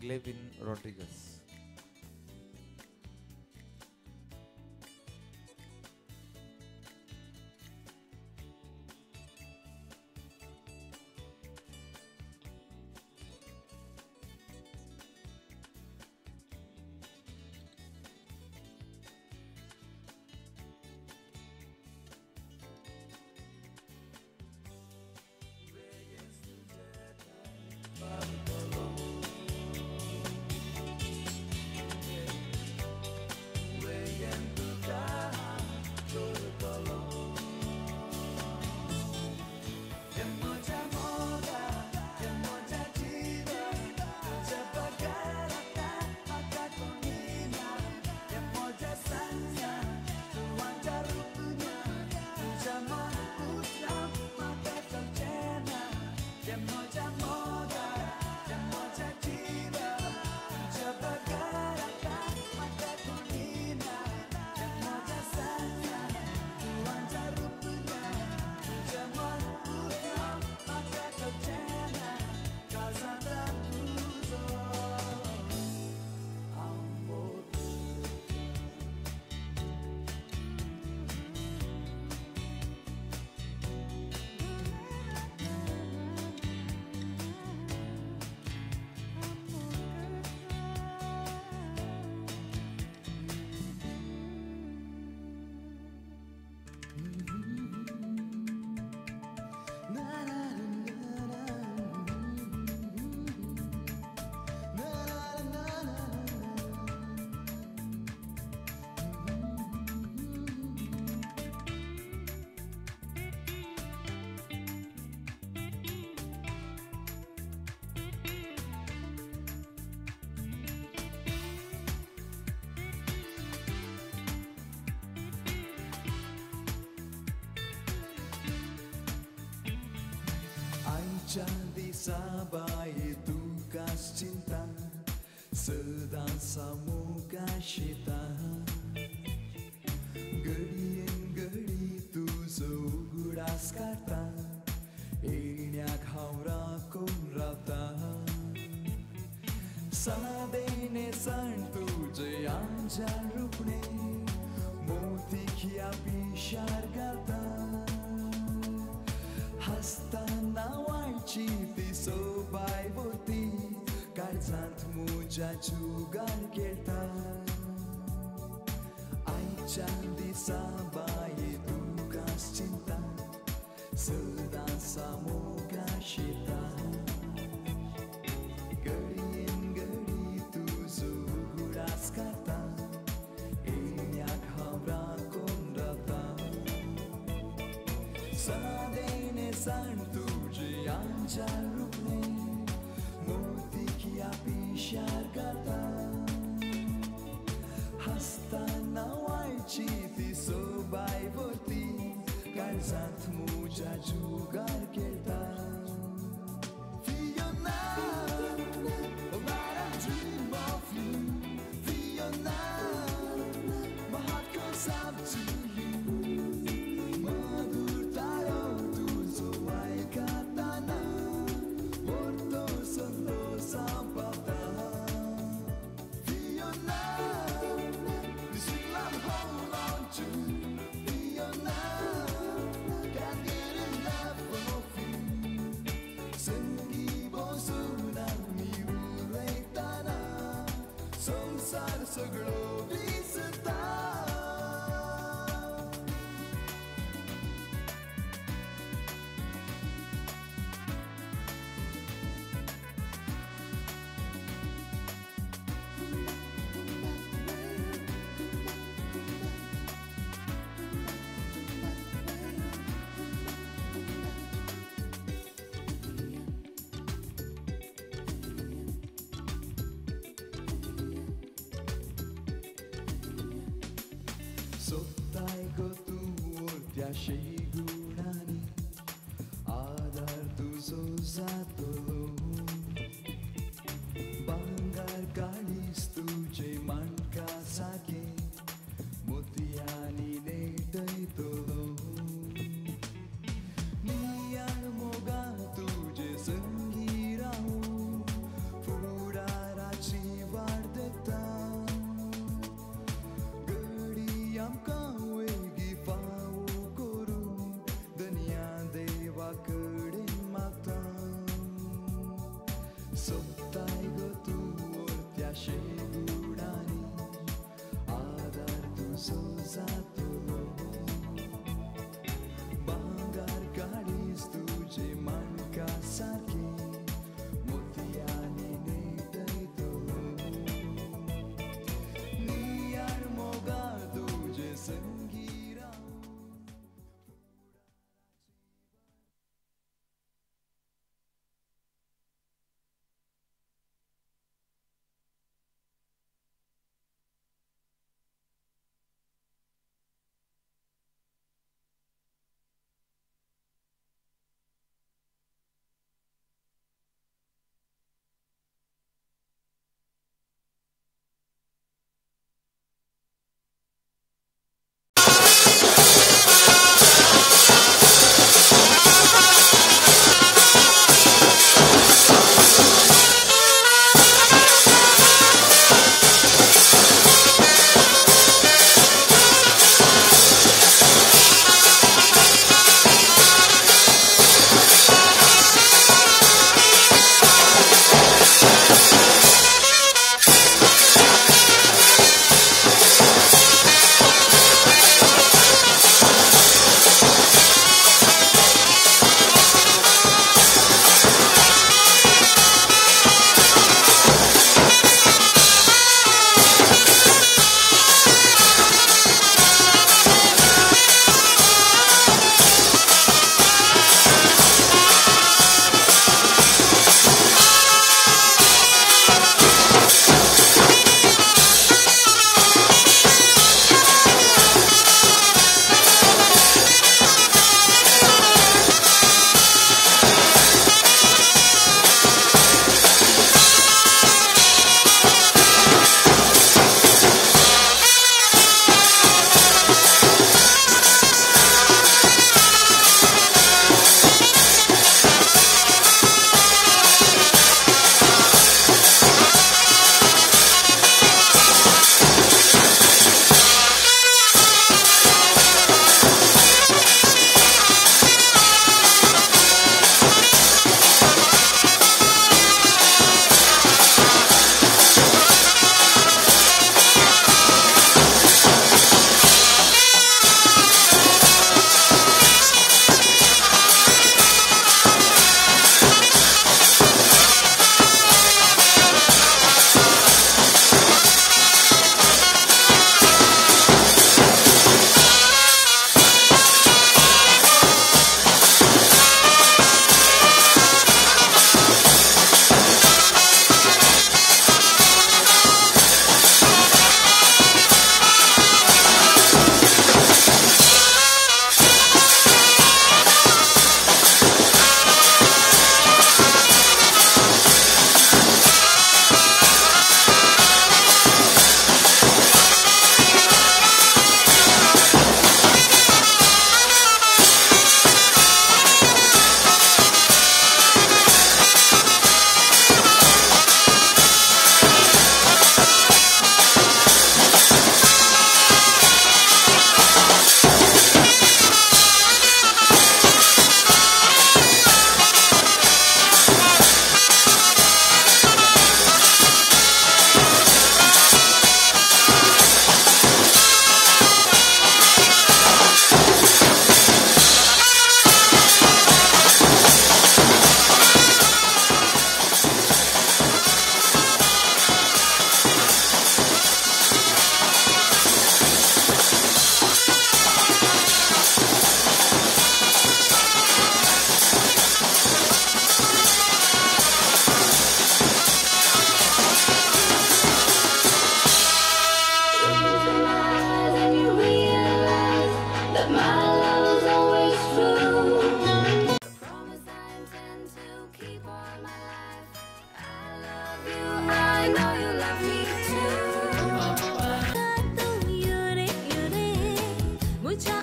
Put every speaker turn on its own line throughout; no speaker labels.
Glevin Rodriguez.
Jadi sabai tugas cinta sedang semoga syita गडी तुझो उगडास काढता येण्याक हावराकून रावता सादेने सण तुझे आमच्या रूपणे मोतीखिया पिशार घालता हसताना वायची ती सोबाय होती काळजांत मुजा जुगार खेळता आईच्या दिसा बाये तुकाच चिंता सदा सामोगा शेता घडीन घडी तुझो उगडास काढता येण्याक हावराकून रावता सादेने सण तुझे आमच्या रूपणे मोतीखिया पिशार घालता हसताना वायची ती सोबाय होती काळजांत मुजा जुगार खेळता Fiona, oh but I dream of you Fiona, my heart goes out to you मधुर तारो तुझो ऐकताना मोठो संतोष संपता Fiona, this will I hold on to Fiona, can't get enough of you संगी बसून मी उलयताना संसार सगळो विसरता सोताय गो तू ओरत्याशे गुणांनी आधार तुझो जातलो भांगार काळीस तुझे माणका सागे मोतयांनी नेटयतलो नियाळ मोगा तुझे संगी राहू फुडाराच्या
I know you love me too. तू योरे योरे मुझा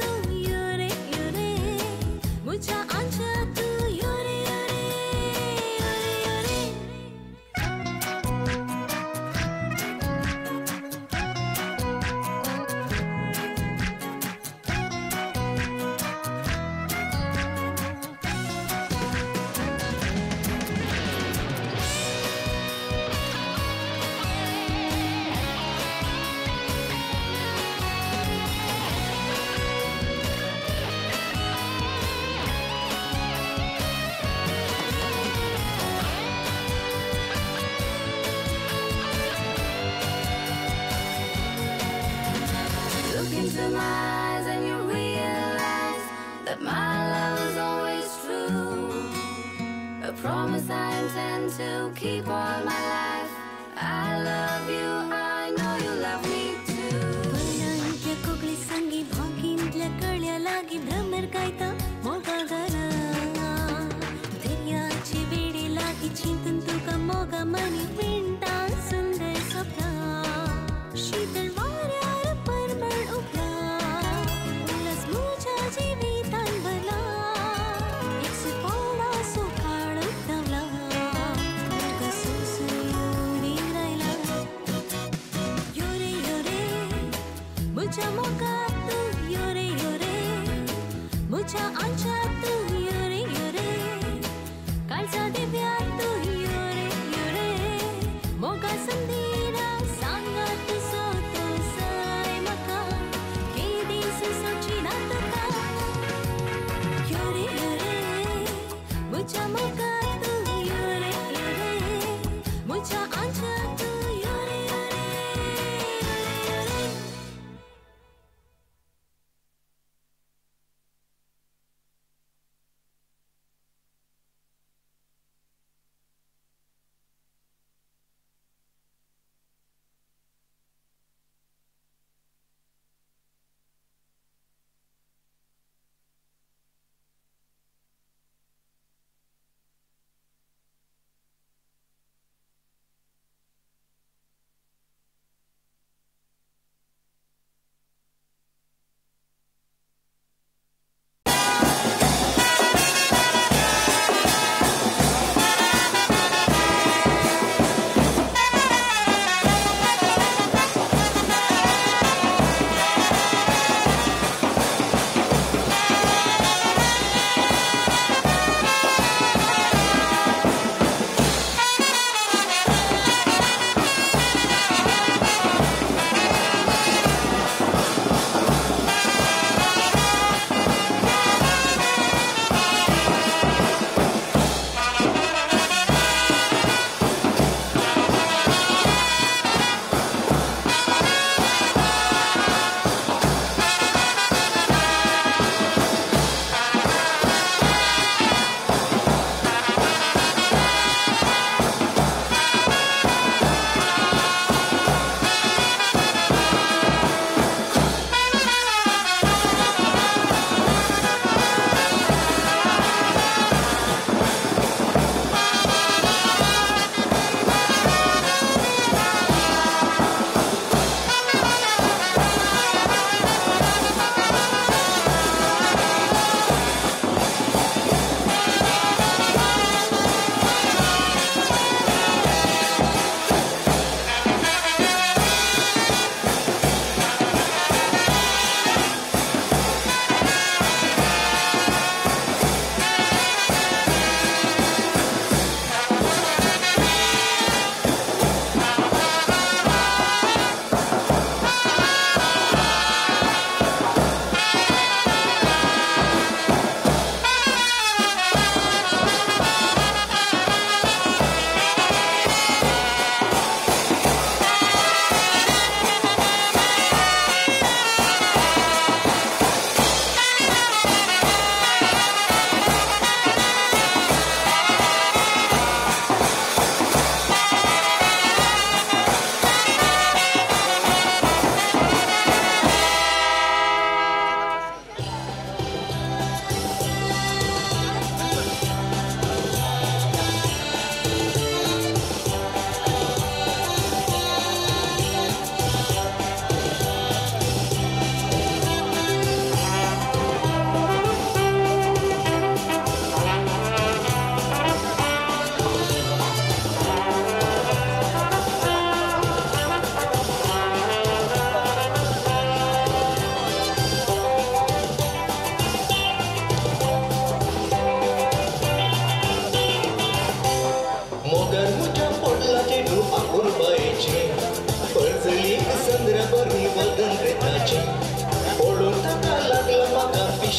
तू योरे योरे मुझा आंचा तू योरे योरे योरे Look into my eyes and you realize that my love is always true. A promise I intend to keep all my life. I love you, I know you love me too. वर्णांच्या कोकळी संगी भांगीतल्या कळ्या लागी भ्रमर कायता मोगा गला दर्याची वेडी लागी चिंतन तुका Moga money विंटा सुंदर स्वप्ना शीतल वाऱ्यार परमळ उभ्या उल्हास मुझ्या जीवितान भला एक सुपावडा सुकाळ उठवला मुलगा सुसुयोडी राहिला योरे योरे मुझ्या मोगा तू योरे योरे मुझ्या आंचा तू योरे योरे काळजा दिव्या तू योरे योरे मोगा संधीरा सांगा तू सोतो साय मका केदी सुसोची ना तुका योरे योरे मुझ्या मोगा तू योरे योरे मुझ्या आंचा तू योरे योरे योरे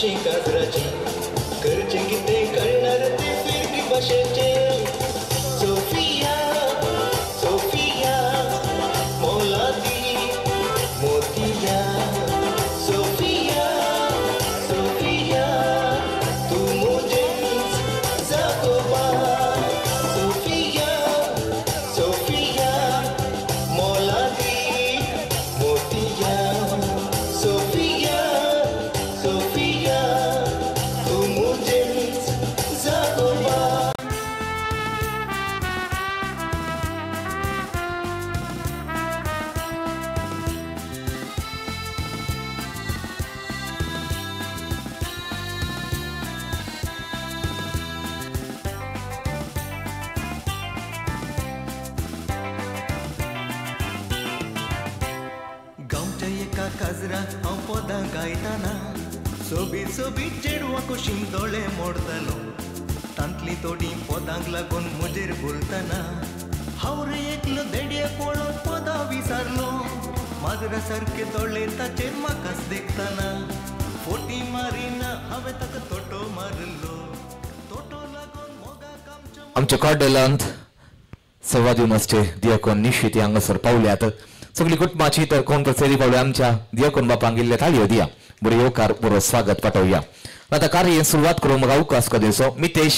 कशी काजराची करचे कितें कळणार ते फिरकी भाशेचे सोफिया सोफिया मोलादी मोतिया सोफिया सोफिया तू मुझेच जागोबा सोफिया सोफिया मोलादी मोतिया सोफिया सोफिया तू मुझेच जागोबा गांवच्या एका काजराक हांव पदां गायताना सोबीत सोबीत चेडवां कुशीन दोळे मोडतालो तांतली थोडी पदांक लागून मुजेर बोलतना हांव रे एकलो देडयेक वळोन पदां विसारलो माजरा सारके दोळे ताचेर म्हाकाच देखताना फोटी मारिना हांवें ताका तोटो मारलो तोटो लागून मोगाक
आमच्या कॉर्डेलांत सव्वा दिवन आसचे दियाकोन निश्चित हांगासर पावल्यात सगळी कुटुंबाची तर कोण कचेरी पावल्या आमच्या दियाकोन बापांक इल्ले ताळयो दिया बरो येवकार बरो स्वागत पाठवया आता कार्य सुरवात करूंक म्हाका अवकाश दिवचो मितेश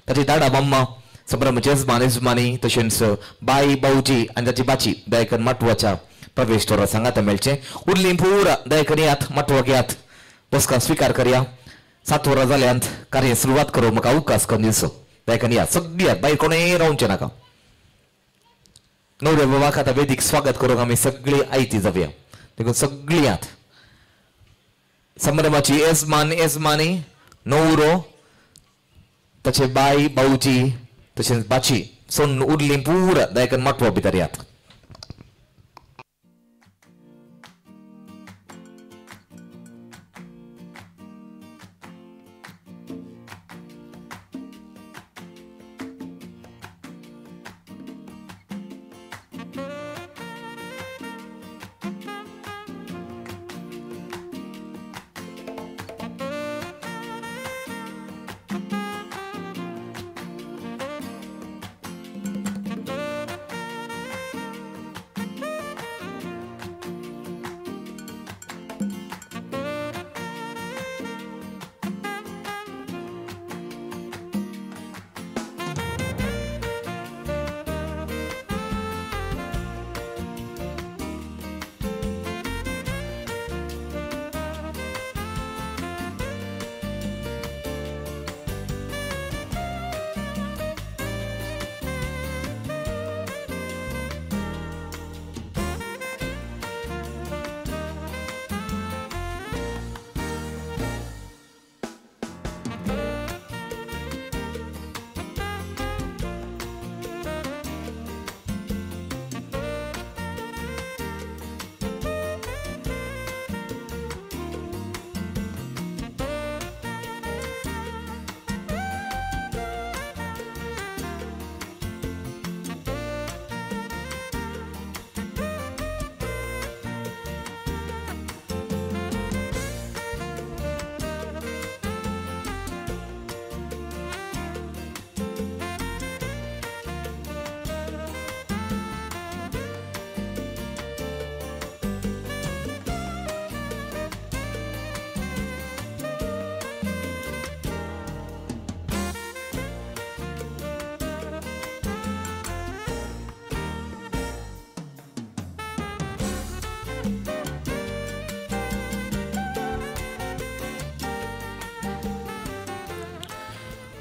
ताची दाडा मम्मा संभ्रमाचे यजमानी तशेंच बाई बाऊजी आनी ताची बाची दयाकन माटवाच्या प्रवेश तोरा सांगात मेळचे उरली पुरा दयाकन यात माटवाक यात बसका स्वीकार करया 7 वरां जाल्यांत कार्य सुरवात करूंक म्हाका अवकाश दिवचो दयाकन या सगळी यात बाय कोणेय रावचें नाका नवऱ्या बाबाक आता वेदीक स्वागत करूंक आमी सगळी आयती जावया देखून सगळी यात संभ्रमाची यजमानी नवरो ताचे बाई बाऊजी तशेंच बाची सोन उरली पुरा दयाकन माटवा भितर यात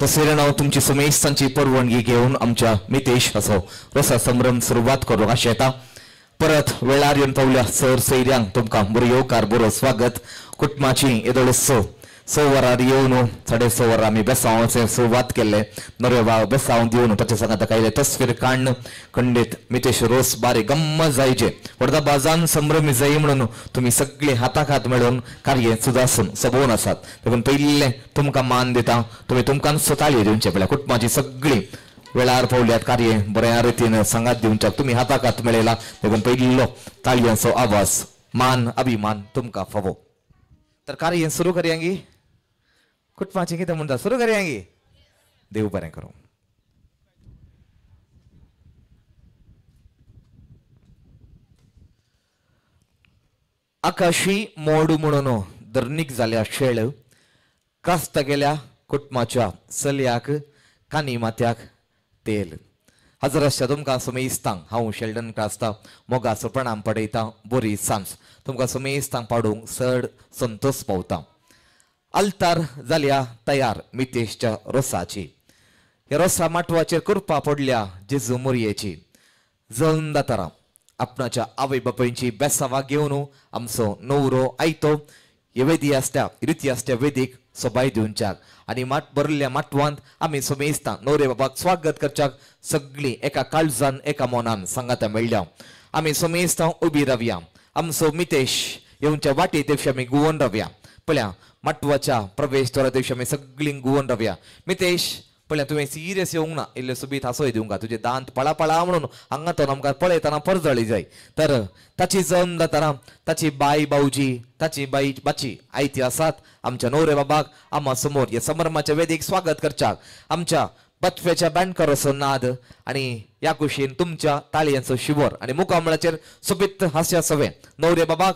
तसेच हांव तुमची समेस्तांची परवानगी घेवन आमच्या मितेश असो रसा संभ्रम सुरवात करूंक आशेता परत वेळार येवन पावल्या सर सैर्यांक तुमकां बरो येवकार बरो स्वागत कुटुंबाची येदोळे स वरार येवन 6:30 वरां आमी बेसांवाचे सुरवात केले नवे भाव बेसांव दिवन ताचे सांगात कायले तस्वीर काडन खंडीत मितेश रोस बारे गम्मत जायचे वडदा बाजान संभ्रमी जाय म्हणून तुम्ही सगळे हाताक हात मेळून कार्य सुदासून सबोवन आसात देखून पयले तुमकां मान दिता तुम्ही तुमकां ताळयो दिवचे पळय कुटुंबाची सगळी वेळार पावल्यात कार्य बऱ्या रितीन सांगात दिवच्याक तुम्ही हाताक हात मेळयला देखून पयलो ताळयांचो आवाज मान अभिमान तुमकां फावो तर कार्य सुरू करयांगी कुटुंबाचे कितें म्हणटा सुरू करुया गी देव बरें करूं. आकाशी मोड म्हणून धरणीक जाल्या शेळ कास्त गेल्या कुटुंबाच्या चलयाक कानी मात्याक तेल. हजरशा तुमकां सुमेस्तांक हांव शेल्डन क्रास्ता मोगाचो प्रणाम पडयता. बरी सांज तुमकां सुमेस्तांक पाडूंक चड संतोश पावता. अल्तार जाल्या तयार मितेशच्या रोसाची. ह्या रोसा माटवाचेर कुरपा पडल्या जेजू मोरयेची. जळून दातारा आपणाच्या आवय बापायची बेसावा घेवन आमचो नवरो आयतो हे वेदी आसत्या रिती आसत्या वेदीक सोबाय दिवच्याक आनी माट भरल्या माटवांत आमी सुमेस्तां नवरे बाबाक स्वागत करच्याक सगळीं एका काळजान एका मोनान सांगाता मेळ्ळ्या. आमी सुमेस्तां उबी रावया. आमचो मितेश येवच्या वाटे दिवशी आमी गुवोन रावया. पळया माटवाच्या प्रवेश द्वारा दिवशी आमी सगळीं गुवोन रावया. मितेश पळया तुवें सिरियस येवंक ना इल्ले सुबीत हांसोय दिवंक तुजे दांत पळा पळा म्हणून हांगातून आमकां पळयतना परजळी जाय. तर ताची जल्म जाताना ताची बाय बावजी ताची बाई बाची आयती आसात. आमच्या नवरे बाबाक आमा समोर ह्या समारंभाच्या वेदीक स्वागत करच्याक आमच्या बत्वेच्या बँडकाराचो नाद आनी ह्या कुशीन तुमच्या ताळयांचो शिवर आनी मुखामळाचेर सुबीत हास्य सवे नवरे बाबाक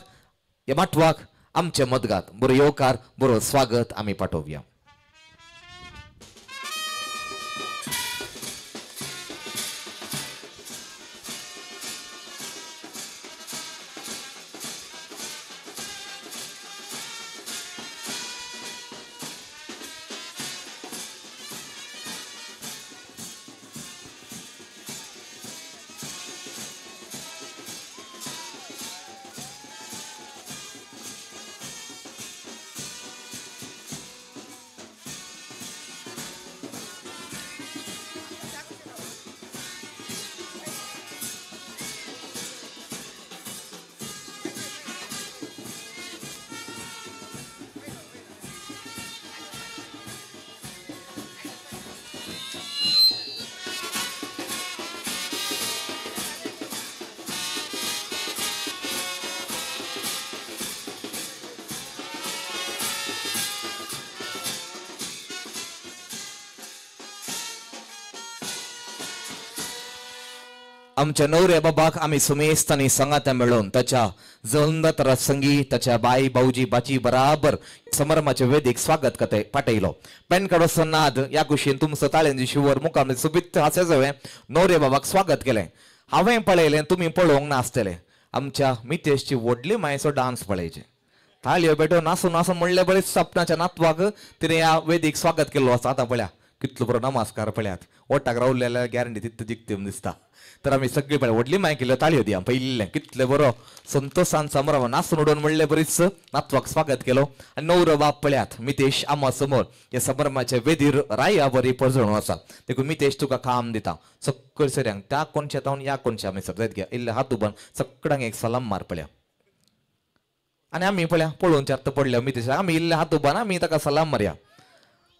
ह्या माटवाक आमच्या मदगात बरो येवकार बरो स्वागत आमी पाठोवया. आमच्या नवऱ्या बाबाक आमी सुमेस्तांनी सांगाता मेळोन ताच्या जळंदातरा संगी ताच्या बाई बावजी बाची बराबर समारंभाच्या वेदीक स्वागत करते पाठयलो. पेन काडोसो नाद ह्या कुशीन तुमचो ताळ्यांची शिवर मुखार सुबीत हास्य जावे नवरे बाबाक स्वागत केलें. हांवें पळयलें तुमी पळोवंक नासतले. आमच्या मितेशची व्हडली मायेचो डान्स पळयचे. ताळयो बेटो नासून नासून म्हणले बरेच सपनाच्या नातवाक तिने ह्या वेदीक स्वागत केल्लो आसा. आतां पळया कितलो बरो नमस्कार पळयात. ओटाक रावलेल्या गॅरंटी तितलो जिखता दिसता. तर आमी सगळी पळय व्हडली माय केल्लो ताळयो दिया पयले कितले बरो संतोषान समारंभ नासून उडोवन म्हणले बरीच नातवाक स्वागत केलो. आनी नवरो बाप पळयात मितेश आमा समोर ह्या समारंभाच्या वेदीर राया बरी पळजणू आसा. देखून मितेश तुका काम दिता सक्कल सऱ्यांक त्या कोणच्या तावन ह्या कोणच्या आमी सगळ्यात घ्या इल्ले हात उबान सगळ्यांक एक सलाम मार पळया. आनी आमी पळया पळोवन चार्त पडल्या मितेश आमी इल्ले हात उबान आमी ताका सलाम मारया.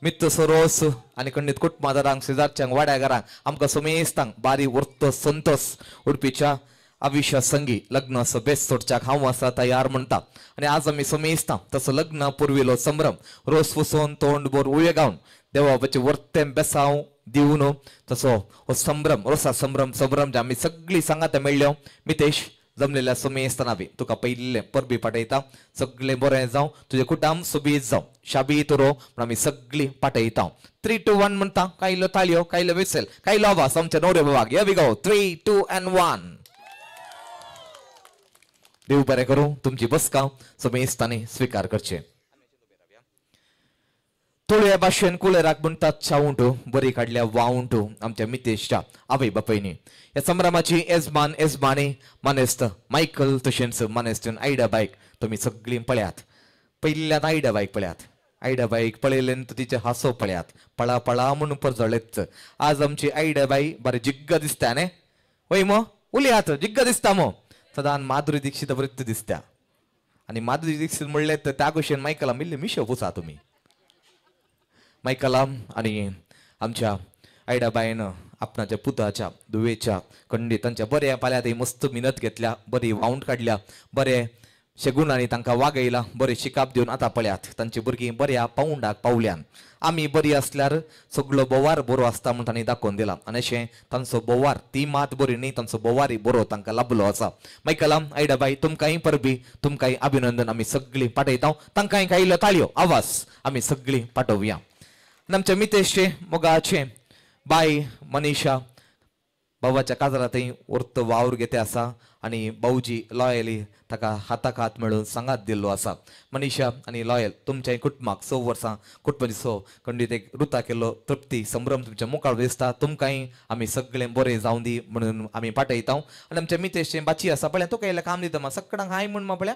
मित्र सरोस आनी खंडीत कुटुंबादारांक शेजारच्यांक वाड्यागारांक आमकां सुमेस्तांक बारी उरतो संतोष उडपीच्या आविश्या संगी लग्न बेस सोडच्याक हांव आसा तयार म्हणटा. आनी आज आमी सुमेस्तां तसो लग्ना पुर्विलो संभ्रम रोस फुसोवन तोंड बोर उळे गावन देवा बाचे वर्तें बेसांव दिवन तसो हो संभ्रम रोसा संभ्रम संभ्रम आमी सगळीं सांगात मेळ्ळ्यो. मितेश जमलेल्या सुमेस्ताना बी तुका पयले परबी पाठयता. सगळें बरें जावं तुजें कुटुंब सुबीत जावं शाबीत उरो म्हण आमी सगळीं पाठयता. 3, 2, 1 म्हणटा. कायलो ताळयो कायलो विसेल कायलो आवाज आमच्या नवरे बाबाक. Here we go 3, 2 and 1. देव बरें करूं. तुमची बसका सुमेस्तांनी स्वीकार करचे. थोड्या भाशेन कुलेराक म्हणटात चावूंट बरी काडल्या वावूंट आमच्या मितेशच्या आवय बापायनी. ह्या संभ्रमाची येजमान येजमानी मानेस्त मायकल तशेंच मानेस्तून आयडा बायक तुमी सगळीं पळयात. पयल्यात आयडा बायक पळयात. आयडा बायक पळयले तिचे हांसो पळयात पळा पळा म्हणून परजळेच. आज आमची आयडा बाई बरें जिग्ग दिसता न्ही वय मो उलयात जिग्ग दिसता मो. सदां माधुरी दीक्षित वृत्त दिसता. आनी माधुरी दीक्षित म्हणले तर त्या कुशीन मायकला मिल्ले मिशो पुसा तुमी. मायकलाम आनी आमच्या आयडा बायन आपणाच्या पुताच्या दुवेच्या खंडीत तांच्या बऱ्या पाल्यात मस्त मिनत घेतल्या. बरी वावंट काडल्या. बरें शेगुणांनी तांकां वागयला बरे शिकाप दिवन आतां पळयात तांची भुरगीं बऱ्या पावंडाक पावल्यान आमी बरी असल्यार सगळो बोवार बरो आसता म्हण तांणी दाखोवन दिला आनी अशें तांचो बोवार ती मात बरी न्ही तांचो बोवारय बरो तांकां लाभलो आसा मायकलाम आयडाबाई तुमकांय परबी तुमकांय अभिनंदन आमी सगळीं पाठयता तांकांय कायल्यो ताळयो आवाज आमी सगळीं पाठोवया आमच्या मितेशचे मोगाचे बाय मनीषा बाबाच्या काजरांतय उर्त वावर घेते आसा आनी भाऊजी लॉयली ताका हाताक हात मेळून सांगात दिल्लो आसा मनीषा आनी लॉयल तुमच्या कुटुंबाक 6 वर्सां कुटुंबाचो खंडीत एक रुता केल्लो तृप्ती संभ्रम तुमच्या मुखार दिसता तुमकांय आमी सगळें बरें जावं दी म्हणून आमी पाठयता आनी आमच्या मितेशचे बाची आसा पळय तुका येयलें काम दिता सगळ्यांक हाय म्हण पळय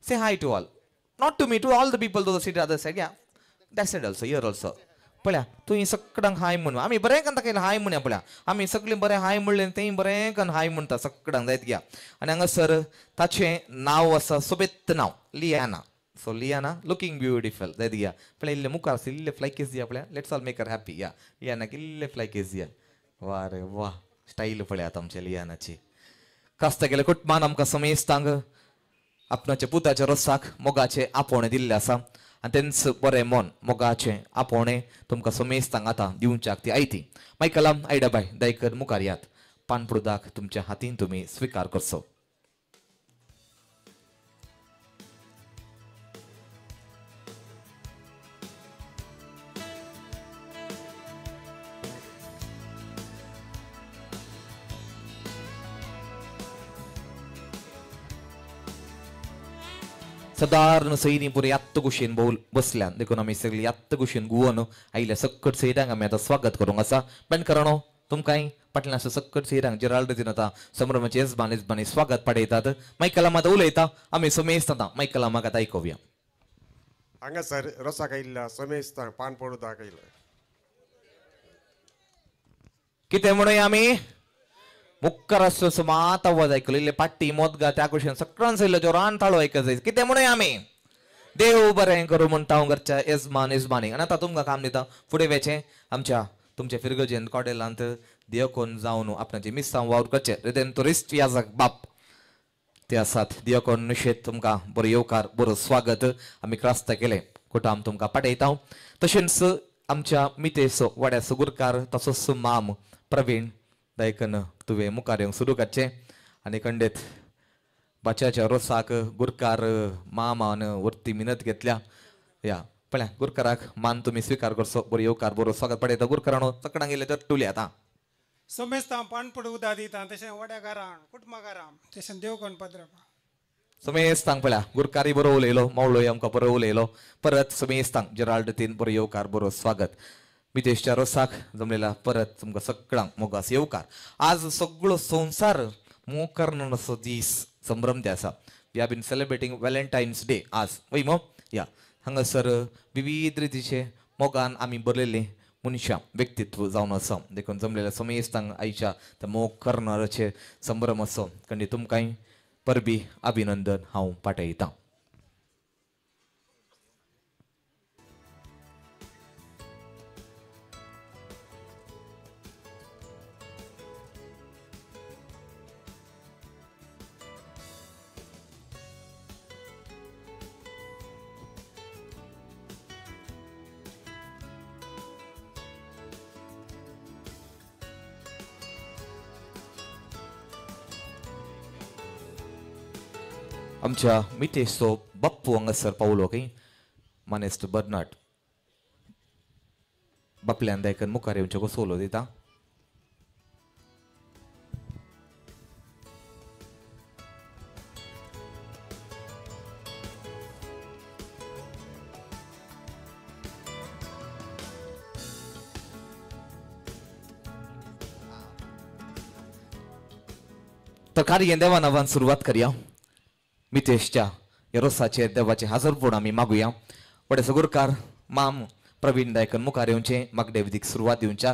से hi to all not to me to all the people to the seat other side या that side also here also पळया तुवें सगळ्यांक हाय म्हणून आमी बरें करून ताका हाय म्हणया पळया आमी सगळीं बरें हाय म्हणलें तें बरें करून हाय म्हणटा सगळ्यांक जायत घ्या आनी हांगासर ताचें नांव आसा सोबेत नांव लियाना सो लियाना लुकींग ब्युटिफूल जायत घ्या पळय इल्ले मुखार आसा इल्ले फ्लायकीस दिया पळया let's all make her happy या लियानाक इल्ले फ्लायकीस दिया वा रे वा स्टाईल पळयात आमच्या लियानाची कास्ता गेल्या कुटुंबान आमकां समेस्तांक आपणाच्या पुताच्या रोसाक मोगाचे आपोवणें दिल्लें आसा आनी तेंच बरें मन मोगाचें आपोवणें तुमकां समेस्तांक आतां दिवच्याक ती आयती मायकलाम आयडाबाय दयकर मुखार यात पानपुडदाक तुमच्या हातीन तुमी स्विकार करचो सादारण सैनी पुरे यात्त कुशीन बोल बसल्यान देखून आमी सगळीं यात्त कुशीन गुवन आयल्या सकट सैरांक आमी आतां स्वागत करूंक आसा बेणकरांनो तुमकांय पाटल्यान सकट सैरांक जेराल्ड दिन आतां संभ्रमाचे येजबानी स्वागत पाडयतात मायकलाम आतां उलयता आमी समेस्त आतां मायकलामाक आतां आयकुया
हांगासर रोसाक आयिल्ल्या समेस्तांक पान पडूदाक आयिल्लो
कितें म्हणूया आमी मुखार आसलो सुमात आवाज आयकलो इल्ले पाट्टी मोदगा त्या कुशीन सगळ्यान सैलो जोरान ताळो आयकत जाय कितें म्हणूया आमी देव बरें करूं म्हणटा हांव घरच्या येजमानी आनी आतां तुमकां काम दिता फुडें वेचें आमच्या तुमच्या फिरगजेन कॉडेलांत दियोकोन जावन आपणाचे मिस्सांव वावर करचे रिदेंतोरिस्ट याजक बाप ते आसात दियोकोन निशेत तुमकां बरो येवकार बरो स्वागत आमी क्रास्त केलें कुटाम तुमकां पाठयता तशेंच आमच्या मितेचो वाड्या सुगुरकार तसोच माम प्रवीण दयकन तुवें मुखार येवंक सुरू करचें आनी खंडीत बाच्याच्या रोसाक गुरकार मामान वरती मिनत घेतल्या या पळय गुरकाराक मान तुमी स्विकार करचो बरो येवकार बरो स्वागत पडयता गुरकारानो सगळ्यांक गेले तर टुले आतां
समेस्तां पानपड उदा दिता तशें वड्याकारां कुटुंबाकारां तशें देवकोन पत्रपा
समेस्तांक पळया गुरकारी बरो उलयलो मावळोय आमकां बरो उलयलो परत समेस्तांक जेराल्ड तीन बरो येवकार बरो स्वागत मितेशच्या रोसाक जमलेला परत तुमकां सगळ्यांक मोगास येवकार आज सगळो संवसार मोग असो दीस संभ्रम ते आसा we have been celebrating Valentine's Day आज वय मो या हांगासर विविध रितीचे मोगान आमी बरलेले मनशां व्यक्तित्व जावन आसा देखून जमलेल्या समेस्तांक आयच्या त्या मोग करणाराचे संभ्रम असो खंडी तुमकांय परबी अभिनंदन हांव पाठयतां आमच्या मितेशचो बाप्पू हांगासर पावलो खंय मानेस्त बर्नाट बापल्यान दायकन मुखार येवचे कसो दिता तर कार्य देवानावान सुरवात करया मितेशच्या या रोसाचे देवाचे हाजरपण आमी मागुया वडे सगुरकार माम प्रवीण दायकन मुखार येवचे मागणे विधीक सुरवात दिवच्या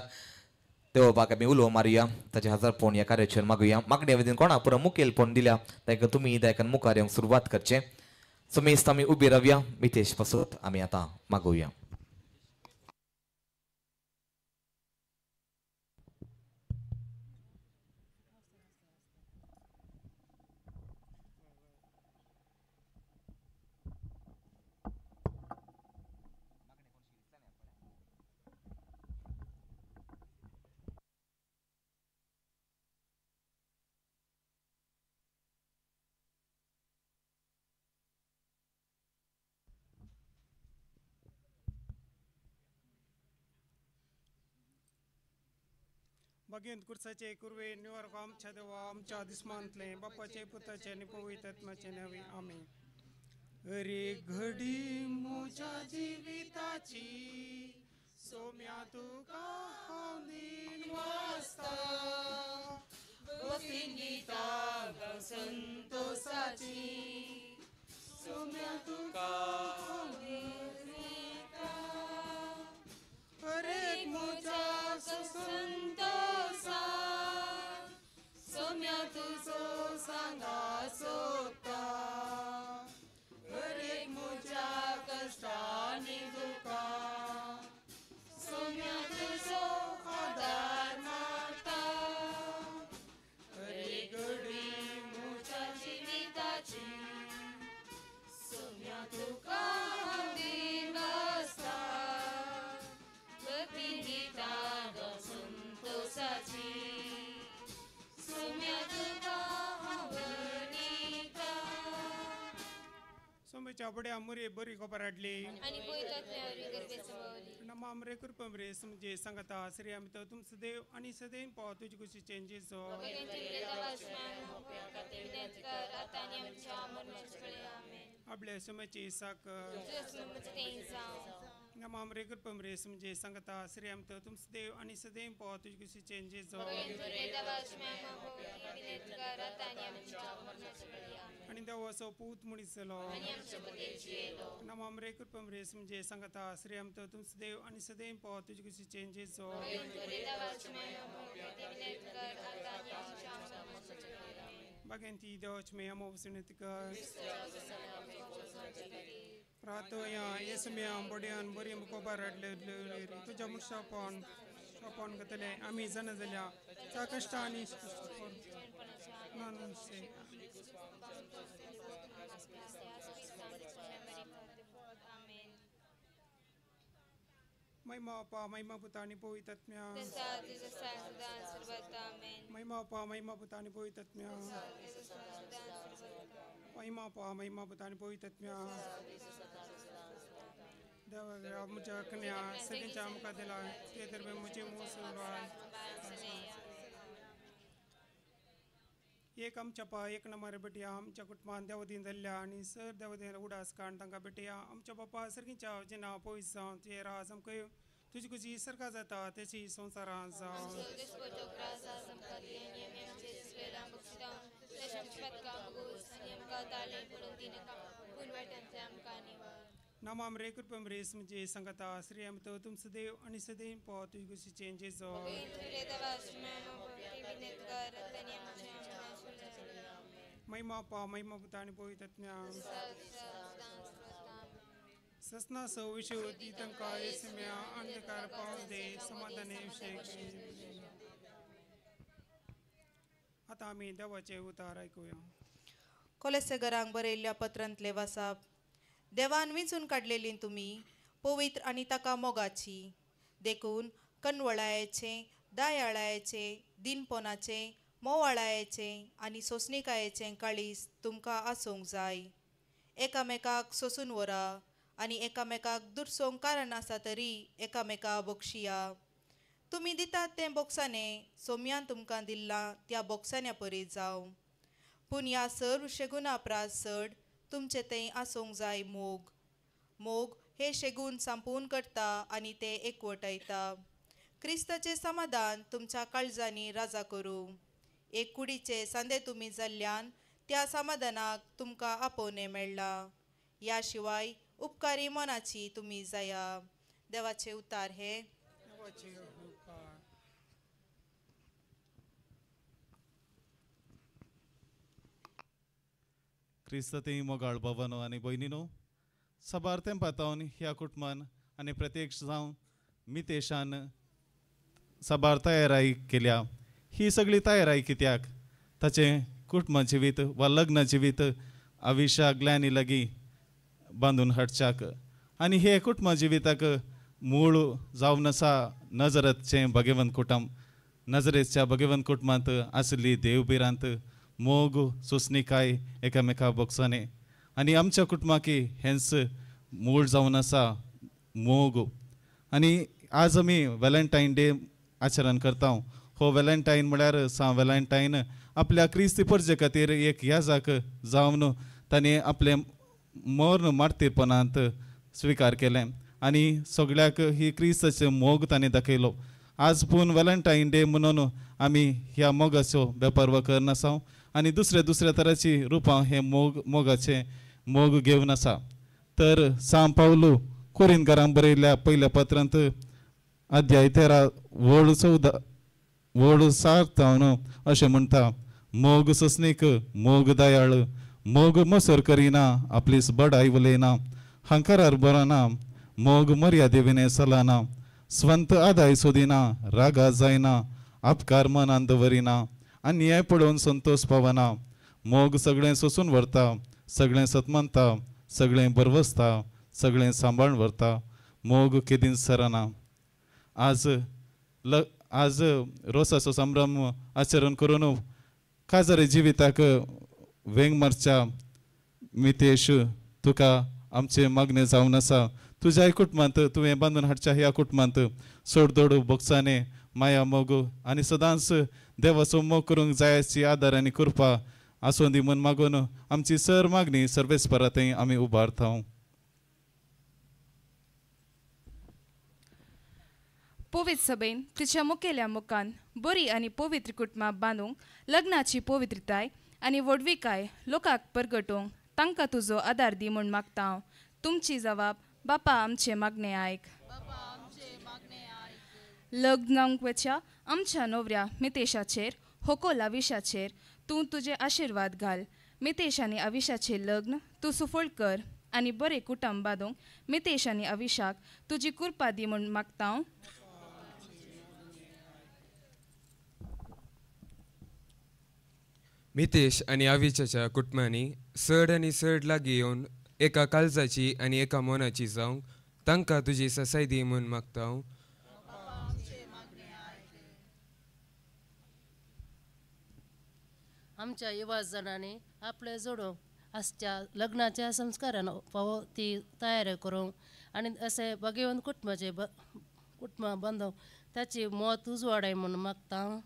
देवबाक आमी उलो मारुया ताचे हाजरपण ह्या कार्याचेर मागुया मागणे विधीन कोणा पुरो मुखेलपण दिल्या ताका तुमी दायकन मुखार येवंक सुरवात करचे समेस्त आमी उबी रावया मितेश पासत आमी आतां मागुया
भगवंत कुर्साचे कुर्वे निवारक आमच्या देवा आमच्या दिसमांतले बाप्पाचे पुताचे आणि पवित्र आत्म्याचे नावे आमेन. अरे घडी मोच्या जीविताची सोम्या तुका दिन वाजता गीता संतोषाची सोम्या तुका अरे मोच्या संतोषा सोम्या तुझो सांगा सोता अरे मोच्या कष्टाने दुखा सोम्या तुझो आधार माता अरे घडी मोच्या जीविताची सोम्या तुका दिन वाजता गीता संतोषाची सोम्या तुका आवडीता. सोम्याच्या बड्या मुरे बरी खबर हाडली
आणि
नमामरे कृपमरे समजे सांगता श्री आम्ही तर तुमचं देव आणि सदैव पाव तुझी खुशी चेंजेस आपल्या सोम्याची साकर नमामरे कृपमरे समजे सांगता श्री आम्ही तर तुमचं देव आणि सदैव पाव तुझी खुशी चेंजेस आणि देव असो पूत मुळीचलो नमामरे कृपमरे समजे सांगता श्री आम्ही तर तुमचं देव आणि सदैव पाव तुझी खुशी चेंजेस भगवंती देवच में हम वसुनित कर प्रातोया येसम्या बड्यान बरी मुकोबार हाडले तुझ्या मुशापन शापन गतले आम्ही जण जाल्या त्या कष्टानी महिमा पा महिमा पुतानी पवित्रात्म्या महिमा पा महिमा पुतानी पवित्रात्म्या महिमा पा महिमा पुतानी पवित्रात्म्या देवा आमच्या कन्या सगळ्यांच्या आमका दिला ते तर मुझे एक आमच्या पा एक नंबर बेटिया आमच्या कुटुंबान देवदीन जाल्ल्या आणि सर देवदीन उडास काण तांकां बेटिया आमच्या बापा सर्गीच्या जे नांव पयस जावं ते राज आमकां तुझी खुशी सरका जाता त्याची संवसारांत जावं नमामरे कृपमरे समजे सांगता श्री आम्ही तो तुमचं देव आणि सदैव पाव तुझी खुशी चेंजेस महिमा पा महिमा पुतानी पवित्रात्म्या ससना सविषय होती तंका येसम्या अंधकार पाव दे समाधाने विषय. आता आम्ही देवाचे उतार ऐकूया.
कोलेसेगरांक बरयल्ल्या पत्रांतले वाचप. देवान विंचून काडलेली तुम्ही पवित्र आणि ताका मोगाची देखून कणवळायेचे दयाळायेचे दिनपणाचे मोवाळायेचे आणि सोसणिकायेचे काळीज तुमकां आसूंक जाय. एकामेकाक सोसून व्हरा आणि एकामेकाक दुरसोंक कारण आसा तरी एकामेका बक्षिया. तुम्ही दितात तें बोक्साने सोम्यान तुमकां दिल्ला त्या बोक्सान्या परी जावं. पूण ह्या सर्व शेगुना प्रास चड तुमचे तें आसूंक जाय मोग. मोग हे शेगून संपून करता आणि ते एकवटायता. क्रिस्ताचे समाधान तुमच्या काळजांनी राजा करूं. एक कुडीचे सांदे तुमी जाल्ल्यान त्या समाधानाक तुमकां आपोवणे मेळ्ळा. या शिवाय उपकारी मनाची तुमी जाया. देवाचे उतार हे.
क्रिस्तांती मोगाळ भावानो आनी भयणीनो, सबारतें पातावन ह्या कुटुंबान आनी प्रत्यक्ष जावन मितेशान सबार तयाराई केल्या. ही सगळी तयाराई कित्याक? ताचें कुटुंब जिवीत वा लग्न जिवीत आविशा ग्लॅनी लागीं बांदून हाडच्याक आनी हे कुटुंब जिविताक मूळ जावन आसा नजरतचें भगवंत कुटुंब. नजरेच्या भगवंत कुटुंबांत आसली देवबिरांत मोग सोसणिकाय एकामेका बोगसाने आनी आमच्या कुटुंबाकी हेंच मूळ जावन आसा मोग. आनी आज आमी व्हॅलेंटायन डे आचरण करता. हो व्हॅलेंटाईन म्हळ्यार सा व्हॅलेंटाईन आपल्या क्रिस्ती परजे खातीर एक याजाक जावन ताणें आपले मरण मार्तीरपणांत स्विकार केलें आनी सगळ्याक ही क्रिस्ताचे मोग ताणें दाखयलो. आज पूण व्हॅलेंटाईन डे म्हणून आमी ह्या मोगाचो बेपर्वा करनासा आनी दुसऱ्या तराची रुपां हे मोगाचे मोग घेवन आसा. तर सांव पावलो कोरिंथकारांक बरयल्ल्या पयल्या पत्रांत अध्याय 13 वड 7 अशें म्हणटा, मोग ससनीक, मोग दयाळ, मोग मसर करिना, आपलीस बडाई उलयना, हंकारार बरना, मोग मर्यादेविने सलाना, स्वंत आदाय सोदिना, रागा जायना, आपकार मनांत दवरिना, अन्याय पडोवन संतोष पावना, मोग सगळें सोसून व्हरता, सगळें सतमंता, सगळें बरवसता, सगळें सांबाळून व्हरता, मोग केदीन सरना. आज रोसाचो संभ्रम आचरण करून काजारे जिविताक वेंग मारच्या मितेश तुका आमचे मागणे जावन आसा. तुज्या कुटुंबांत तुवें बांदून हाडच्या ह्या कुटुंबांत सोडदोड बोगसाने माया मोग आनी सदांच देवाचो मोग करूंक जायाची आदार आनी कृपा आसूं दी म्हूण मागून आमची सर मागणी सर्वेस्परांतय आमी उबारता.
पवित्र सभेन तिच्या मुखेल्या मुखान बरी आनी पवित्र कुटुंबां बांदूंक लग्नाची पवित्रताय आनी व्हडविकाय लोकांक परगटोवंक तांकां तुजो आदार दी म्हूण मागता हांव. तुमची जबाब बापा आमचे मागणे आयक. लग्नांकच्या आमच्या नवऱ्या मितेशाचेर होकोल आविशाचेर तूं तुजे आशिर्वाद घाल. मितेश आनी आविशाचें लग्न तूं सुफळ कर आनी बरें कुटुंब बांदूंक मितेश आनी आविशाक तुजी कृपा दी म्हूण मागता हांव.
मितेश आनी आविशाच्या कुटुंबांनी सड आनी सड लागीं येवन एका काळजाची आनी एका मनाची जावंक तांकां तुजी ससाय दी म्हूण मागता हांव.
आमच्या युवा जाणांनी आपले जोडोवंक आजच्या लग्नाच्या संस्कारान फावो ती तयारी करूंक आनी अशें भगवंत कुटुंब बांदूंक ताची मोत उजवाडाय म्हूण मागता हांव.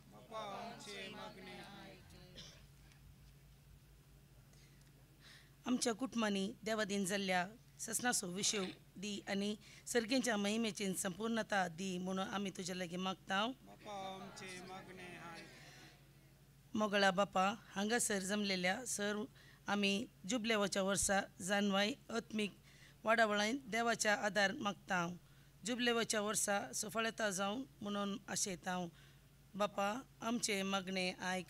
आमच्या कुटुंबांनी देवादीन जाल्ल्या ससनाचो विशय दी आनी सर्गेच्या महिमेची संपूर्णता दी म्हणून आमी तुजे लागीं मागता. मोगळा बापा हांगासर जमलेल्या सर आमी जुबलेवाच्या वर्सा जानवाय आत्मीक वाडावळांत देवाच्या आदार मागता. जुबलेवाच्या वर्सा सफळता जावं म्हणून आशेता. बापा आमचे मागणे आयक.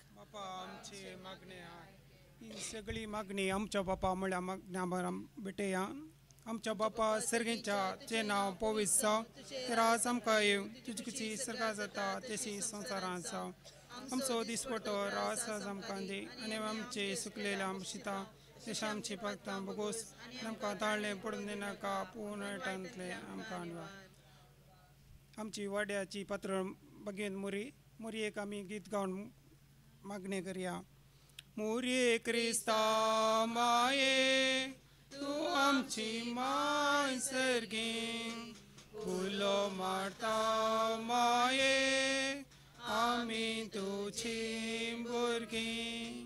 ही सगळी मागणी आमच्या बापा म्हळ्या मागण्या बेटया. आमच्या बापा सर्गेच्या नांव पवित्र ते राज आमकां येव तुजी कशी सरकार जाता तशी संवसारांत जावं. आमचो दिसपटो रास आमकां दी आनी आमचे सुकलेल्या आमशिता तशें आमची भक्तां बगोस आमकां ताळ्ळें पडून दिनाका पूर्णटांतले आमकां आणवा. आमची वाड्याची पात्र बगेन मुरयेक आमी गीत गावन मागणी करया. मुरये क्रिस्ता माये तूं आमची माय सर्गीं फुलो मारता माये आमी तुझी भुरगीं.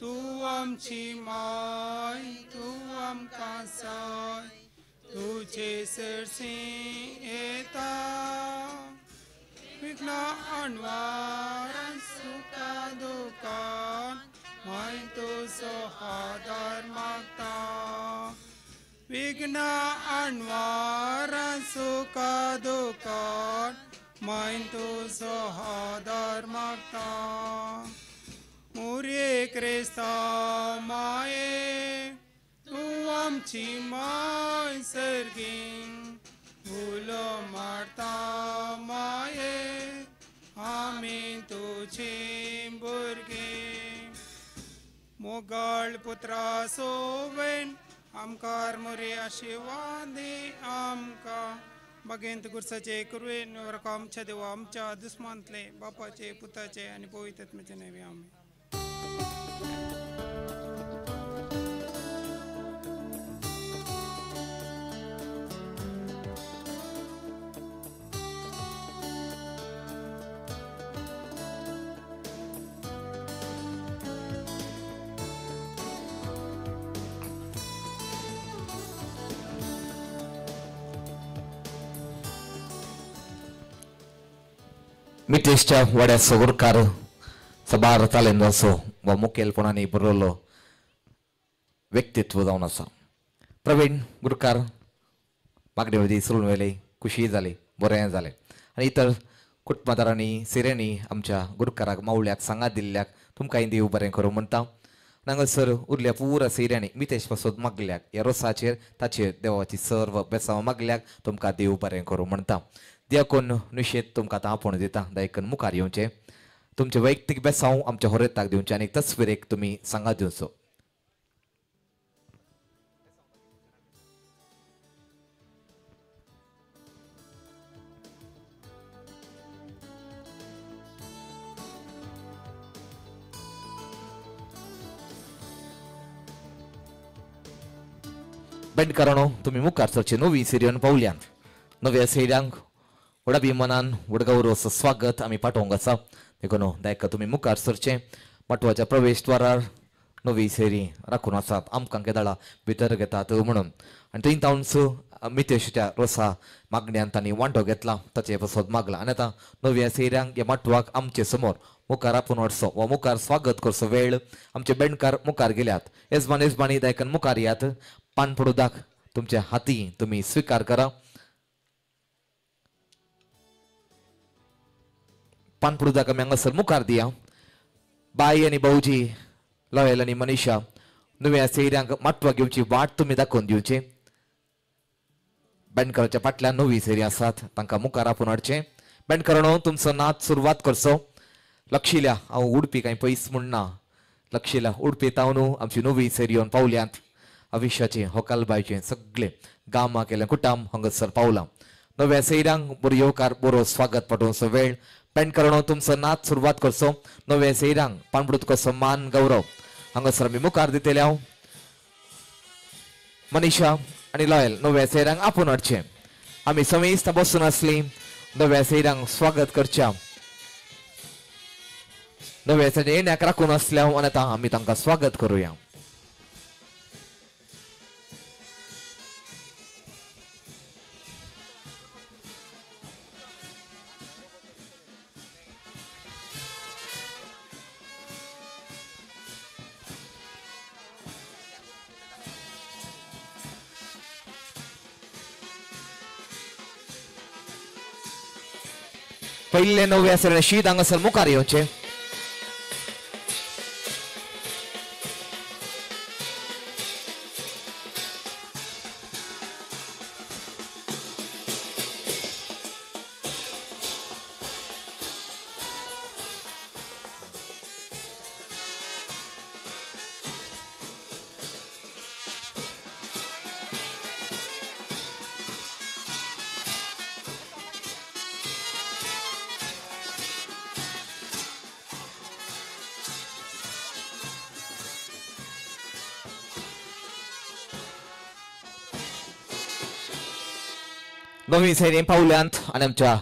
तूं आमची माय तूं आमकां साय तुजे सरसी येता. विघ्ना अणवार सुखा दुखान माय तुजो आदार मागता. विघ्ना अणवार सुखा दुखान माय तुजो आदार मागता. मुरये क्रिस्ता माये तूं आमची माय सर्गीं फुलो मारता माये आमी तुझी भुरगीं. मोगाळ पुत्रा सोवेन आमकार मुरे आशिर्वाद दी आमकां. भगेंत गुरसाचे कुरवेन वरका आमच्या देवा आमच्या दुस्मांतले बापाचे पुताचे आनी पवित्र आत्म्याचे नांवे आमीन.
मितेशच्या वाड्या सगुरकार सबार तालेंद असो व मुखेलपणाने बरोलो व्यक्तित्व जावन आसा. प्रवीण गुरकार मागणे वरती सरून वेले खुशी जाली बरें जालें आनी इतर कुटुंबदारांनी सिरेंनी आमच्या गुरकाराक मावळ्याक सांगात दिल्ल्याक तुमकां देव बरें करूं म्हणटा. हांगासर उरल्या पुरा सिऱ्यांनी मितेश पासून मागल्याक ह्या रोसाचेर ताचेर देवाची सर्व बेसांव मागल्याक तुमकां देव बरें करूं म्हणटा. देवकोन निशेत तुमकां आतां आपोवन दिता दायकन मुखार येवचें तुमचे वैयक्तीक बेसांव आमच्या होरेताक दिवचें आनी तस्विरेक तुमी सांगात दिवचो. बेंडकारांनो तुम्ही मुखार सरचे नवी सिरियन पावल्यात. नव्या सैर्यांक व्हड अभिमानान व्हड गौरव स्वागत आमी पाठोवंक आसा. देखून दायका तुम्ही मुखार सरचे मटवाच्या प्रवेश द्वारार नवी सेरी राखून आसात आमकां केदाळा भितर घेतात म्हणून आनी थंय तावनच मितेशच्या रोसा मागण्यान तांणी वांटो घेतला ताचे पासत मागला आनी आतां नव्या सैर्यांक ह्या मटवाक आमचे समोर मुखार आपूण वडचो वा मुखार स्वागत करचो वेळ आमचे बेंडकार मुखार गेल्यात. येजमानी दायकन मुखार यात. पान पडूदाक तुमच्या हाती तुम्ही स्वीकार करा. पान पडूदाक आमी हांगासर मुखार दिया. बाई आनी भाऊजी लॉयल आनी मनीषा नव्या सैर्यांक माटवा घेवची वाट तुम्ही दाखोवन दिवचे. बेंडकाराच्या फाटल्यान नवी सैरी आसात तांकां मुखार आपूण हाडचें. बेंडकारांनो तुमचो नाच सुरवात करचो. लक्षिल्या हांव उडपी कांय पयस म्हणना. लक्षिल्या उडपी तावन आमची नवी सैरी येवन पावल्यांत. आयुश्याचे होकालबायचे सगळे गामा केले कुटाम हांगासर पावला. नव्या सैर्यांक बरो येवकार बरो स्वागत पाठोवचो वेळ. बेंडकारांनो तुमचो नाच सुरवात करचो. नव्या सैर्यांक पानपडूत कसो मान गौरव हांगासर आमी मुखार दितले. हांव मनीषा आनी लॉयल नव्या सैर्यांक आपूण हाडचें. आमी समेस्त बसून आसली नव्या सैर्यांक स्वागत करच्या. नव्या सैर्यां येण्याक राखून आसल्या आनी आतां आमी तांकां स्वागत करुया. पहिले नव्या सैर्यां शीत हांगासर मुखार येवचें. नवी सैरी पावल्यांत आनी आमच्या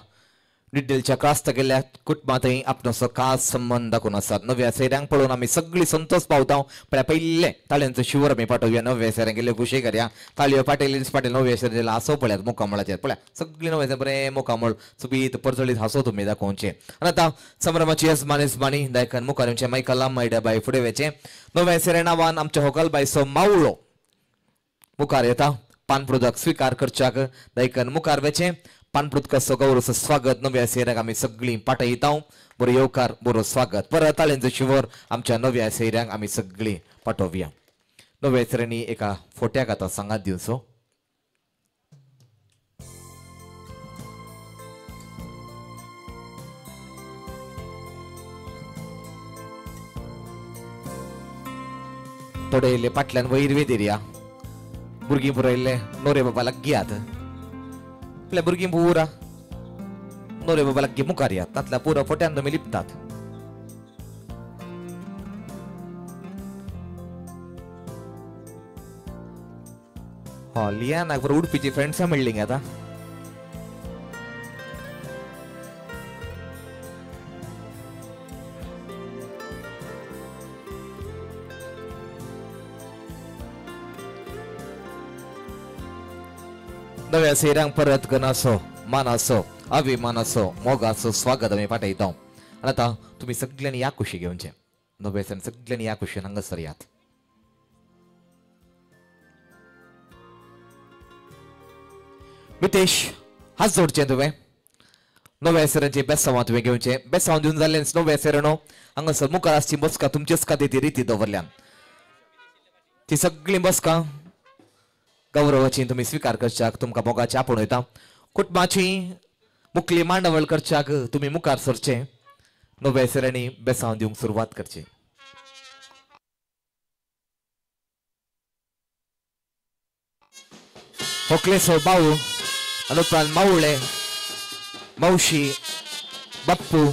डिटेलच्या क्रास्त केल्ल्या कुटुंबांतय आपणो खास संबंध दाखोवन आसात. नव्या सैर्यांक पळोवन आमी सगळीं संतोश पावता. पण पयले ताळ्यांचो शिवर आमी पाठोवया. नव्या सैर्यांक गेले खुशी करया. ताळयो पाटयली पाटील नव्या सैर्याला हांसो पळयात मुखामळाचेर पळया सगळीं नव्या बरें मुखामळ सुबीत परचळीत हांसो तुमी दाखोवचें. आनी आतां संभ्रमाची येजमानी दायकान मुखार येवचें. मायकला मैडाबाई फुडें वचें. नव्या सैर्या नांवान आमच्या होकालबाईचो मावळो मुखार येता. पानपडूदाक स्वीकार करच्याक दायकन मुखार वचें. पानपडूदकाचो गौरव स्वागत नव्या सैर्याक आमी सगळीं पाठयता. बरो येवकार बरो स्वागत. परत ताळ्यांचो शिवर आमच्या नव्या सैर्यांक आमी सगळीं पाठोवया. नव्या सैर्यांनी एका फोट्याक आतां सांगात दिवचो. थोडे इल्ले फाटल्यान वयर वेदिरया. भुरगीं पुरयल्ले नोरे बाबा लागीं यात. आपल्या भुरगीं पुरा नोरे बाबा लागीं मुखार यात. तांतल्या पुरो फोट्यान तुमी लिपतात. लियानाक बरो उडपीची फ्रेंड्स मेळ्ळीं गे आतां. नव्या सैर्यांक परत गनासो मानासो अभिमानाचो मोगाचो स्वागत आमी पाठयता आनी आतां तुमी सगळ्यांनी ह्या कुशी घेवचे नवे सण सगळ्यांनी ह्या कुशीन हांगासर यात. मितेश हात जोडचे तुवें नव्या हेसरांचे बेसांवां तुवें घेवचे बेसांव दिवन जाल्ले नव्या हेसरानो हांगासर मुखार आसची बसका तुमचेच खातीर रिती दवरल्या ती सगळी बसका गौरवाची तुम्ही स्वीकार करच्याक तुमकां मोगाचे आपूण वयता कुटुंबाची मुखली मांडवळ करच्याक तुम्ही मुखार सरचे नव्या हेसरांनी बेसांव दिवंक सुरवात करची. होकलेसो भाऊ अनुप्रांत मावळे मावशी बाप्पू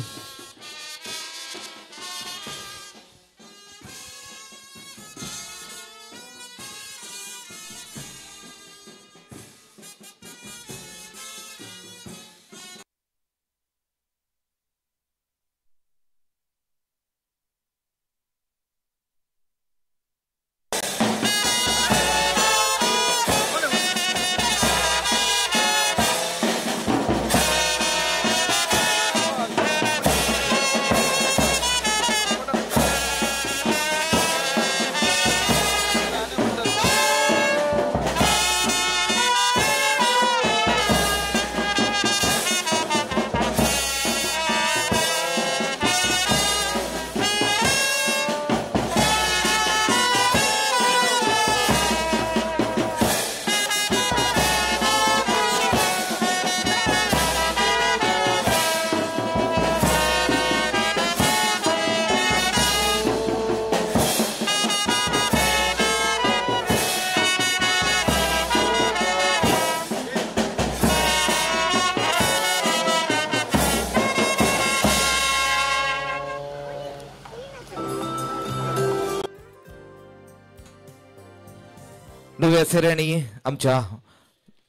नव्या हेसरांनी आमच्या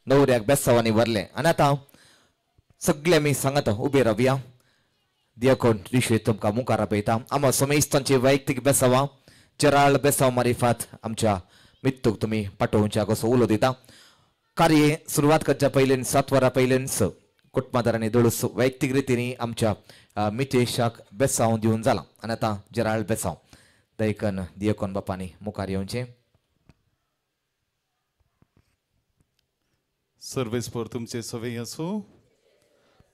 नवऱ्याक बेसांवांनी व्हरले आनी आतां सगळे आमी सांगात उबे रावया दियाकोन रिशे तुमकां मुखार आपयता आमच्या समेस्तांची वैयक्तीक बेसांवां चराळ बेसांव मारिफात आमच्या मित्तूक तुमी पाठोवच्या कसो उलो दिता कार्य सुरवात करच्या पयलीं 7 वरां पयलींच कुटुंबादारांनी दळूस वैयक्तीक रितीनी आमच्या मितेशाक बेसांव दिवन जाला आनी आतां जराळ बेसांव दैकन दियाकोन बापांनी मुखार येवचें.
सर्वेस्पर तुमचे सवय असो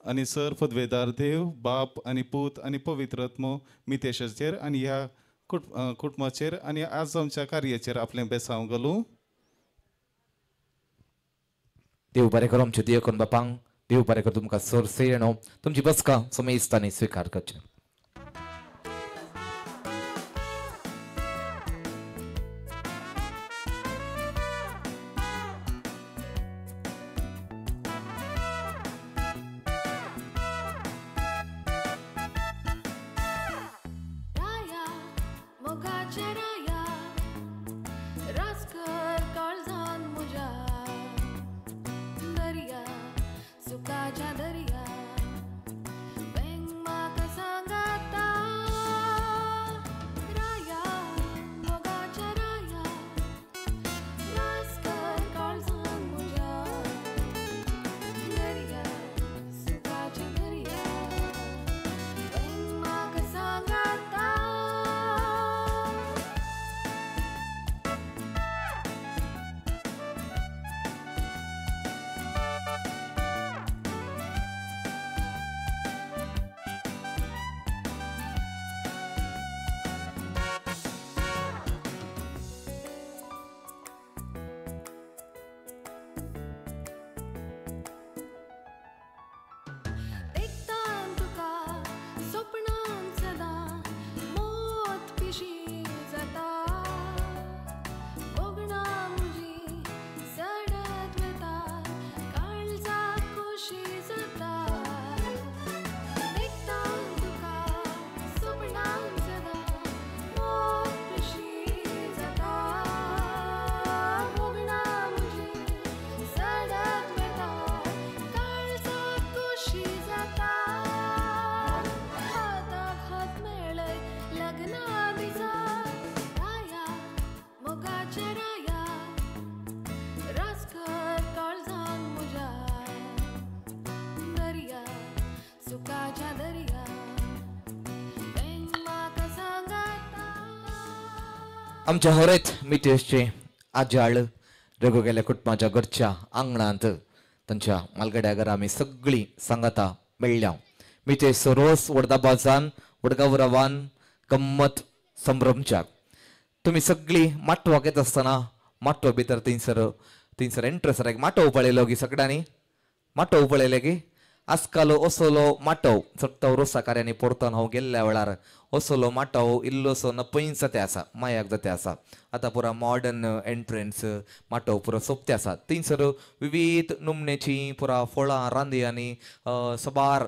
आणि सर पदवेदार देव बाप आणि पूत आणि पवित्र आत्मो मितेशाचेर आणि ह्या कुटुंबाचेर आणि आज आमच्या कार्याचेर आपले बेसांव घालू.
देव बरें करूं आमच्या दियाकोन बापांक देव बरें करूं तुमकां सर सेयणो तुमची बसका समेस्तांनी स्वीकार करचें. आमच्या हरेत मितेशचे आजाळ रगो गेल्या कुटुंबाच्या घरच्या आंगणांत तांच्या मालगड्या घरा आमी सगळीं सांगाता मेळ्ळ्या. मितेश रोस वडदाबाजान वडगांवरावान गम्मत संभ्रमच्याक तुम्ही सगळीं माटवाक येत आसतना माटवा भितर थंयसर एंट्रस माटव पळयलो की सगळ्यांनी माटव पळयले की आजकाल असलो माटव चडटो रोसा कार्यांनी परतून हांव गेल्ल्या वेळार असलो माटव इल्लोसो नपयस जाते आसा मायाक जाते आसा. आतां पुरा मॉडर्न एंट्रन्स माटव पुरो सोंपते आसा. थंयसर विविध नमनेची पुरा फळां रांदी आनी सबार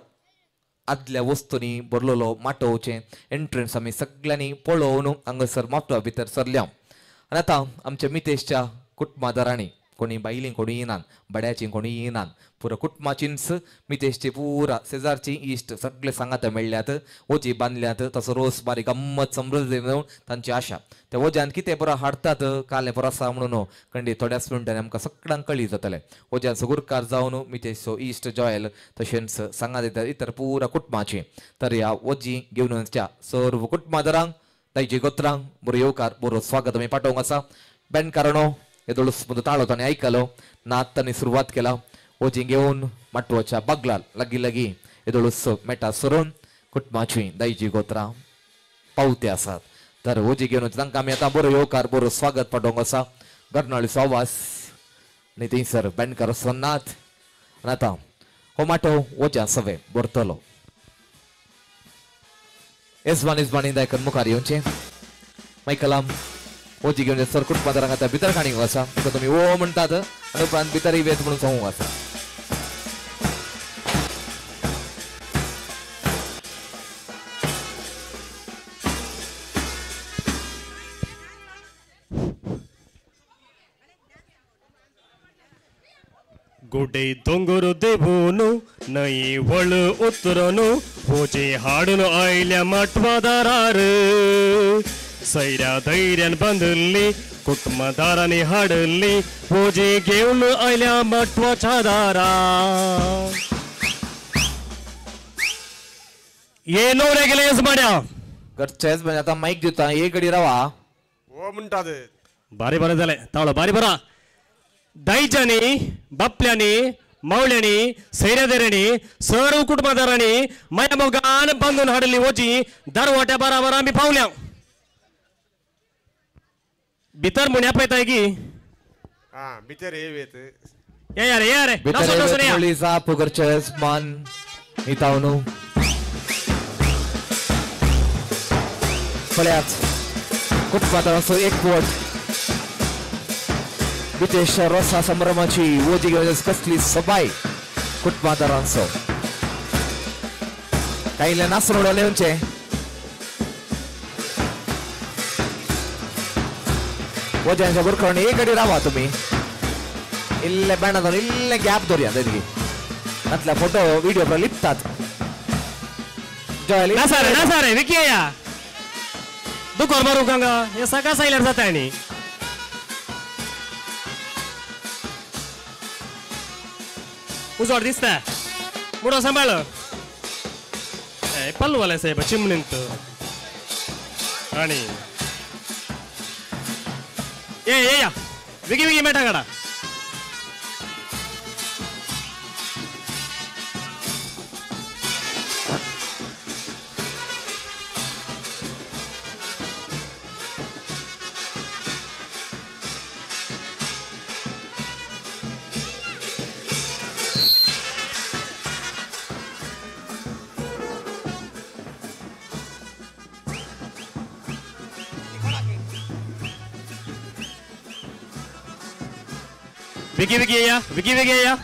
आदल्या वस्तूंनी भरलेलो माटोवचे एंट्रन्स आमी सगळ्यांनी पळोवन हांगासर माटवा भितर सरल्या. आनी आतां आमच्या मितेशच्या कुटुंबादारांनी कोणी बायलीं कोणी येनात बड्याची कोणी येनात पुरो कुटुंबाचीच मितेशची पुरा शेजारची इश्ट सगळे सांगात मेळ्ळ्यात ओजी बांदल्यात तसो रोस बारीक गम्मत समृद्धी जावन तांची आशा. त्या ओज्यान कितें पुरो हाडटात काले पुरो आसा म्हणून खंडी थोड्याच मिनटांनी आमकां सगळ्यांक कळी जातलें. ओज्याचो गुरकार जावन मितेशचो इश्ट जॉयल तशेंच सांगात येतात इतर पुरा कुटुंबाची. तर ह्या ओजी घेवन सर्व कुटुंबादारांक तांची गोत्रांक बरो येवकार बरो स्वागत आमी पाठोवंक आसा. बँडकारांनो येदोळूस मुद्दो ताळो ताणें आयकलो नाच ताणें सुरवात केला. ओजी घेवन माटवाच्या बागलाल लागीं लागीं येदोळूस मेटा सरून कुटुंबाची दायजी गोत्रां पावते आसात. तर ओजी घेवन तांकां आमी आतां बरो येवकार बरो स्वागत पाठोवंक आसा. गरनाळीचो आवाज आनी थंयसर बँडकार नाच आनी आतां हो माटव ओज्या सवे भरतलो. येजबानी दायकन मुखार येवचें मायकलाम ओजी घेवन सर कुटुंबादारांक आतां भितर खाणीक आसा तुमी ओ म्हणटात आनी उपरांत भितर येत म्हणून सांगूंक आसा.
गोडे दोंगर देवून नई वळ उतरन ओजे हाडून आयल्या माटवादारार सैऱ्या धैर्यान बांदली कुटुंबदारांनी हाडली ओजे घेवन आयल्या माटवाच्या दारा. ये नवरे गेले येजमाड्या
घरचेच म्हणजे आतां माईक दिता एक घडी रावा
हो म्हणटात
बारी बरें जालें तावळो बारी बरा. दायजांनी बापल्यांनी मावळ्यांनी सैऱ्यादेऱ्यांनी सर्व कुटुंबदारांनी माया मोगान बांदून हाडली ओजी दरवाट्या बराबर आमी पावल्या. भितर म्हण्या पळयताय की
हा भितर येत
ये यार ये रे
भितर जाप घरचेच मान हितावनू पळयात कुटुंबादारांचो एकवट मितेश रोसा संभ्रमाची ओजी घेवन कसली सबाय कुटुंबादारांचो कायले नाचून उडोवले खंयचे ओज्यांच्या बुरखण एक घडी रावा तुमी इल्ले बँडात इल्ले गॅप दवरया तेदगी नातल्या फोटो व्हिडिओ लिपतात. जॉयल
ना रे विकी या दुखोर मारूंक हांगा हे सगळा सायलर जाता न्ही. उजवाड दिसता मुडो सांबाळ पल्लू वाले साहेब चिमणींत आणि ये या विकी विकी मेटा काडा. विकी विकी या विकी विकी या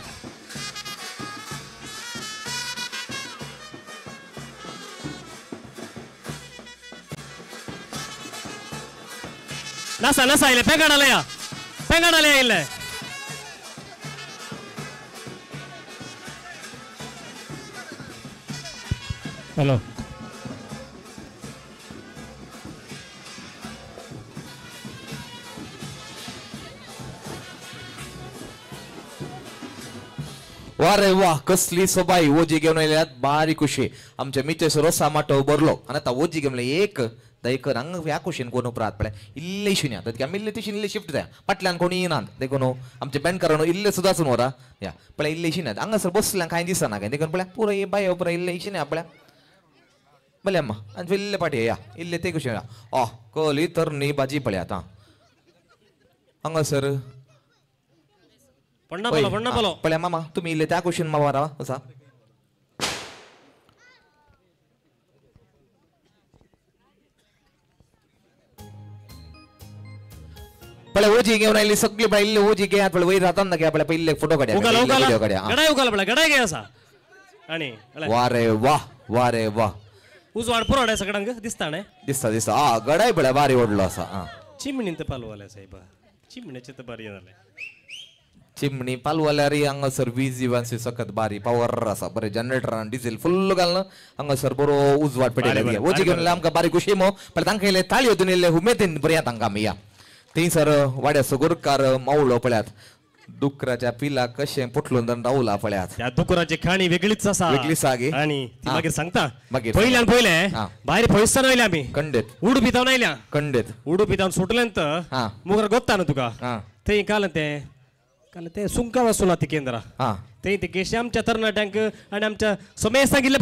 नसा नसा इले पेंगाडाले इले हॅलो
वा रे वा कसली सोबाई ओजी घेऊन आल्यात भारी खुशी आमच्या मितेश रोसा माटो बरलो आणि आता ओजी घेऊन एक दयकर हंग या खुशीन कोण उपरात पळ्या इल्ले शिन्या तर मिल्ले तिशी इल्ले शिफ्ट जाय पटल्यान कोणी येणार देखून आमचे बँकर इल्ले सुद्धा सुन होता या पळ्या इल्ले शिन्यात हंग सर बसल्या काही दिसना काय देखून पळ्या पुरा ये बाय पुरा इल्ले शिन्या पळ्या भले अम्मा आणि इल्ले पाठी या इल्ले ते खुशी कली तर नी भाजी पळ्या आता हंग सर पळ्या मामा तुम्ही इल्ले त्या खुशीन मारा असा पळ्या ओजी घेऊन आली सगळी पळ्या ओजी घ्या पळ्या वैर राहतात ना घ्या पळ्या पहिले फोटो काढ्या
गडाय उगाला पळ्या गडाय घ्या असा आणि
वा रे वा
उजवाड पुरवड्या सगळ्यांक दिसता नाही
दिसता गडाय पळ्या भारी ओढलो असा
चिमणी तर पालवाल्या साहेब चिमण्याचे तर भारी झाले
चिमणी पालवाल्यारी हांगासर वीज जीवांची सकत बारी पावर असा बरे जनरेटर आणि डिझेल फुल्ल घालणं हांगासर बरो उजवाड पेटयला ओजी घेऊन आमकां बारी खुशी मो पण तांकां इल्ले ताळी होतून इल्ले उमेदीन बरी तांकां आमी या थंयसर वाड्या सगुरकार मावळो पळ्यात डुकराच्या पिला कशें पुटलून रावला पळ्यात
त्या डुकराची खाणी वेगळीच आसा
वेगळी सागे
आणि ती मागीर सांगता
मागीर
पयल्यान पयले भायर पयसान आयले आमी
खंडेत
उडुपी जावन आयल्या
खंडेत
उडुपी जावन सुटलेंत मुखार गोत्ता न्हू तुका थंय काल ते सुंका वसुला ती केंद्र थंय ते केशी आमच्या तरणाट्यांक आनी आमच्या सोमेश सांगिल्ले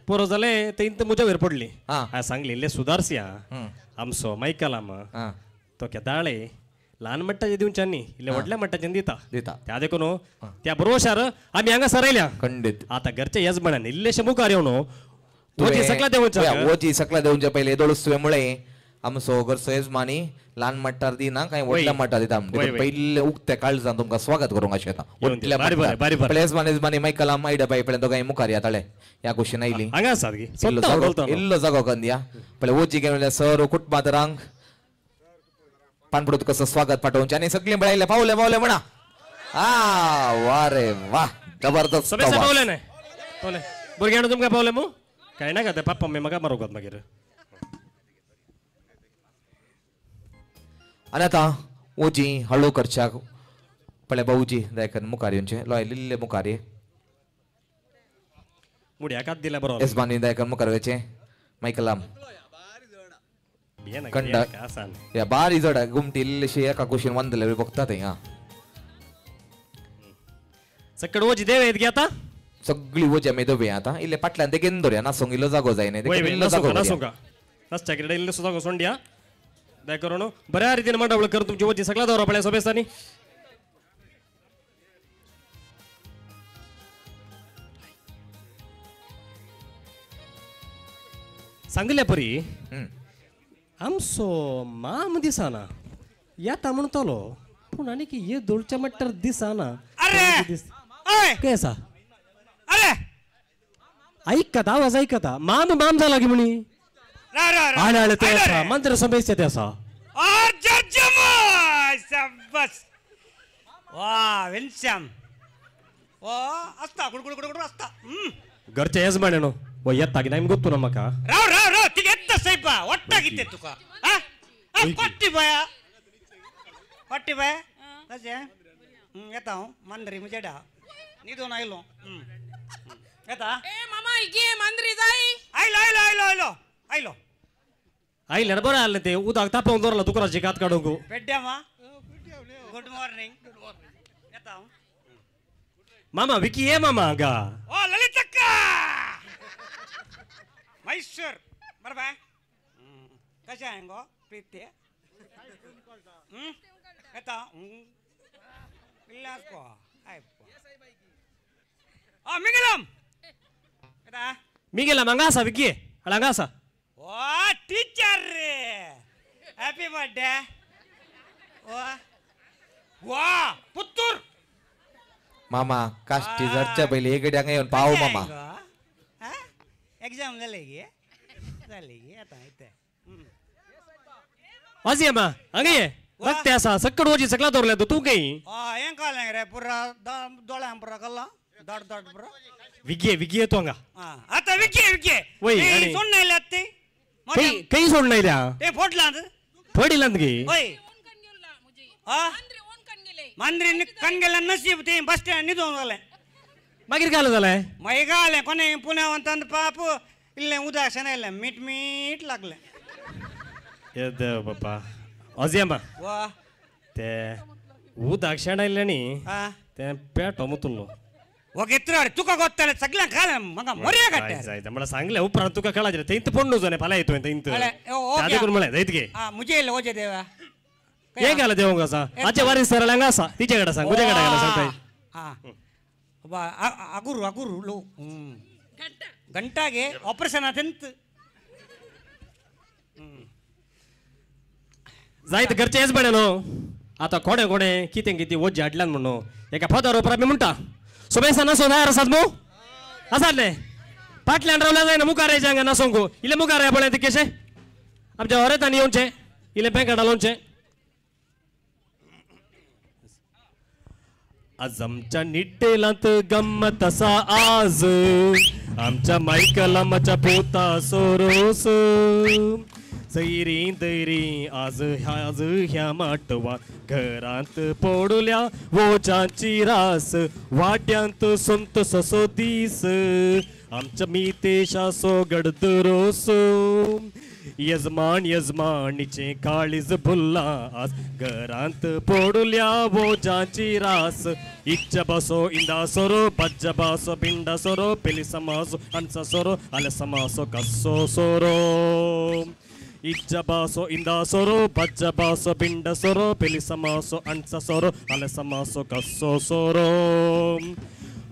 पुरो जालें थंय म्हज्या वयर पडली सांगली इल्ले सुदारसिया आमचो मायकलाम तो केदाळे ल्हान मट्टाचे दिवच्यांनी इल्ले व्हडल्या मट्टाचे दिता त्या देखून त्या बरोबर आमी हांगा सरयल्या
खंडीत
आता घरच्या यजमानान इल्लेशे मुखार येवन ओजी सकला देवच्या
ओजी सकला देवच्या पहिले दोळस तुवे मुळे आमचो घरचो यजमानी ल्हान मट्टार दिना काय व्हडल्या मट्टार दिता पहिले उक्त्या काळजान तुमकां स्वागत करूंक अशें येता यजमानी मायकलाम मायडा बाय पहिले दोगांय मुखार येताले ह्या गोश्टीन आयली इल्लो जागो कंदिया पहिले ओजी गेले सर कुटुंबातरांक पानपडूत कसं स्वागत पाठवून आणि सगळे बळायले पावले म्हणा वा रे वा जबरदस्त
पावले नाही भुरग्यानं तुमकां पावले मू काय ना का पप्पा मी म्हाका मारूंक मागीर
आणि आता ओजी हळू करच्या पळय भाऊजी दायकन मुखार येवचे लॉय लिल्ले मुखार ये
मुड्याकात दिला बरो
यजमानी दायकन मुखार वयचे मायकलाम कंडा या बारी जड गुमटी इल्लेशी एका कुशीन वंदले बघतात हा
सकड ओजी देवे येत आता
सगळी ओजी आमी देवे आता इल्ले पाटल्यान ते गेन दर्या नासोंग इल्लो जागो जायने इल्लो जागो
नासच्या किडे इल्लो जागो सोंड्या दाय करून बऱ्या रितीन मंडळ करून तुमची ओजी सगळा दवरा पळय सोबेस्तानी सांगल्या परी आमचो माम दिसाना येता म्हणतलो पूण आनी की ये दोळच्या मट्टार दिसाना काय आसा ऐकता आवाज ऐकता माम जाला की म्हणी आले ते आसा मंत्र समेश ते आसा घरच्या यजमान्यानो वो येता की नाही ಗೊತ್ತು ನಮ್ಮಕ
राव तिगे ಎತ್ತ ಸೈಪ ಒಟ್ಟಾಗಿತ್ತೆ ತುಕ ಪಟ್ಟಿ ಬಾಯ ಕಸೆ येता मंदरी मुजेडा नी दोन आयलो येता ए मामा इगे मंदरी जाई आयलो
आयल्यार बरं आले ते उदक तापोवन दवरला दुकराची कात काडूंक
पेड्ड्या मा गुड मॉर्निंग येता
मामा विकी ये मामा गा
ओ ललितक्क मैसूर बरबा कशा आहे गो प्रीती येता इल्लास को आय ओ मिगलम येता
मिगेला मंगासा विकी अलंगासा
ओ टीचर रे हैप्पी बर्थडे वा पुत्तूर
मामा काष्टी जरच्या पहिले एगड्यांग येऊन पाव मामा
एग्जाम झाली आता इथे
वाजी अम्मा हंगे रक्ते असा सक्कड ओजी सकला दौरले तू काही
ಏನ್ ಕಾಲ ರೆ ಪುರ ದೊಳೆ ಪುರ ಕಲ್ಲ ದೊಡ್ಡ ಪುರ
ವಿಗಿ तो ಹಂಗ
ಆತ ವಿಗಿ
ಓಯ್
ಸೊನ್ನೆ ಇಲ್ಲ ಅತ್ತಿ
ಕೈ ಸೊಣ್ಣ ಇಲ್ಲ
ಏ ಫೋಟ್ಲ ಅಂದ
ಫೋಡಿಲ್ಲ ಅಂದ್ಗಿ
ಓಯ್ ಮಂದ್ರಿ ಕಣ್ಗೆಲ್ಲ ನಸೀಬ್ ತೆ ಬಸ್ ಸ್ಟ್ಯಾಂಡ್ ನಿದು ಹೋಗಲ್ಲ
मागीर काय जालें
मागीर गावलें कोणें पुण्या वंतान पाप इल्लें उदासन येयलें मीठ मीठ लागलें
देव बापा अजियम्मा
वा
ते उदक शेणायलें न्ही तें पेटो मुतुल्लो
होगित्राड तुका ಗೊತ್ತಲ್ಲ सगळ्या ಕಾಲ ಮಗ ಮರಿಯ ಕಟ್ಟೆ
जायत मला सांगले उपरांत तुका कळाजे तेंत पडणू जाने फाल्यां येतोय तेंत आदी करून म्हळें जायत गे
मुझे इल्लो ओजे देवा
हें घाला देवंक आसा आजे वारीस सरळ्यांक आसा तिचे कडेन सांग तुजे कडेन सांगताय
ಬಾ ಅಗುರು ಅಗುರು ಲೋ ಗಂಟಾಗೆ ಆಪರೇಷನ್ ಆತೆಂತ
जायत घरचे हेच बणे न्हू आतां कोणे कोणे कितें कितें वज्जे हाडल्यान म्हणू एका पदार उपरांत आमी म्हणटा सुबेसा नासो तयार आसात मू आसातले फाटल्यान रावल्या जायना मुखार येयचे हांगा नासोंक इल्ले मुखार या पळय ते कशें आमच्या होरेतांनी येवचें इल्ले बँकाट लोवचें आज आमच्या निट्टेलांत गंमत आसा आज आमच्या मायकलामाच्या पोता सोरोस सैरी दैरी आज ह्या माटवा घरांत पडल्या वोजांची रास वाड्यांत संत ससो दीस आमच्या मितेशा सोगड दरोस यजमान यजमानीचे काळीज भुल्ला आज घरांत पडल्या वोजांची रास इच्छ बसो इंदा सोरो बज्ज बासो बिंडा सोरो पेली समासो अणसा सोरो आले समासो कस्सो सोरो इच्छ बासो इंदा सोरो बज्ज बासो बिंड सोरो पेली समासो अणसा सोरो आले समासो कस्सो सोरो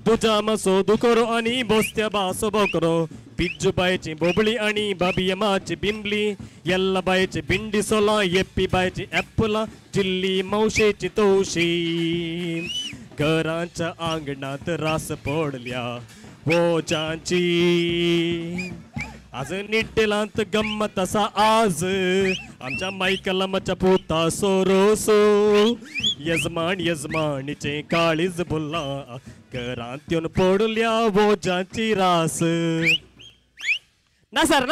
तुझा मसो दुकरो आणि बोस्त्या बासो बोकरो पिज्जू बायची बोबळी आणि बाबियमाची बिंबली येल्ला बायची बिंडी सोला येप्पी बायची ॲपला चिल्ली मावशेची तोशी घरांच्या आंगणात रास पडल्या वोजांची आज निट्टेलांत गंमत असा आज आमच्या मायकलामाच्या पोता सोरोसो यजमान यजमानीचे काळीज बोलला घरांत येवन पडल्या वोजांची रास ना सर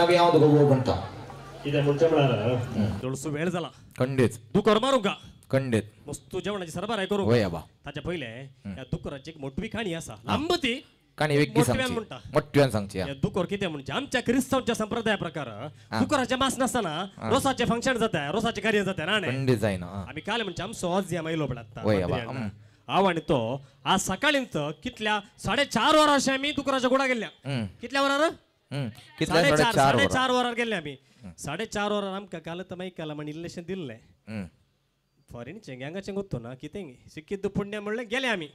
बी हांव तुका वो म्हणटा
कितें म्हणचें म्हळ्यार चडसो वेळ जाला
खंडीत
दुकर मारूं का
खंडीत
मस्तू जेवणाची सरबराय करूं
वय आबा
ताचे पयले ह्या दुकराची एक मोठवी काणी आसा लांब ती
काणी वेगळी सांगची मोठ्यान सांगची
ह्या दुकर कितें म्हणजे आमच्या क्रिस्तांवच्या संप्रदाया प्रकार दुकराचे मास नासतना रोसाचे फंक्शन जाता रोसाचे कार्य जाता ना
खंडीत जायना
आमी काल म्हणजे आमचो आज या मायलो पडता
वय आबा
हांव आनी तो आज सकाळींच कितल्या 4:30 वरां अशें आमी दुकराच्या कुडा गेल्ल्या कितल्या वरार 4:30 वरार गेल्ले आमी 4:30 वरार आमकां काल तर मागीर काल म्हण इल्लेशें दिल्लें फॉरेनचे गँगाचें गोत्तो ना कितें सिक्कीत पुण्य म्हणलें गेले आमी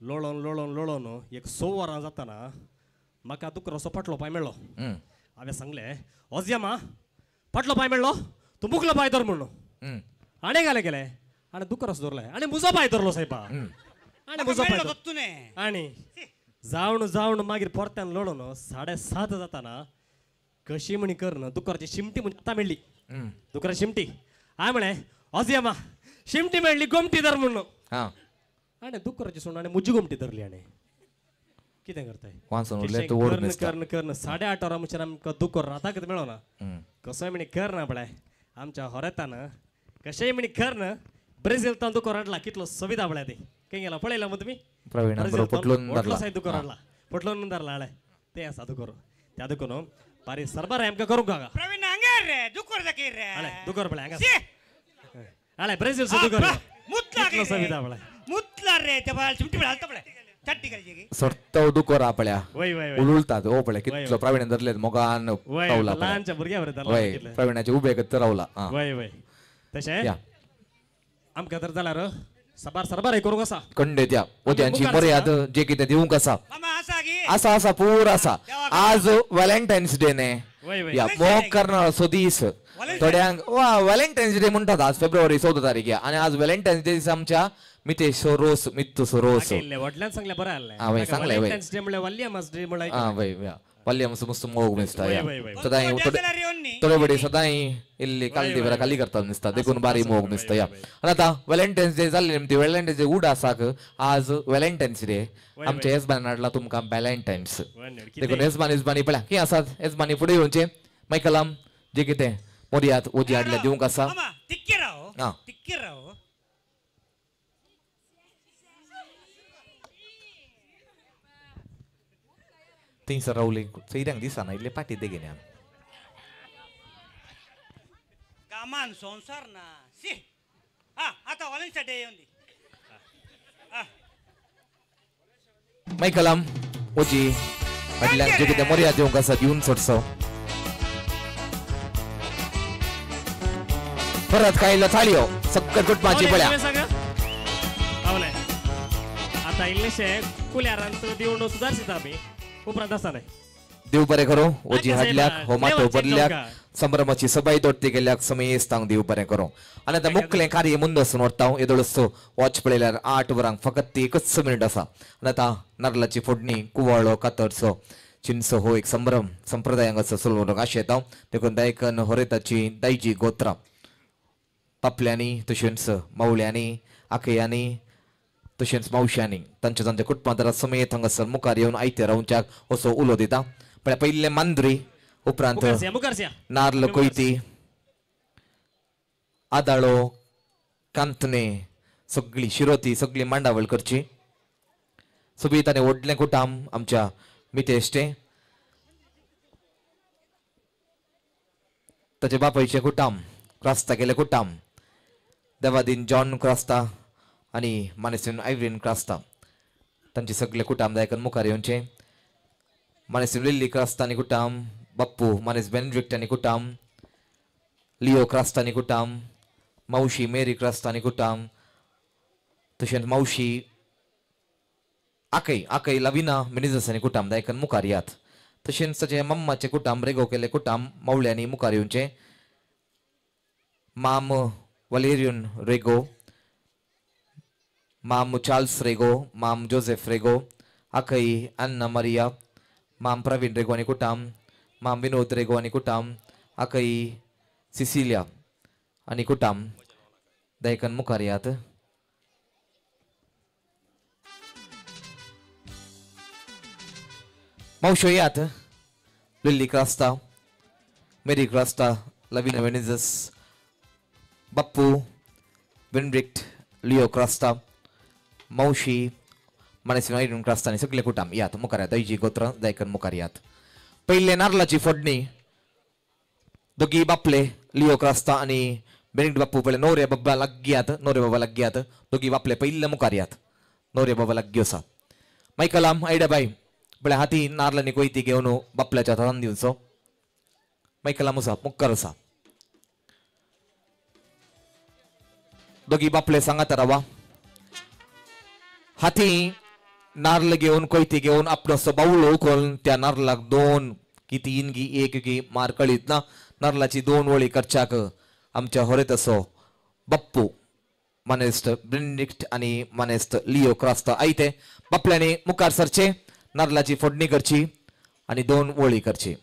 लोळोन लोळोन लोळोन एक 6 वरां जाताना म्हाका दुकरो असो फाटलो पांय मेळ्ळो हांवें सांगलें ओजियामा फाटलो पांय मेळ्ळो तूं मुखलो पांय धर म्हणून आनी घाले गेले आनी दुकर असो धरले आनी म्हजो पांय धरलो सायबा आनी म्हजो पांय आनी जावन जावन मागीर परत्यान लढून 7:30 जाताना कशी म्हणी करन दुकराची शिमटी म्हणजे आतां मेळ्ळी दुकराची शिमटी हांवें म्हळें ओजियामा शिमटी मेळ्ळी गोमटी धर म्हणून आनी दुकराची सोडून आनी म्हजी गोमटी धरली आनी कितें करताय कर्ण कर्ण 8:30 वरां म्हणल्यार आमकां दुकर राता कितें मेळना कसोय म्हणी करना पळय आमच्या होरेतान कशेंय म्हणी करन ब्राझील तां दुकर हाडला कितलो सविधा पळय ती खंय गेला पळयला मग तुमी दुकर हाडला फुटलोन धरला हळें तें आसा दुकर त्या दुकर पारी सरबार आमकां करूंक हांगा
प्रवीण हांगार रे दुकर दाखय रे
हळें दुकर पळय हांगा हळें ब्राझील दुकर कितलो सविधा पळय
मुतला रे त्या बाळ चिमटी पळय पळय चट्टी करायची
सरतो दुकर आपल्या उलुलतात ओ पळय कितलो प्रवीण धरले मोगान रावला
ल्हानच्या भुरग्या बरें
प्रवीणाचे उबे करता रावला
वय वय तशें आमकां तर जाल्यार सबार सरबार करूंक आसा
कंडे त्या ओद्यांची मर्याद जे कितें दिवंक आसा आसा आसा पूर आसा आज व्हॅलेंटायन्स डे ने या मोग करणार असो दीस थोड्यांक व्हॅलेंटायन्स डे म्हणटात आज फेब्रुवारी 14 तारीख आनी आज व्हॅलेंटायन्स डे दीस आमच्या मितेश रोस मित्तुस रोस
व्हडल्यान सांगलें बरें आसलें
वय सांगलें वय
डे म्हणल्यार वल्यमस डे म्हणल्यार
वय वल्यम मस्त मोग दिसता सदां थोडे बडी सदां इल्ली काली बरा काली करता दिसता देखून बारी मोग दिसता या आनी आतां व्हॅलेंटायन्स डे जाल्ले न्ही व्हॅलेंटायन्स डे उड आसाक आज व्हॅलेंटायन्स डे आमच्या येजबान हाडला तुमकां व्हॅलेंटायन्स देखून येजबानी पळय कितें आसात येजबानी फुडें येवचें मायकलाम जे कितें मर्याद ओजी हाडल्या दिवंक आसा थंयसर रावले सैऱ्यांक दिसना इल्ले पाटी तेगेल्या
कामान संसार ना सी आता व्हॅलेंटायन्स डे येवन
मायकलाम ओजी हाडल्याक जे कितें मर्याद दिवंक आसा दिवन सोडचो परत कायलो थाळयो सक्कल कुटुंबाची पळया
आता इल्लेशे कुल्यारांत दिवून सुदारशीत आमी उपरांत आसा न्हय
देव बरें करूं ओजी हाडल्याक हो माटो भरल्याक संभ्रमाची सबाई दोट्टी गेल्याक समेस्तांक देव बरें करूं आनी आतां मुख्यलें कार्य मुंदसून व्हरता येदोळस वॉच पळयल्यार 8 वरांक फकत 1 मिनीट आसा आनी आतां नारळाची फोडणी कुवाळो कातरचो चिंचो हो एक संभ्रम संप्रदायांक असो सुलवणूक आशेता देखून दायकन होरेताची दायजी गोत्रा पापल्यांनी तशेंच मावळ्यांनी आखयांनी तशेंच मावश्यांनी तांच्या कुटुंबादारा समेत हांगासर मुखार येवन आयत्या रावच्याक असो उलो दिता पण पयले मांद्री उपरांत नारळ कोयती आदाळो कांतणे सगळी शिरोती सगळी मांडावळ करची सोबीत आनी व्हडलें कुटाम आमच्या मितेश्टे ताचे बापायचे कुटाम क्रास्ता केले कुटाम देवादीन जॉन क्रास्ता आनी मानेसून आयव्हरीन क्रास्ता तांचे सगळे कुटाम दायकन मुखार येवचे मानेसून लिल्ली क्रास्तानी कुटाम बाप्पू मानेस बेनेडिक्टानी कुटाम लिओ क्रास्तानी कुटाम मावशी मेरी क्रास्तानी कुटाम तशेंच मावशी आकय लविना मिनिजसानी कुटाम दायकन मुखार यात तशेंच ताचे मम्माचे कुटाम रेगो केले कुटाम मावळ्यांनी मुखार येवचे माम वलेरियन रेगो माम चार्ल्स रेगो माम जोसेफ रेगो आखई अन्ना मरिया माम प्रवीण रेगो आनी कुटाम माम विनोद रेगो आनी कुटाम आखई सिसिलिया आनी कुटाम दायकन मुखार यात मावश्यो यात लिल्ली क्रास्ता मेरी क्रास्ता लविना वेनिजस बाप्पू बेनेडिक्ट लिओ क्रास्ता मावशी मानेसून आयव्हरीन क्रास्तानी सगळे कुटाम यात मुखार यात दैजी गोत्र दायकन मुखार यात पयले नारळाची फोडणी दोगी बापले लिओ क्रास्ता आनी बेनेडिक्ट बाप्पू पळय नवरे बाबा लागीयात दोगी बापले पयले मुखार यात नवरे बाबा लागीं आसा मायकलाम आयडिया बाय पळय हाती नारळांनी कोयती घेवन बापल्याच्या हातान दिवचो मायकलाम आसा मुखार आसा दोगी बापले सांगात रावा हाती नारळ घेवन कोयती घेवन आपलोसो बावलो उखलून त्या नारळाक 2 की 3 गी 1 गी मार कळीत ना नर्लाची 2 वळी करच्याक आमच्या होरेत असो बप्पू मनेस्ट ब्रिनिक्ट आणि मनेस्ट लिओ क्रॉस आयते बापल्याने मुखार सरचे नर्लाची फोडणी करची आणि 2 वळी करची.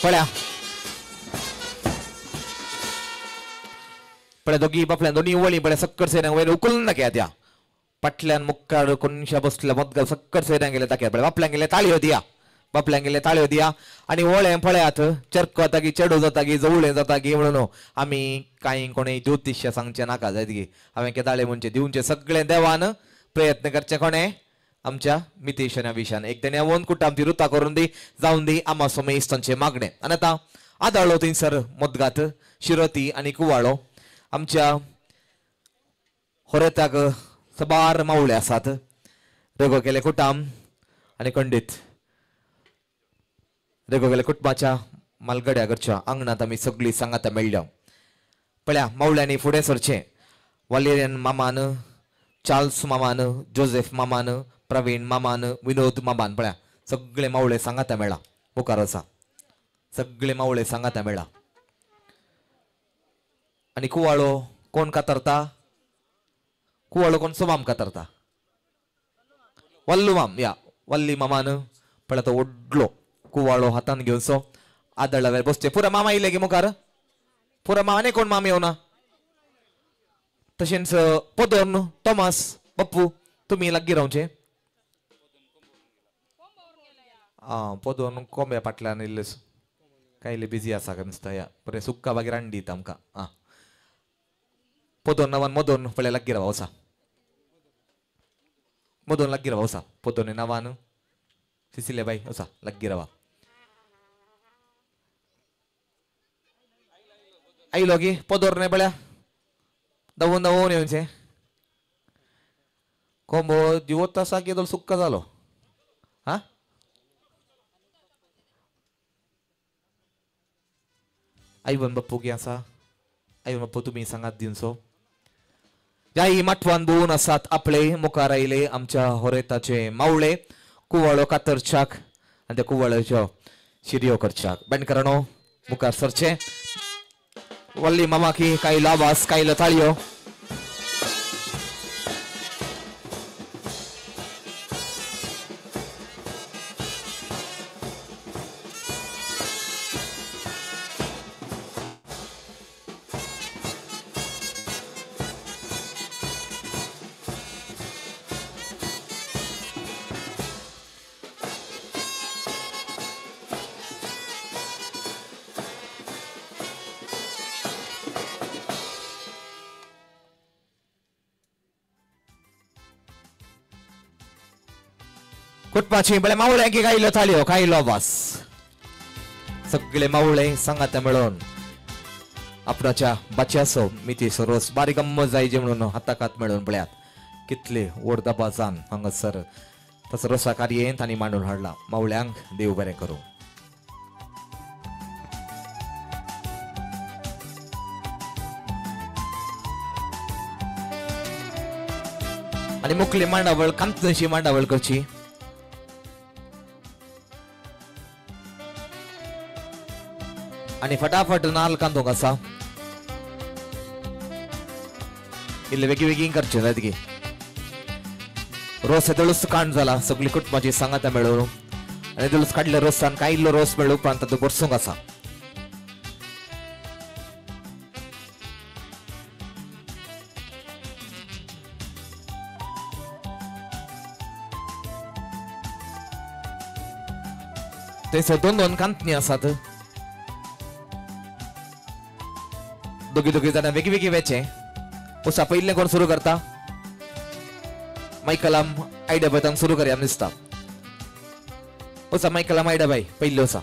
पळ्या दोघी बापल्या दोन्ही वळी पळ्या सक्कर सेऱ्यांक वयर उकलून दाखया त्या पटल्यान मुक्कार कोणशा बसल्या मदगाव सक्कर सेऱ्यांक गेले दाखया पळ्या बापल्यांक गेले ताळयो दिया बापल्यांक गेले ताळयो दिया आणि वळे पळयात चर्क जाता की चेडू जाता की जवळे जाता की म्हणून आम्ही काही कोणी ज्योतिष्य सांगचे नाका जायत की हांवें केदाळे म्हणजे दिवचे सगळे देवान प्रयत्न करचे कोणे आमच्या मितेशन विशान एक त्याने वन कुटा आमची रुता करून दी जाऊन दी आम्हा सोमेश तांचे मागणे आणि आता आदाळो थंयसर मदगात शिरोती आणि कुवाळो आमच्या होरेत्याक सबार मावळे आसात रेगो केले कुटाम आणि खंडीत रेगो केले कुटुंबाच्या मालगड्याकडच्या अंगणात आम्ही सगळी सांगात मेळ्ळ्या पळ्या मावळ्यांनी फुडें सरचे वालेरियन मामान चार्ल्स मामान जोसेफ मामान प्रवीण मामान विनोद मामान पळ्या सगळे मावळे सांगाता मेळा मुखार आसा सगळे मावळे सांगाता मेळा आणि कुवाळो कोण कातरता कुवाळो कोण सोमाम कातरता वल्लू माम या वल्ली मामान पळ्या तो ओडलो कुवाळो हातान घेवन सो आदळा वेळ बसचे पुरा मामा येयले गे मुखार पुरा मामाने कोण माम येवना तशेंच पोदोन थॉमस पप्पू तुम्ही लागीं रावचे पोदोन कोंब्या फाटल्यान इल्ले कायले बिजी आसा काय दिसता या बरें सुक्का बागेर हाडून दिता आमकां पोदोन नांवान मदोन पळय लागीं रावा वसा मदोन लागीं रावा वसा पोदोन नांवान सिसिले बाई वसा लागीं रावा आयलो गी पोदोर न्ही पळया धांवून धांवून येवचें कोंबो जिवत आसा की तो सुक्का जालो हा आयवन बाप्पू की आसा आयवन बाप्पू तुम्ही सांगात दिवचो ह्याही माठवान भोवून आसात आपले मुखार आयले आमच्या होरेताचे मावळे कुवाळो कातरच्याक आनी त्या कुवाळ्याच्यो शिरयो करच्याक बेणकरांनो मुखार सरचे वल्ली मामा की काही लाभास काही ताळयो कुटपाची बळे मावळे की काही ताळयो काही लोबास सगळे मावळे सांगात मिळून आपणाच्या बच्यासो मिती रोस बारीक गम्मत जायचे म्हणून हाताकात मिळून पळयात कितले ओढदाबाजान हांगासर तसं रोसा कार्य तांणी मांडून हाडला मावळ्यांक देव बरें करूं आणि मुखली मांडावळ कांतशी मांडावळ करची आणि फटाफट नाल कांदोंक आसा इल्ले वेगळी वेगळी करचे जायत गे रोस येतळूच कांड जाला सगळी कुटुंबाची सांगात मेळून आणि येतळूच काडले रोसान काय इल्लो रोस मेळूं उपरांत तो गोरसूंक आसा थंयसर दोन दोन कांतणी आसात दोगी दोगी जाणां वेगवेगळी वेचे उसा पयलें कोण सुरू करता मायकलाम आयडिया सुरू करया दिसता उसा मायकलाम आयडिया बाय पयले उसा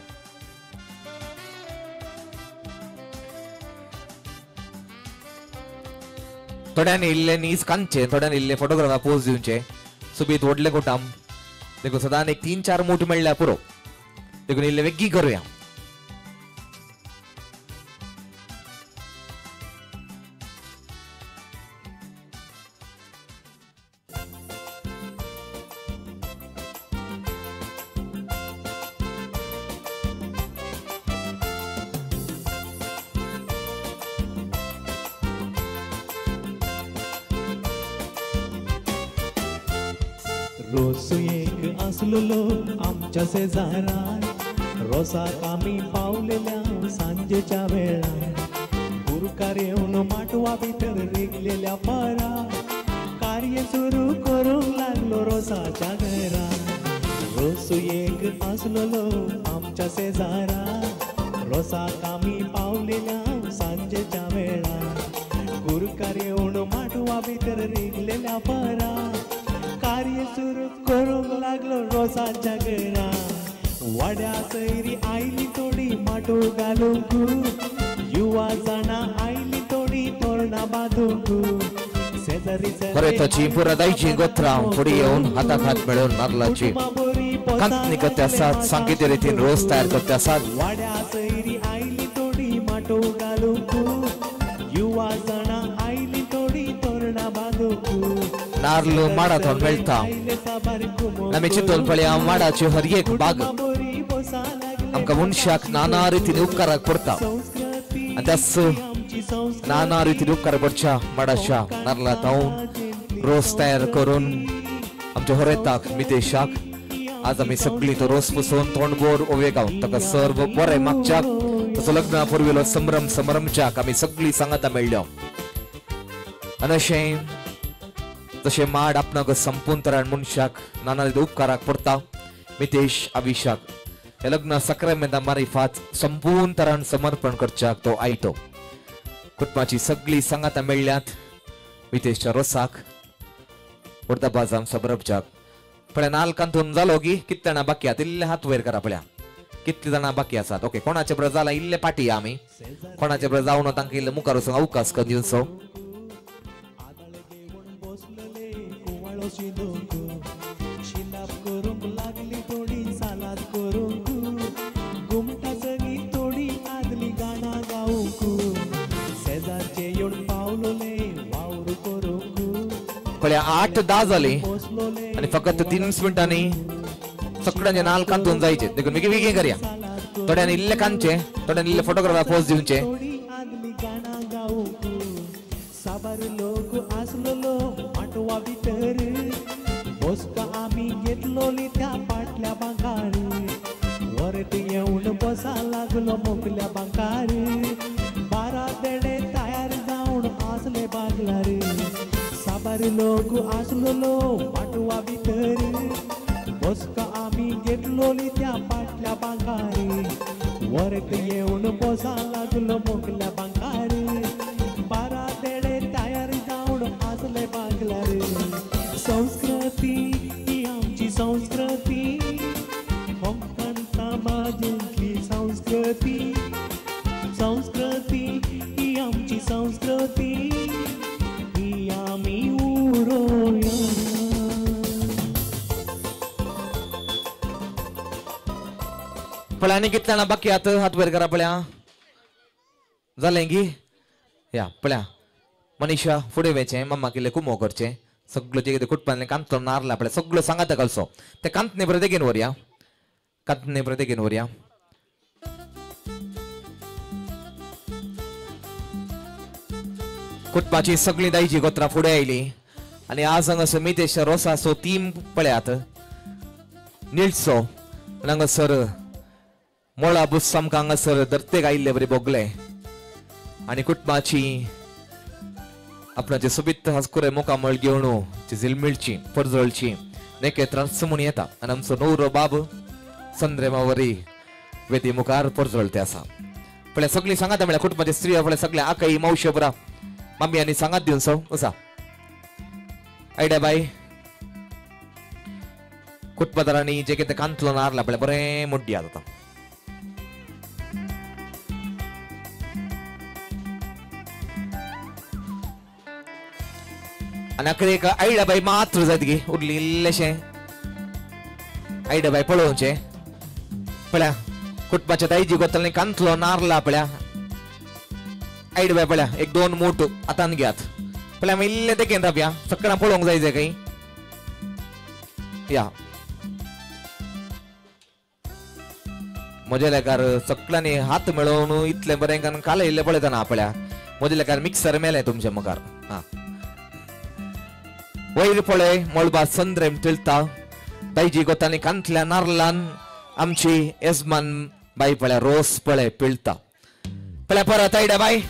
थोड्यांनी इल्ले नीज कांदचे थोड्यांनी इल्ले फोटोग्राफा पोज दिवचे सुबीत व्हडले कोटाम देखो सदान एक 3-4 मूठ मेळ्ळ्या पुरो देखून इल्ले वेग्गी करूया.
रोस एक असलो आमच्या शेजारात रोसाक आम्ही पावलेल्या सांजेच्या वेळा पुरकार येऊन माटवा भितर रिगलेल्या परा कार्य सुरू करूंक लागलो रोसाच्या घरा. रोस एक असलो आमच्या शेजारात रोसाक आम्ही पावलेल्या सांजेच्या वेळा पुरकार येऊन माटवा भितर रिगलेल्या परा कार्य सुरू करूंक लागलो रोसाच्या घरा. वाड्या सैरी आयली थोडी माटो घालूंक युवा जाणा आयली थोडी तोरणा बांधूंक शेजारी
खरेताची पुरादायची गोत्रा फुडी येऊन हातात हात मिळवून नारळाची कांतणी करते असतात सांकेतिक रीतीन रोज तयार करते असतात.
वाड्या सैरी आयली थोडी माटो घालूंक युवा जाणा आयली थोडी तोरणा बांधूंक
नारळ माडातून मेळटा आमी चिंतून पळया माडाचे हर एक बाग आमकां मनशाक नाना रितीन उपकाराक पडटा आनी त्याच नाना रितीन उपकार पडच्या माडाच्या नारळात हांव रोस तयार करून आमच्या होरेताक मितेशाक आज आमी सगळी तो रोस पुसून तोंडबोर ओवे गावन ताका सर्व बरें मागच्याक तसो लग्ना पुर्विलो संभ्रम समारंभाच्याक आमी सगळी सांगाता मेळ्ळ्यो. आनी अशें तशें माड आपणाक संपूर्ण तरान मनशाक नाना उपकाराक पडटा. मितेश अभिशाक हे लग्न सक्रामेंता मारिफात संपूर्ण तरान समर्पण करच्याक तो आयतो. कुटुंबाची सगळी सांगाता मेळ्ळ्यात मितेशच्या रोसाक वर्धाबाजाम सबरबच्याक. पळय नाल्कांतून जालो की कितले जाणां बाकी आहात इल्ले हात वयर करा. पळया कितले जाणां बाकी आसात. ओके कोणाचे बरें जालां इल्ले पाटी या आमी कोणाचे बरें जावन तांकां इल्ले मुखार वचूंक अवकाश करून दिवचो.
शिलाप करूंक लागली थोडी सालाद करूंक घुमटा सगळी थोडी आदली गाणा गावूंक शेजारचे येवन पावलोले वावर करूंक.
पळया 8-10 जाली आनी फकत 3 मिनटांनी सगळ्यांचे नाल कांतून जायचे देखून वेगळी वेगळी करया. थोड्यांनी इल्ले कांदचे थोड्यांनी इल्ले फोटोग्राफा पोज दिवचे.
आदली गाणा गावूंक साबार लोक आसलो माटवा भितर बसका आमी घेतलोली त्या पाटल्या बांकार वरत येऊन बसा लागलो मोकल्या बांकार 12 देडे तयार जावन आसले बागलार साबार लोक आसलो माटवा भितर बसका आमी घेतलोली त्या पाटल्या बांकार वरत येऊन बसा लागलो मोकल्या बांकार 12 देडे तयार जावन आसले बागलार. संस्कृती ही आमची संस्कृती कोंकण समाजांतली संस्कृती. संस्कृती ही आमची संस्कृती ही आमी उरोवया.
पळया आनी कितले जाणां बाकी आहात हात वयर करा. पळया जालें की या पळया मनीषा फुडें वेचें मम्माक इल्लें कुमो करचें सगळं जे कितें कुटुंबांतलें कांतलो नारला पळय सगळं सांगात घालचो. ते कांतने बरें देगेन व्हरया कांतने बरें देगेन व्हरया. कुटुंबाची सगळीं दायजी गोत्रां फुडें आयली आनी आज हांगासर मितेश रोसाचो थीम पळयात निळसो आनी हांगासर मोळा बुस आमकां हांगासर धरतेक आयिल्ले बरे बोगले आनी कुटुंबाची आपणाचे सोबीत हसकुरे मोकामळ घेवन झिलमिलची परजळची नेकेत्रांच म्हूण येता आनी आमचो नवरो बाब संद्रे मावरी वेदी मुखार परजळते आसा. पळय सगळीं सांगात म्हळ्यार कुटुंबाची स्त्री पळय सगळे आकई मावशे बरा मामी आनी सांगात दिवन सो वसा आयडिया बाय. कुटुंबादारांनी जे कितें कांतलो नारला पळय बरें मोड्डी जाता. आणि अकडे एक आयडाबाई मात्र जात गे उरली इल्लेशे आयडाबाई पळोवचे पळ्या कुटुंबाच्या दाईजी गोतलनी कांतलो नारला पळ्या आयडाबाई पळ्या एक दोन मूठ आतान घेयात पळ्या मग इल्ले देखील राबया सकाळ पळोवंक जायचे काही या म्हजे लेकार सकलांनी हात मिळवून इतले बरे काल इल्ले पळयतना आपल्या म्हजे लेकार मिक्सर मेले तुमच्या मुखार हा वयर पळय मळबा संद्रेम तिळता दायजी गोतांनी कांतल्या नारलान आमची यजमान बाई पळय रोस पळय पिळता पळय परत आयड्या बाई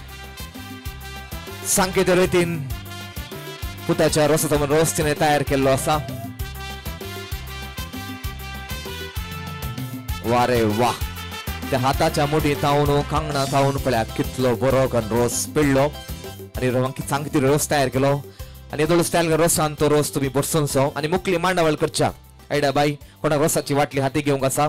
सांकेत रितीन पुताच्या रोसाचो रोस तिने तयार केल्लो आसा वारे वा त्या हाताच्या मुठी तावन कांगणा तावन पळ्या कितलो बरो करून रोस पिळलो आणि सांगती रोस तयार केलो आणि येदोळ स्टायल रोसान तो रोस तुम्ही बरसूनसो आणि मुकली मांडावळ करच्या आयड्या बाई कोणा रोसाची वाटली हाती घेवंक आसा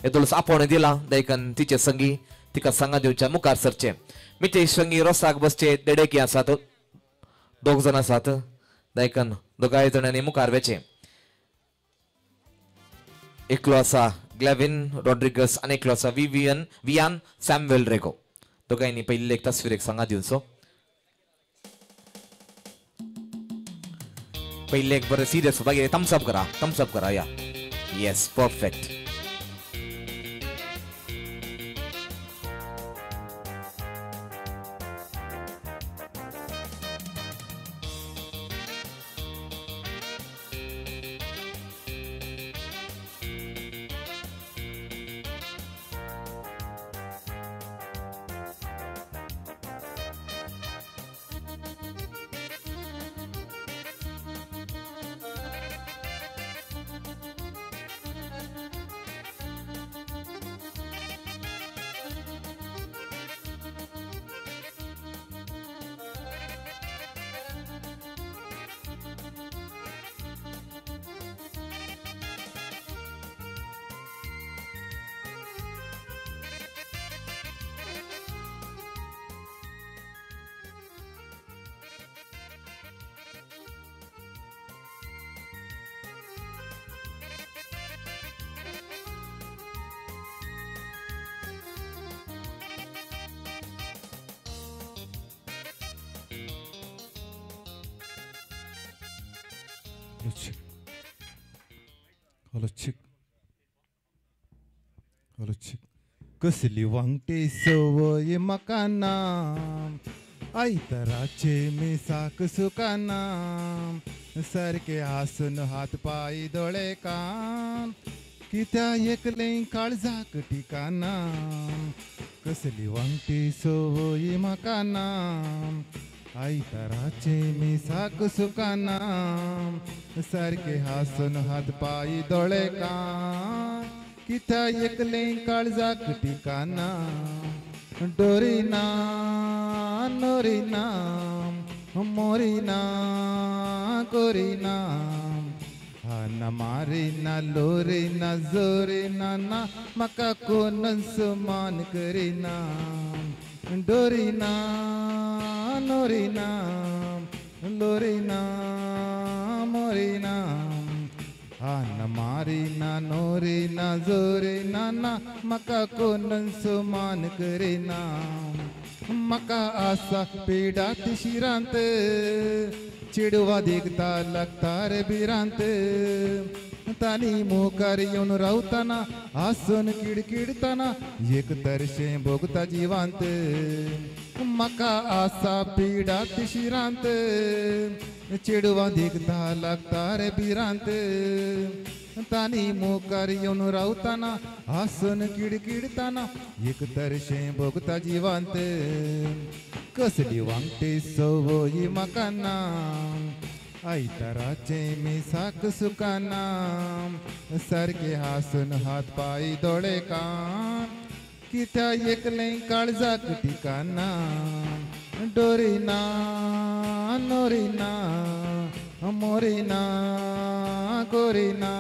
येदोळ आपोवण दिला देखन तिचे संगी तिका सांगा दिवच्या मुखार सरचे मिते संगी रोसाक बसचे देडेकी आसात दोग जण आसात देखन दोगाय जणांनी मुखार वेचे एकलो आसा ग्लेविन रॉड्रिगस आणि एकलो आसा वियान सॅम्युएल रेगो दोगांयनी पहिले एक तस्वीरेक सांगा दिवचो पहिले एक बरं सिरियस बागे थम्स अप करा या येस परफेक्ट
कसली वांगटे सवय मकाना आयतराचे मेसाक सुकाना सारखे आसन हात पाय दोळे कान कित्या एकले काळजाक ठिकाना कसली वांगटे सवय मकाना आयतराचे मेसाक सुकाना सारखे आसन हात पाय दोळे कान कित्या एकले काळजाक ठिकाना डोरीना नोरीना मोरीना कोरीना हाना मारीना लोरीना जोरीना ना मका कोण समान करीना डोरीना नोरीना लोरीना मोरीना हाना मारीना नोरीना जोरीना ना मका कोण समान करीना मका आसा पेडात शिरांत चिडवा देखता लागता रे बिरांत तानी मोकार येऊन रावताना आसन किडकिडताना एक तरशे भोगता जिवांत मका आसा पेडात शिरांत चिडवा देखता लागता रे बिरांत तानी मोकार येऊन रावताना आसन किडकिडताना एक तरशे भोगता जिवांत कसली वांगटे सवयी मकाना आयताराचे मेसाक सुकाना सारखे हासन हात पाय दोळे कान कित्या एकले काळजाक ठिकाना डोरीना नोरीना मोरीना कोरीना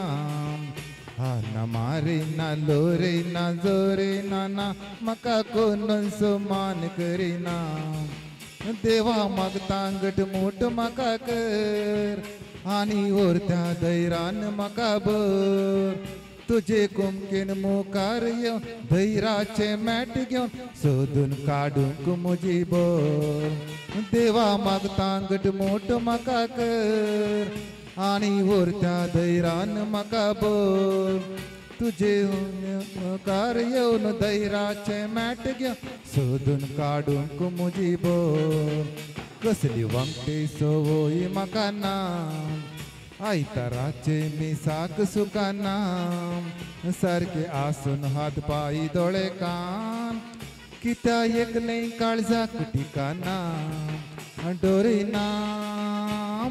हाना मारीना लोरीना जोरीना ना मका कोण समान करीना देवा मागता घटमूट म्हाका कर आनी ओरत्या धैरान म्हाका भर तुझे कुमकेन मुखार येवन धैराचे मॅट घेवन सोदून काडूंक म्हजी बोर देवा मागता घटमूट म्हाका कर आनी ओरत्या धैरान म्हाका भर तुझे मुखार येवन धैराचे मॅट घेवन सोदून काडूंक म्हजी बोर कसली वांगटी सवय म्हाका ना आयताराचे मिसाक सुकाना सारखे आसून हात पाय दोळे कान कित्या एकलें काळजाक ठिकाना डोरिना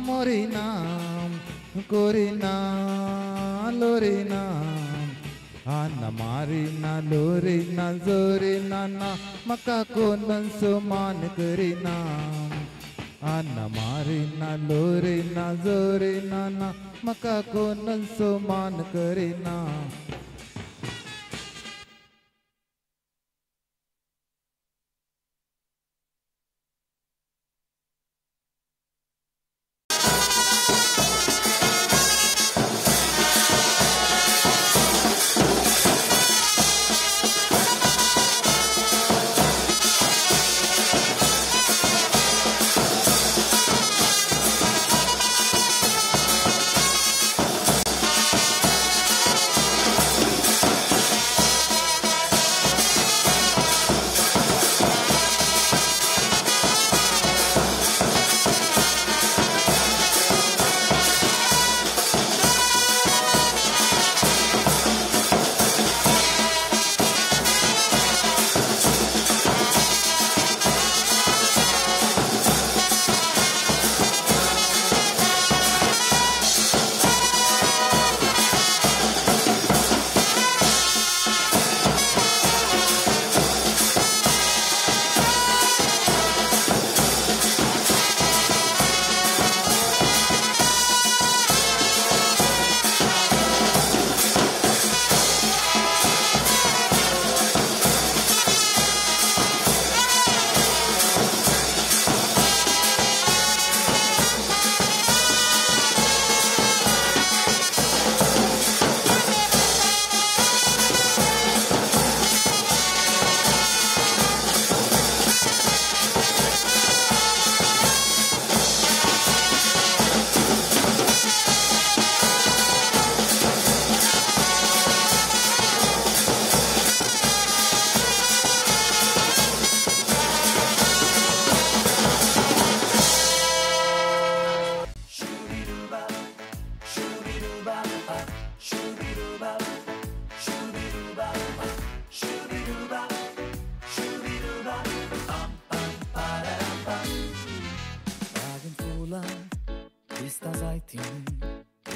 मोरिना कोरिना लोरिना आना मारिना लोरिना जोरिना ना म्हाका कोण समान करिना आना मारिना लोरिना जोरिना ना म्हाका कोण समान करिना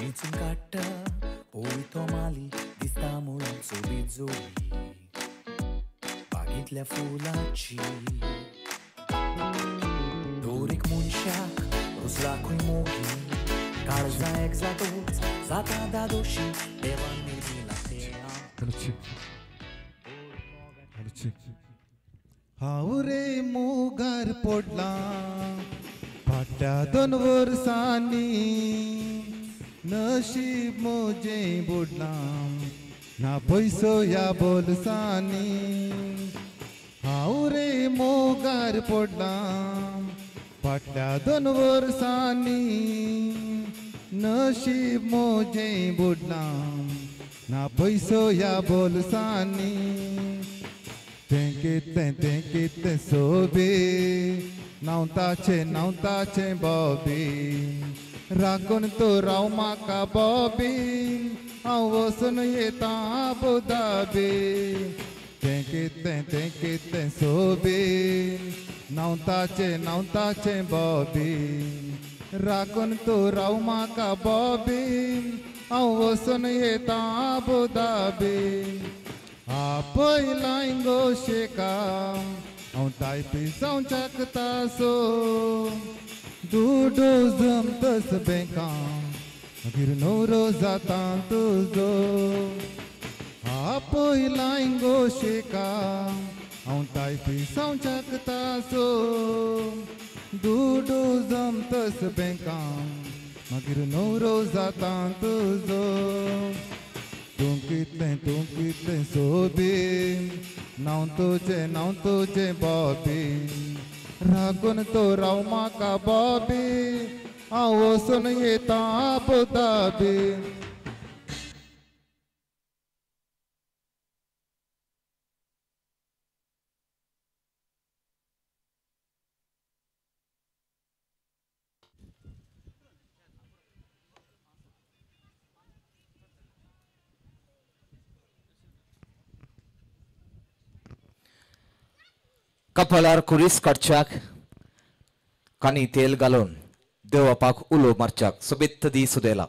Ritun katta, poi tomali, distamulanzo bizzoli, bagitल्या फुलाची दोरीक मनशाक रुजला खंय मोगी काळजा एक जातोच जाता दादोशी देवान निर्मिला
हांव रे मोगार पडला फाटल्या 2 वर्सांनी नशीब म्हजें बुडलां ना पयसो ह्या बोलसांनी हांव रे मोगार पडला फाटल्या 2 वर्सांनी नशीब म्हजें बुडलां ना पयसो ह्या बोलसांनी तें कितें सोबे नावताचें बॉबी राखून तो राव म्हाका बॉबी हांव वचून येता आबुधाबी तें कितें सोबी नावताचें बॉबी राखून तो राव म्हाका बॉबी हांव वचून येता आबुधाबी आपयलां गोशेका हांव तायपी जावं चाकता सो दुडो जमतस बँकां मागीर नवरो जाता तुजो आपयलां गोशेका हांव तायपी सांगता सो दुडू जमतस बँकांक मागीर नवरो जाता तुजो तूं कितलें सोबीन नांव तुजें बॉबी रागून तो राव म्हाका बॉबी हांव वचून येता अबू धाबी
कपालार कुरीस काडच्याक कानी तेल घालून देवपाक उलो मारच्याक सोबीत दी सुदेला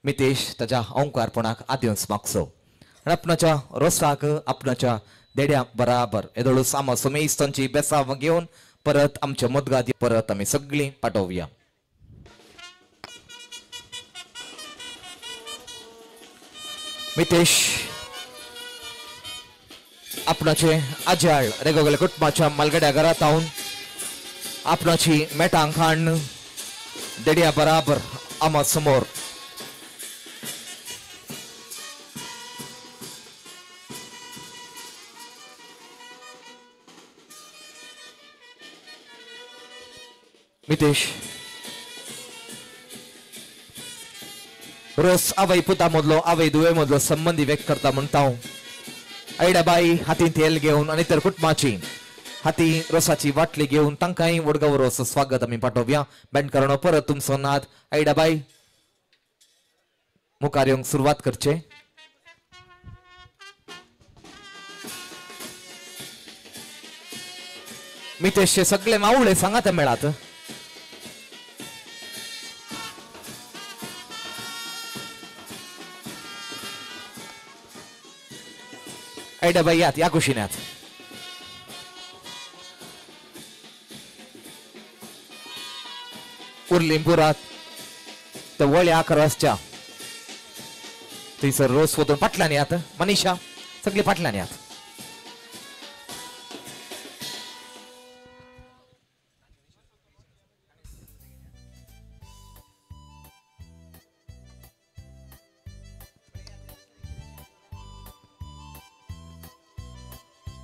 मितेश ताच्या ओंकारपणाक आदिवंस मागसो आनी आपणाच्या रोसाक आपणाच्या देड्या बराबर येदोळू सामा सुमेस्तांची बेसाव घेवन परत आमच्या मुदगादी परत आमी सगळीं पाठोवया. मितेश आपणाचे आजाळ रेगोगले कुटुंबाच्या मालगड्या घरात हावून आपणाची मेटांक हाडून देड्या बराबर आमा समोर मितेश रोस आवय पुता मदलो आवय दुवे मदलो संबंधी व्यक्त करता म्हणटा हांव ऐडाबाई हातीन तेल घेवन आनी तर कुटुंबाची हाती रोसाची वाटली घेवन तांकांय वडगांव रोस स्वागत आमी पाठोवया. बँड करणो परत तुमचो नाद ऐडाबाई मुखार येवंक सुरवात करचे. मितेशचे सगळे मावळे सांगात मेळात. ऐडाबाई यात या कुशिन्यात उर्लिंपुरात तर वळ्या रस्त्या थंयसर रोस वचून फाटल्यान यात मनीषा सगळी फाटल्यान यात.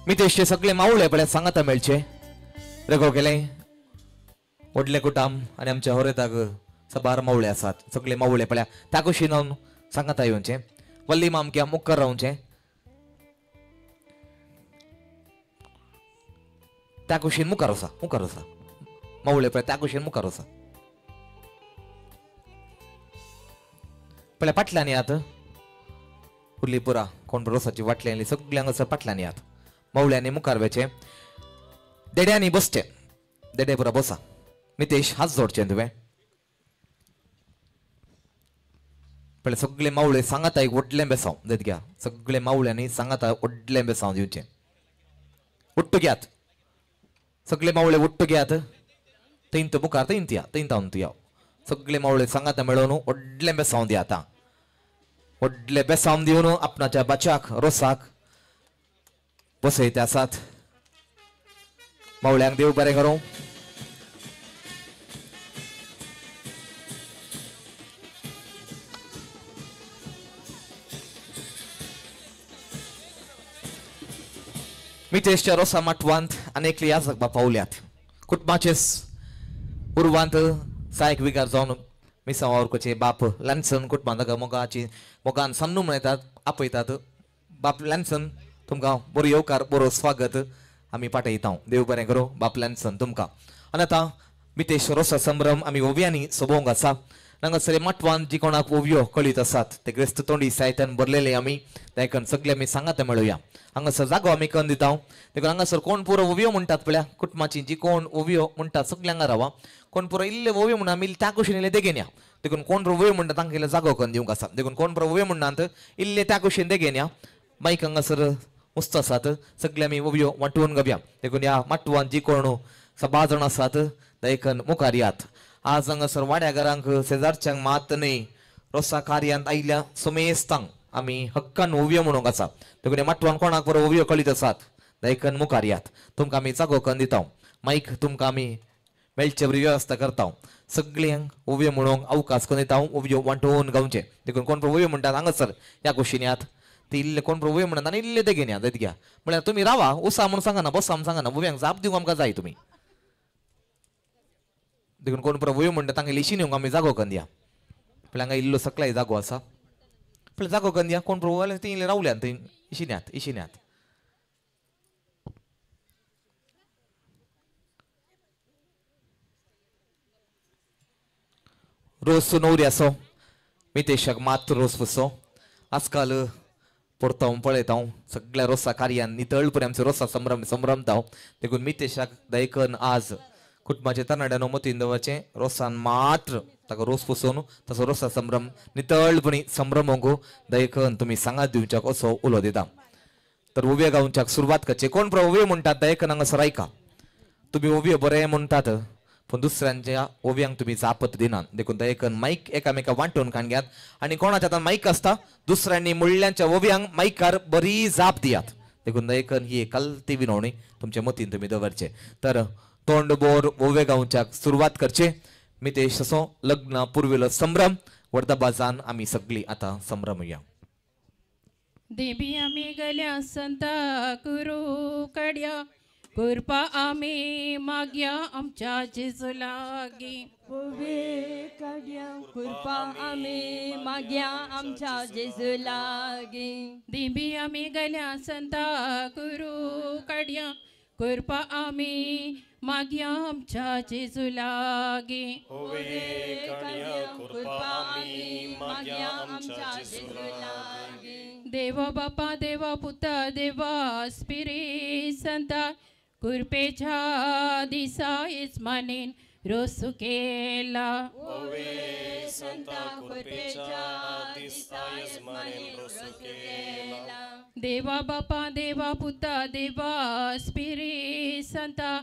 मितेशचे सगळे मावळे पळय सांगाता मेळचे रेगो गेले व्हडले कुटाम आनी आमच्या होरेताक सबार मावळे आसात सगळे मावळे पळय त्या कुशीन सांगाता येवचे वल्ली मामक्या मुखार रावचे त्या कुशीन मुखार वसा मावळे पळय त्या कुशीन मुखार वसा पळय फाटल्यान यात उरली पुरा कोण रोसाची वाटली आनी सगळ्यांक असं फाटल्यान यात मावळ्यांनी मुखार वेचे देड्यांनी बसचे देडे पुरा बसा. मितेश हात जोडचे तुवें पळय सगळे मावळे सांगाता एक व्हडलें बेसांव देत घ्या सगळे मावळ्यांनी सांगाता व्हडलें बेसांव दिवचें. उट्ट घेयात सगळे मावळे उट्ट घेयात थंय मुखार थंय या थंय तावन तूं या सगळे मावळे सांगाता मेळोवन व्हडलें बेसांव दिया आतां व्हडलें बेसांव दिवन आपणाच्या बाच्याक रोसाक बसयते आसात. मावळ्यांक देव बरें करूं. मितेशच्या रोसा माटवांत अनेक लिया जगपा पावल्यात कुटुंबाचे उर्वांत सायक विकार जावन मिसांव औरकोचे बाप ल्हानसन कुटुंबांत मोगान सन्नू मनयतात आपयतात. बाप ल्हानसन तुमकां बरो येवकार बरो स्वागत आमी पाठयता. देव बरें करूं बाप ल्हानसन तुमकां. आनी आतां मितेश रोसा संभ्रम आमी ओव्यांनी सोबोवंक आसा. हांगासर माटवान जी कोणाक ओव्यो कळीत आसात ते ग्रेस्त तोंडी साहित्यान भरलेले आमी देखून सगळे आमी सांगात मेळुया. हांगासर जागो आमी करून दिता देखून हांगासर कोण पुरो ओव्यो म्हणटात पळय कुटुंबाची जी कोण ओव्यो म्हणटात सगळ्यांक रावा कोण पुरो इल्ले ओव्यो म्हणून आमी त्या कुशीन इल्ले देगेन या देखून कोण ओव्यो म्हणटा तांकां इल्लो जागो करून दिवंक आसा. देखून कोण पुरो ओव्यो म्हणनात इल्ले त्या कुशीन देगेन या माईक हांगासर मुस्त आसात सगळे आमी ओव्यो वांटून घेवया. देखून ह्या माटवान जी कोण 6 जाण आसात देखून मुखार यात. आज हांगासर वाड्या घरांक शेजारच्यांक मात न्हय रोसा कार्यांत आयिल्ल्या सुमेस्तांक आमी हक्कान ओव्यो म्हणूंक आसा. देखून ह्या माटवान कोणाक बरो ओव्यो कळीत आसात दयकन मुखार यात तुमकां आमी जागो करून दिता माईक तुमकां आमी मेळचे बरी वेवस्था करता सगळ्यांक उबे म्हणूंक अवकाश करून दिता उबयो वांटून गावचे देखून कोण उबे म्हणटात हांगासर ह्या कुशीन यात ते इल्ले कोण उबे म्हणटात आनी इल्ले ते घेवन या घ्या म्हळ्यार तुमी रावा उसा म्हणून सांगा ना बसा म्हणून सांगा ना उब्यांक जाप दिवंक आमकां जाय तुमी देखून कोण उबे म्हणटा तांकां लिशीन येवंक आमी जागो करून दिया पण हांगा इल्लो सकलाय जागो आसा पण जागो करून दिया कोण प्रभू ती इल्ले रावल्यात थंय इशिन्यात रोस नवरी असो मितेशाक मात रोस फुसो आजकाल पडता पळयता सगळ्या रोसा कार्यान नितळपणे आमचो रोसा संभ्रमता देखून मितेशाक दयकन आज कुटुंबाचे तरणाट्यान मतीन दवरचे रोसान मात्र ताका रोस पुसून तसो रोसा संभ्रम नितळपणी संभ्रमोंक दयकन तुमी सांगात दिवच्याक असो उलो दिता तर उबे गावच्याक सुरवात करचे कोण प्रभू उबे म्हणटात दयकन हांगासर आयका तुमी उबे बरें म्हणटात पण दुसऱ्यांच्या ओव्यांक तुम्ही जापत दिनात देखून दयकन माईक एकामेका वांटून खांग्यात आणि कोणाच्या हातान माईक असता दुसऱ्यांनी मुळ्यांच्या ओव्यांक माईकार बरी जाप दियात देखून दयकन ही कलती विनवणी तुमच्या मतीन तुम्ही दवरचे तर तोंड बोर ओवे गावच्याक सुरवात करचे मितेश असो लग्न पुर्विलो संभ्रम वर्धाबाजान आमी सगळी आता संभ्रमया
देवी आमी गल्या संता कुरू कड्या कृपा आम्ही माग्या आमच्या जेजू लागी
उबे काड्या कृपा आम्ही माग्या आमच्या जेजू लागी
देवी आम्ही गल्या संता कुरू काड्या कृपा आम्ही माग्या आमच्या जेजू लागी
उबे काड्या कृपा आम्ही माग्या आमच्या जेजू लागी
देवा बापा देवा पुता देवा स्पिरिट संता कृपेच्या दिसा इस्मानेन रोसू केला
ओवे संता कृपेच्या दिसा इस्मानेन रोसू केला
देवा बापा देवा पुता देवा स्पिरिट संता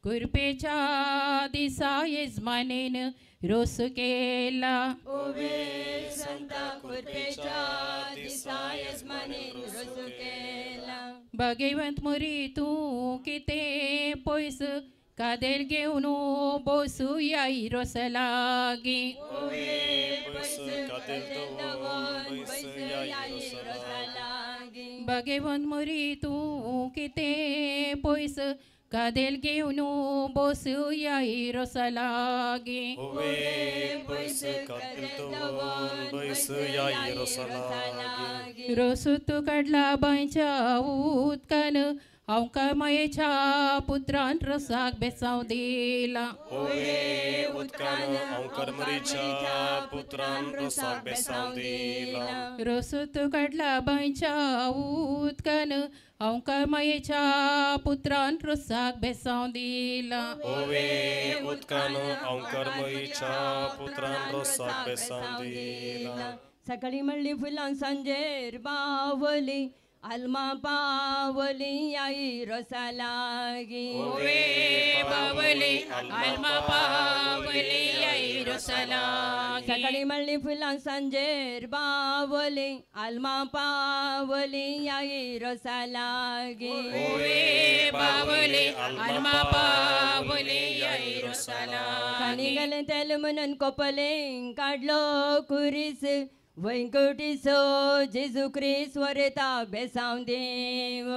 कृपेच्या दिसा इस्मानेन रोसू केला
ओवे संता कृपेच्या दिसा इस्मानेन रोसू केला
भाग्यवंत मोरी तू किते पयस कादेल घेऊन बोसू याई रोस लागी भाग्यवंत मोरी तू किते पयस कादेल घेऊन बोसू याई रोस लागी रोसू तू काढला बायच्या उदकान अवकार मायेच्या पुत्रान रसाक बेसाव दिला रोसू तू काढला बायच्या उदकान अवकार मायेच्या पुत्रान रसाक बेसाव दिला
सकाळी म्हणली फुलां सांजेर बावली आलमा पावली आई रोसा लागी
बावली आलमा पावली आई रोसा लागी
सकाळी म्हणली फुलां सांजेर बावली आलमा पावली आई रोसा लागी
बावली आलमा पावली आई रोसा लागी
खाणी गेले तेल म्हणून कोपले काढलो कुरीस वैकुंठीसो जेजू ख्रिस्त वरता बेसाव देव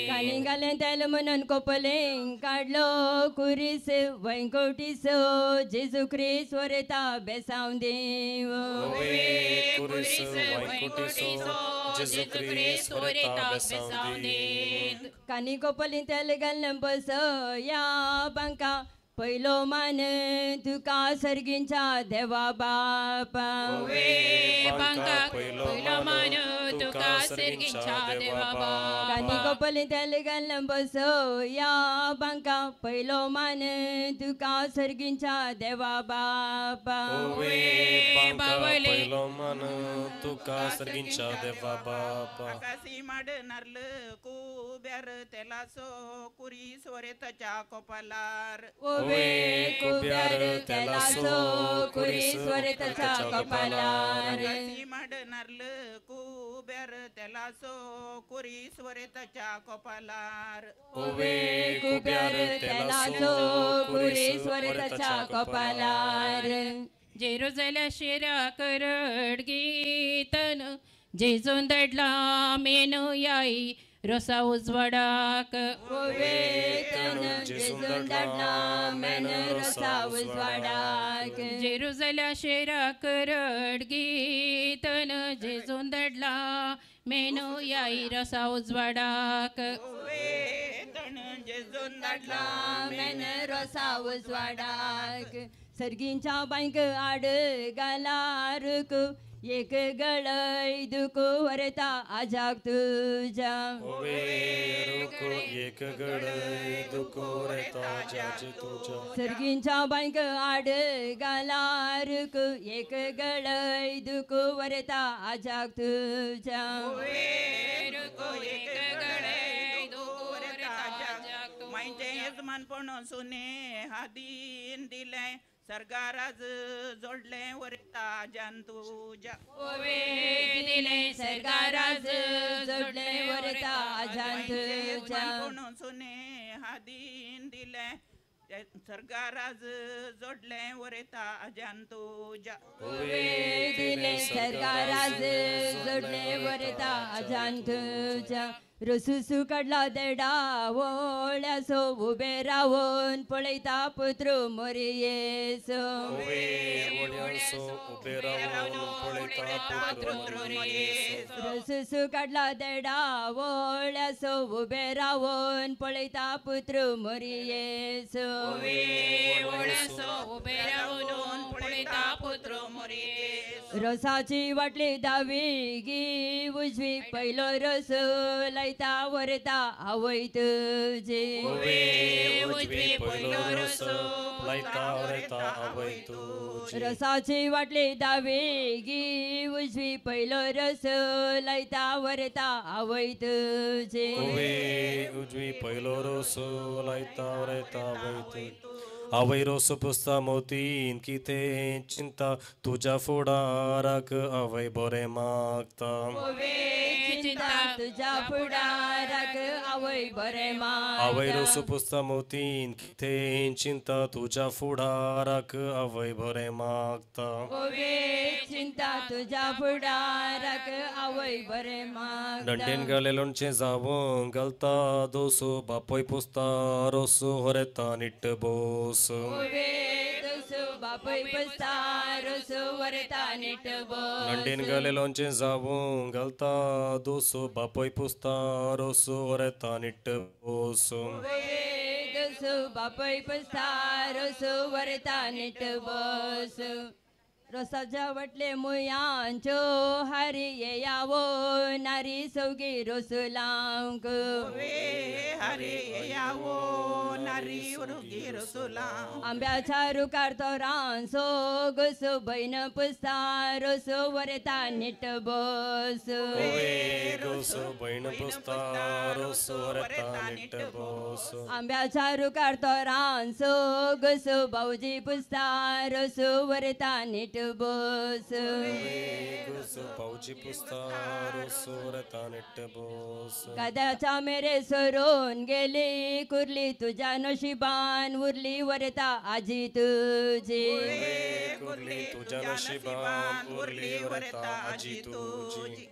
कानी घाले तेल म्हणून कोपले काढलो कुरीस वैकुंठीसो जेजू ख्रिस्त वरता बेसाव देव कानी कोपली तेल घालून बस या बंका पहिलो मान तुका सर्गींचा देवा बापा
पहिलो मान तुका तुका सर्गींच्या देवा
गांधी
बापा
गोपली तेल घालून बसो या बांका पयलो मान तुका सर्गींच्या देवा बापा
बावले
पहिलो मान तुका सर्गींच्या देवा बापा
आकाशी माड नारल कुब्यार तेलासो कुरी सोरेताच्या कोपालार
कुब्यार तेलासो कुरी
सोरेताच्या कोपालार
आकाशी माड नारल कुब्यार तेलासो कुरी सोरेताच्या कोपालार
कुब्यार तेलासो कुरी सोरेताच्या कोपालार
जेरुजल्या शिरा करड गीतन जेजून दडला मेनू याई रोसा उजवाडाक
जेजून दडला मेन रोसा उजवाडाक
जेरुजल्या शिरा करड गीतन जेजून दडला मेनू याई रोसा उजवाडाक
जेजून दडला
मेन रोसा उजवाडाक सर्गींच्या बांक आड गालारुक एक गळय दुख वरता आजाक तुझ्या
एक गडय दुख वरता जाचे तुझ्या
सर्गींच्या बांक आड गालारुक एक गळय दुख वरता आजाक तुझ्या
मायचे यजमानपण सुने हादीन दिले सरगाराज जोडले वरता जान तुझ्या
दिले सरगाराज जोडले वरता जान तुझ्या
सुने हादीन दिले सरगाराज जोडले वरता जान तुझ्या
दिले सरगाराज जोडले वरता जान तुझ्या रसुसू काढला देडा वळ्यासो उबे रावून पळयता पुत्र मोरयेसो रसुसू काढला देडा वळ्यासो उबे रावून पळयता पुत्र मोरयेसो
उबे रावून पळयता पुत्र मोरयेसो
रसाची वाटली दावी गी उजवी पयलो रस लायता वरता आवय तुझे रसाची वाटली दावी गी उजवी पयलो रस लायता वरता आवय तुझे
उजवी पयलो रस लायता वरता आवय तुझे आवय रोस पुसता मोतीन किते चिंता तुझ्या फुडाराक आवय बरें मागता
तुझ्या फुडाराक आवय बरें मागता
आवय रोस पुसता मोतीन किते चिंता तुझ्या फुडाराक आवय बरें मागता
चिंता तुझ्या फुडाराक आवय बरें मागता
दंडेन गाले लोणचें जावं घालता दोसो बापोय पुसता रोसो होरेता निट्ट बोस
बापय पुसता रोसो वरता निट्ट बोस
दंडेन गाले लोणचें जावं घालता दोसो बापोय पुसता रोसो होरेता निट्ट बोस
बापय पुसता रोसो वरता निट्ट बोस रोसाच्या वटले मुयांच्यो हारी येयावो नारी सौगी रोसू लावंक
हारी येयावो नारी उरुगी रोसू लावंक
आंब्याच्या रुकार तो रांसो गोसो बैन पुसता रोसो वरता निट्ट बोस
रोसो बैन पुसता रोसो वरता निट्ट बोस
आंब्याच्या रुकार तो रांसो गोसो भाऊजी पुसता रोसो वरता निट्ट बोस
पावची पुसता रोसो वरता निट्ट बोस
कदाचा मेरे सोरून गेली कुर्ली तुझ्या नशिबान उरली वरता आजी तुझी
कुर्ली तुझ्या नशिबान उरली वरता आजी तुझी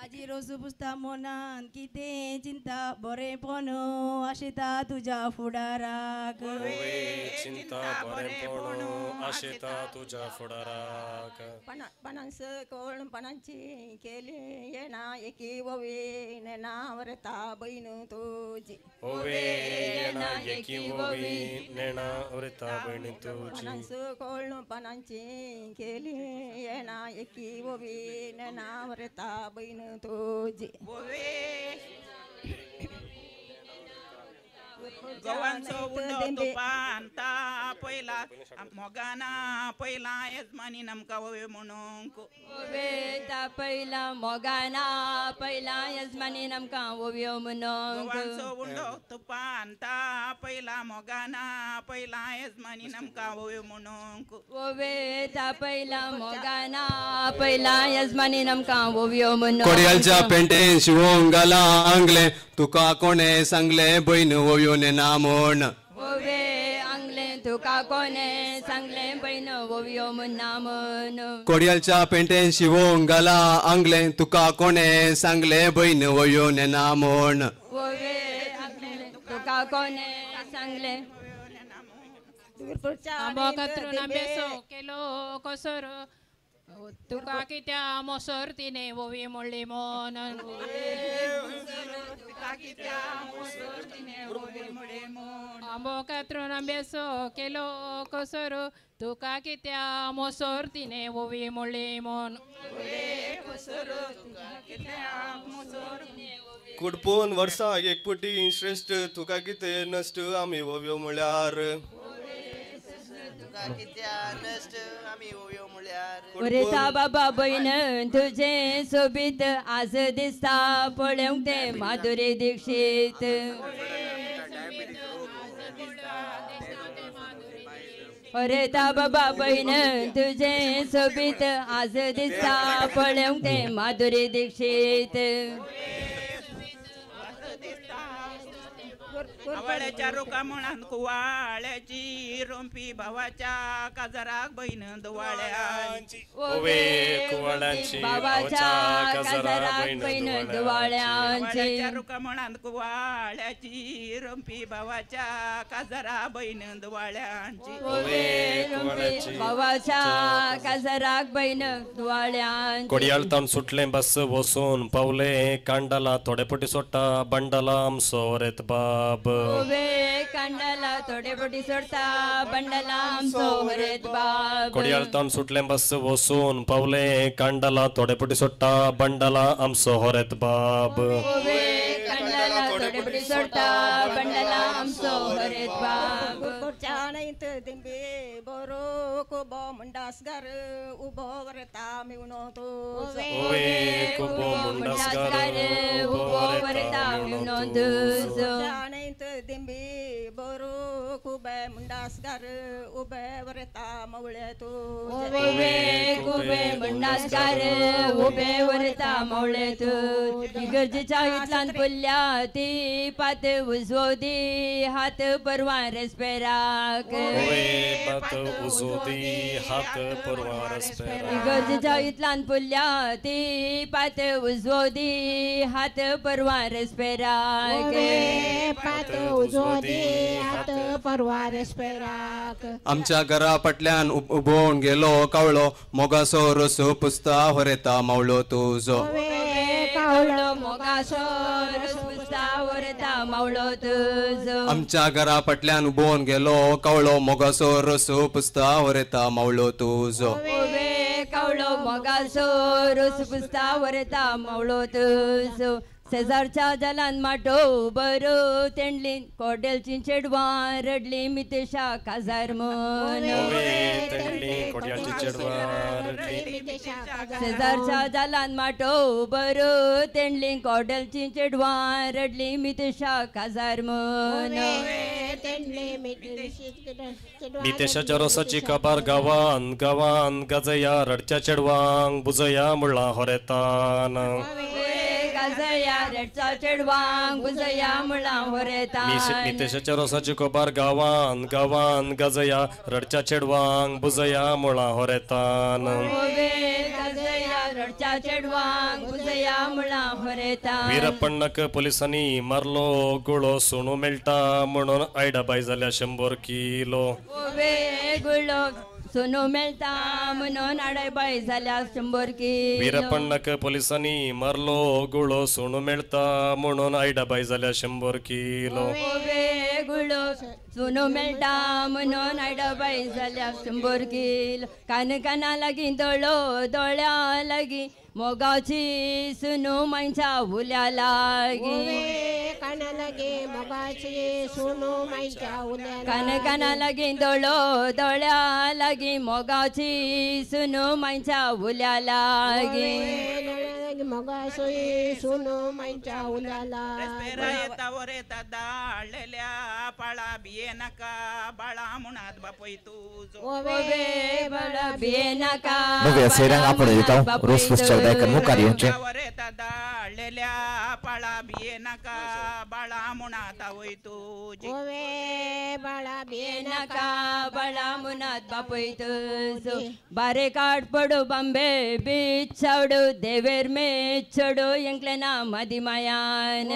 आजी रोसू पुसता मोनान कितें चिंता बरेंपण आशेता तुज्या फुडाराक
चिंता बरेंपण आशेता तुझ्या फुडाराक
पणांस कोण पणांची केली येना एकी वोवी नेना वरता बहीण तुझी
ओवे येना एकी वोवी नेना वरता बहीण तुझी
पणांस कोण पणांची केली येना एकी वोवी नेना वरता बहीण तुझी
गव्हांचो उंडो तुपान ता पयला मोगाना पयला येजमानी नमका ववे म्हणूंक
ता पयला मोगाना पयला यजमानी नमका वोव्यो म्हणूंक
गव्हांचो उंडो तुपान ता पयला मोगाना पयला येजमानी नमका ववे म्हणूंक
वोवे ता पयला मोगाना पयला यजमानी नमका वोव्यो म्हणूंक
कोडयालच्या पेंटेन शिवोंक घाला आंगले तुका कोणे सांगले बहीण वोव्यो नेना म्हण
वोवे आंगले तुका कोणे सांगले बहीण वोव्यो म्हणना म्हण
कोडयालच्या पेंटेन शिवोंक घाला आंगले तुका कोणे सांगले बहीण वोव्यो नेना म्हण
वोवे आंगले तुका कोणे सांगले
आंबो कातरून आंब्याचो केलो कसर तुका कित्या मोसर तिने वोवी म्हणली म्हण आंबो कातरून आंब्याचो केलो कसर तुका कित्या मोसर तिने वोवी म्हणली म्हण
कुडपून वर्सा एक पुटी श्रेष्ठ तुका किते नश्ट आमी वोव्यो म्हळ्यार
उरेता बाबा बहीण तुझे सोबीत आज दिसता पळोवंक ते माधुरी दीक्षित उरेता बाबा बहीण तुझे सोबीत आज दिसता पळोवंक ते माधुरी दीक्षित
आवळ्याच्या रोका म्हणान कुवाळ्याची रोंपी भावाच्या काजराक बहीण दुवाळ्यांची
ओवे कुवाळ्यांची
भावाच्या काजराक बहीण दुवाळ्यांची
रोका म्हणान कुवाळ्याची रोंपी भावाच्या काजरा बहीण दुवाळ्यांची
ओवे भावाच्या काजराक बहीण दुवाळ्यांची
कोडयाळतान सुटले बस वसून पावले कांडाला थोडे पटी सोडटा बंडाला आमचो वरेत बाब
ओवे कांडाला थोडे पटी सोडता बंडाला आमचो वरेत बाब
कोडयाळतान सुटले बस वसून पावले कांडाला थोडे पटी सोडटा बंडाला आमचो होरेत बाब
ओवे कांडाला थोडे पटी सोडता बंडाला आमचो वरेत बाब
चाणैत दिंबे बरो कोबो मुंडासगार उबो वरता मिवनो तो
ओवे कुबो मुंडासगार
उबो वरता मिवनो तो
चाणैत दिंबे बरो कुबे मुंडासगार उबे वरता मवळे तो
ओवे कुबे मुंडासगार उबे वरता मवळे तो इगर्जेच्या इतलान पुल्ल्या ती पात उजवदी हात परवार स्पेराक
ओवे पात उजवदी हात परवार स्पेराक
इगर्जेच्या इतलान पुल्ल्या ती पात उजवदी हात परवार स्पेराक
पात उजवदी हात परवार स्पेराक
आमच्या घरा पटल्यान उबोवन गेलो कावळो मोगासो रसो पुसता होरेता मावळो तुजो
कावळो मोगासो रस पुसता वरता मावळो तुजो
आमच्या घरा पटल्यान उबोवन गेलो कावळो मोगासो रसो पुसता होरेता मावळो तुजो
ओवे कावळो मोगासो रस पुसता वरता मावळो तुजो शेजारच्या जलान माटो बरो तेंडली कोडेलची चेडवां रडली मितेशा काजार म्हण शेजारच्या जलान माटो बरो तेंडली कोडेलची चेडवां रडली मितेशा काजार म्हण
मितेशाच्या रोसाची काबार गावान गावान गजया रडच्या चेडवांक बुजया मुळा होरेतान
गजया रडच्या चेडवांक बुजया मुळा होरेतान
मितेशाच्या रोसाची काबार गावान गावान गजया रडच्या चेडवांक बुजया मुळा होरेतान
गजया चर्चा चेडवांक बुजया मुळा हरयता
वीरपण्णक पोलिसांनी मारलो गुळो सोनू मेळटा म्हणून आयडाबाई जाल्या 100 किलो
गुळो सोनू मेळटा म्हणून आयडाबाई जाल्या 100 किलो
वीरपण्णक पोलिसांनी मारलो गुळो सोनू मेळटा म्हणून आयडाबाई जाल्या 100 किलो
गुळो सोनू मेळटा म्हणून आयडाबाई जाल्या 100 किलो काना लागीं दोळो दोळ्या लागीं मोगाची सुनू मांच्या उल्या लागी
काना लागे मोगाची सुनू मांच्या उल्या
काना लागीं दोळो दोळ्या लागीं मोगाची सुनू मांच्या उल्या लागी
मोगाची सुनू मांच्या उल्या
येता वर येता दाळलेल्या पाळा बिये नाका बाळा मुणात बापय तुझो
बाळा बिये नाका
नव्या सैरांग आपण येतो रोज पुस्तक दायकन मुखारी यांचे
दाळलेल्या पाळा बिये नाका बाळा मुणात आवय तुझो
बाळा बिये
नाका बाळा मुनात बापय तुझो बारे काट पडो बांबे बीच चावडो देवेर मे चढो यंकले ना मदी मायान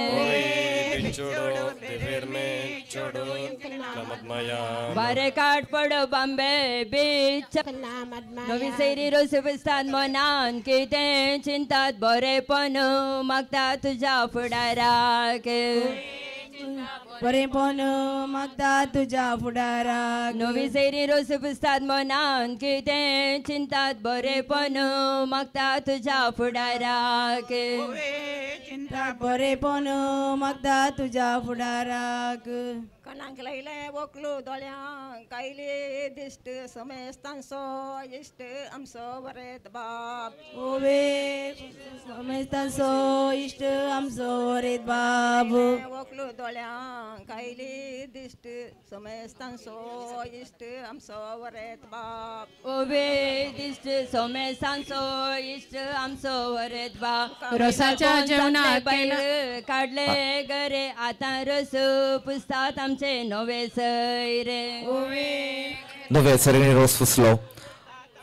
बारे काट पडो बांबे बीच नवी सैरी रोज बसतात मनान कितें चिंतात बरेपण मागता तुझ्या फुडाराक
बरेपण मागता तुझ्या फुडाराक
नवी सैरी रोज पुसतात मनान कितें चिंतात बरेपण मागता तुझ्या फुडाराक
बरेपण मागता तुझ्या फुडाराक
कणांक लायले वकलो दोळ्यांक कायले दिश्ट समेस्तांचो इश्ट आमचो बरेत बाब
ओवे समेस्तांचो इश्ट आमचो बरेत बाब
वकलो दोळ्यांक कायले दिश्ट समेस्तांचो इश्ट आमचो बरेत बाब
ओवे दिश्ट समेस्तांचो इश्ट आमचो बरेत बाब
रोसाच्या जेवणाक
काढले गरे आतां रस पुसतात नवे सैरे
नव्या सैरेने रोज पुसलो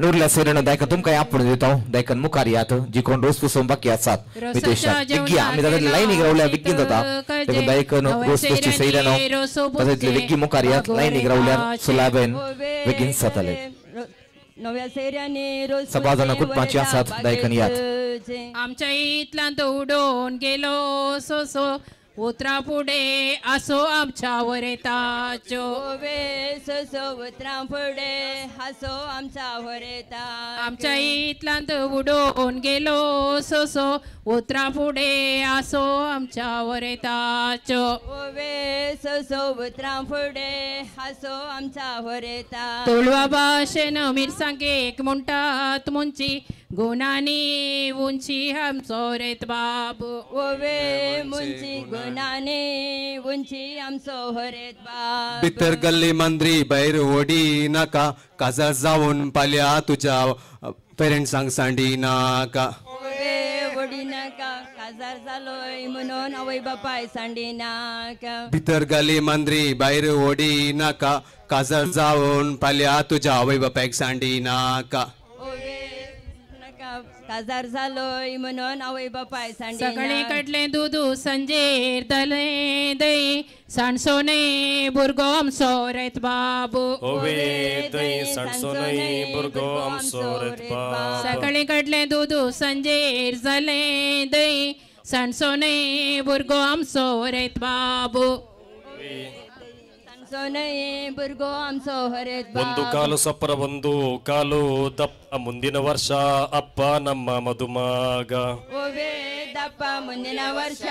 नुरल्या सैरेनं दायकन तुमकां आपण दितो दायकन मुखार यात जी कोण रोज पुसून बाकी आसात विदेशात विग्गी आमी जाल्यार लायनीक रावल्या विग्गीन जाता तेका दायकन रोज पुसची सैरेनो तशेंच विग्गी मुखार यात लायनीक रावल्यार सुलाबेन बेगीन जाताले
नव्या सैऱ्यांनी रोज
सभा जाणां कुटुंबाची आसात दायकन यात
आमच्या इतल्यान तो उडोवन गेलो सो उतरा पुढे असो आमच्या वरेताचो
सो उतरा पुढे हसो आमच्या वरेता
आमच्या इतल्यान तो उडोवन गेलो सो उतरा पुढे असो आमच्या वरेताचो
सो उतरा पुढे हसो आमच्या वरेता
तुळवा भाशेन मिरसांगेक म्हणटात मुंची गुणांनी उंची आमचो रेत बाब
ओवे मुंची गुणांनी उंची आमचो हरेत बाब
भितर गल्ली मंद्री भायर ओडी नाका काजार जावन पाल्या तुझ्या पेरेंट्सांक सांडी नाका
ओडी नाका काजार जालोय म्हणून आवय बापाय सांडी नाका
भितर गल्ली मंद्री भायर ओडी नाका काजार जावन पाल्या तुझ्या आवय बापायक सांडी नाका
काजार जालोय म्हणून आवय बापाय सांडी
सकाळी कडले दूध संजेर दले दही सांडसोने भुरगो आमचो रेत बाबू
ओवे दही सांडसोने भुरगो आमचो रेत बाब
सकाळी कडले दूध संजेर जाले दही सांडसोने भुरगो आमचो रेत बाबू
बुर्गो आमचो हरेत
ಒಂದು ಕಾಲು ಸಪ್ಪರ ಒಂದು ಕಾಲು ದಪ್ಪ ಮುಂದಿನ ವರ್ಷ ಅಪ್ಪ ನಮ್ಮ ಮಧುಮಾಗ
ಓವೇ ದಪ್ಪ ಮುಂದಿನ ವರ್ಷ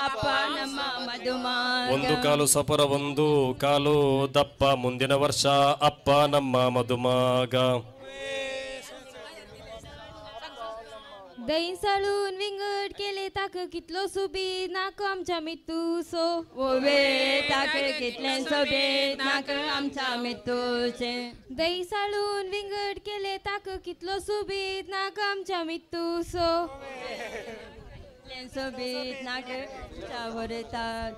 ಅಪ್ಪ ನಮ್ಮ ಮಧುಮಾಗ
ಒಂದು ಕಾಲು ಸಪರ ಒಂದು ಕಾಲು ದಪ್ಪ ಮುಂದಿನ ವರ್ಷ ಅಪ್ಪ ನಮ್ಮ ಮಧುಮಾಗ
दही साळून विंगड केले ताक कितलो सुबीत नाक आमच्या मितूसो
ओवे ताक कितले सोबीत नाक आमच्या मितूचे
दही साळून विंगड केले ताक कितलो सुबीत नाक आमच्या मितूसो
सोबीत नाक आमच्या वरतात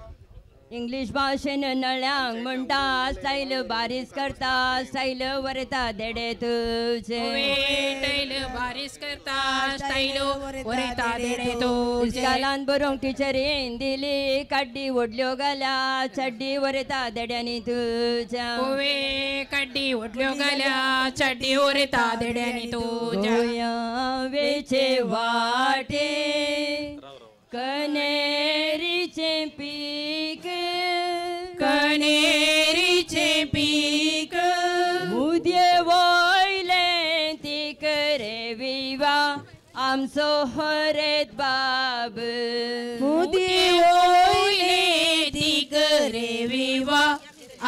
इंग्लिश भाषेन नळ्यांक म्हणटा स्टाईल बारीस करता स्टाईल वरता देडे तुझे
स्टाईल बारीस करता स्टाईल वरता देडे तुझे
इस्कालान बरोंक टिचरीन दिली काड्डी ओडल्यो घाल्या चड्डी वरता देड्यांनी तुझ्या
काड्डी ओडल्यो घाल्या चड्डी वरता देड्यांनी तुझ्या
वेचे वाटे कनेरीचे पीक
कनेरीचे पीक
मुदये वयले ती करे विवा आमचो हरेत बाब
मुदये वयले ती करे विवा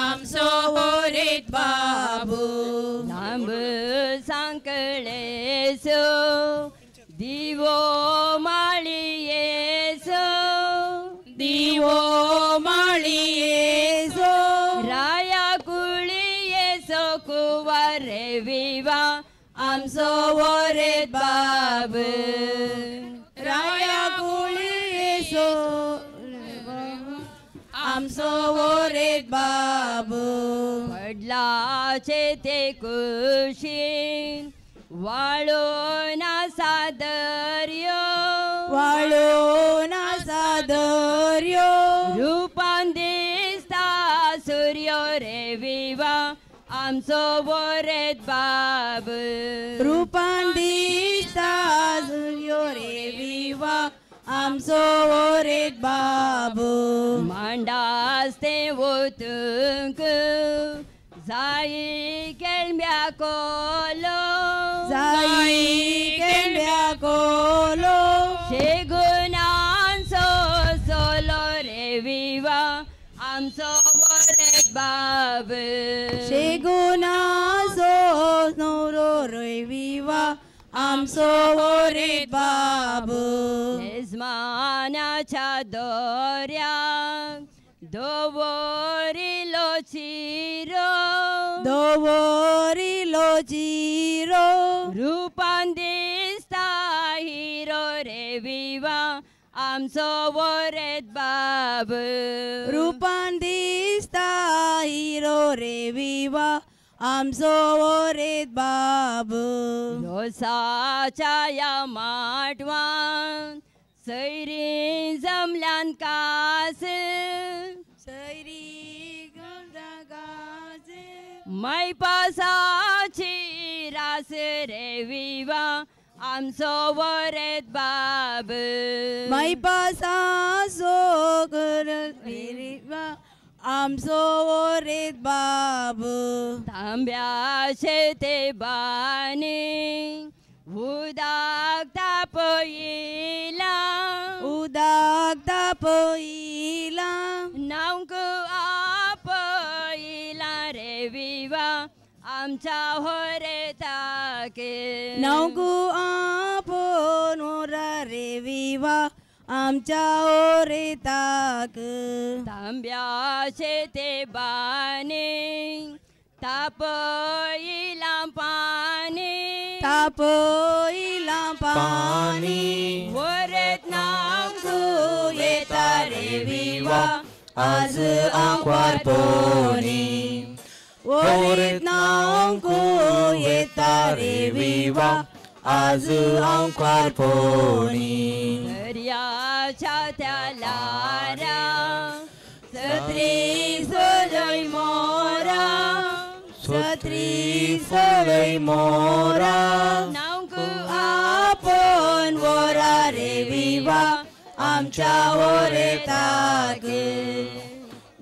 आमचो हरेत बाबू
लांब सांकळेसो दिवो माळियेसो
दिवो माळियेसो
राया कुळियेसो कुवारे विवा आमचो वरेत बाब
राया कुळियेसो आमचो वरेत बाब
वडलाचे ते कुशीन वाळो ना सादर्यो
वाळो ना सादर्यो
रूपान दिसता सूर्यो रे विवा आमचो वरेत बाब
रूपान दिसता सूर्यो रे विवा आमचो वरेत बाब
मांडास ते वतंक जाई केळम्या कोलो
जाई केळम्या कोलो
शेगुनांचो सोलो रे विवा आमचो वरेत बाब
शेगुनाचो नवरो रे विवा आमचो वरेत बाब
येजमानाच्या दोऱ्याक दवरिलो चिरो
दवरिलो चिरो
रूपान दिसता हिरो रे विवा आमचो वरेत बाब
रूपान दिसता हिरो रे विवा आमचो वरेत बाब
रोसाच्या या माटवान सैरी जमल्यान कास
सैरी कास
मै पासाची रास रे विवा आमचो वरेत बाब
मै पासाचो विवा आमचो वरेत बाब
तांब्याचे ते बानी उदाक तापयिला
उदाक तापयिला
नांक आपयिला रे विवा आमच्या हरेताके
नांक आपोन रे विवा आमच्या हरेताक
तांब्याचे ते बानी तापयिला पाणी
तापयिला पाणी
वरेत नांक
येता रे विवा आज आंकवार पोनी वरेत नांक येता रे विवा आज आंकवार पोनी
दर्याच्या त्या लारा सत्री सोलय मोरा
सत्री सोलय मोरा
नांक
आपण वरा रे विवा आमच्या वरेताक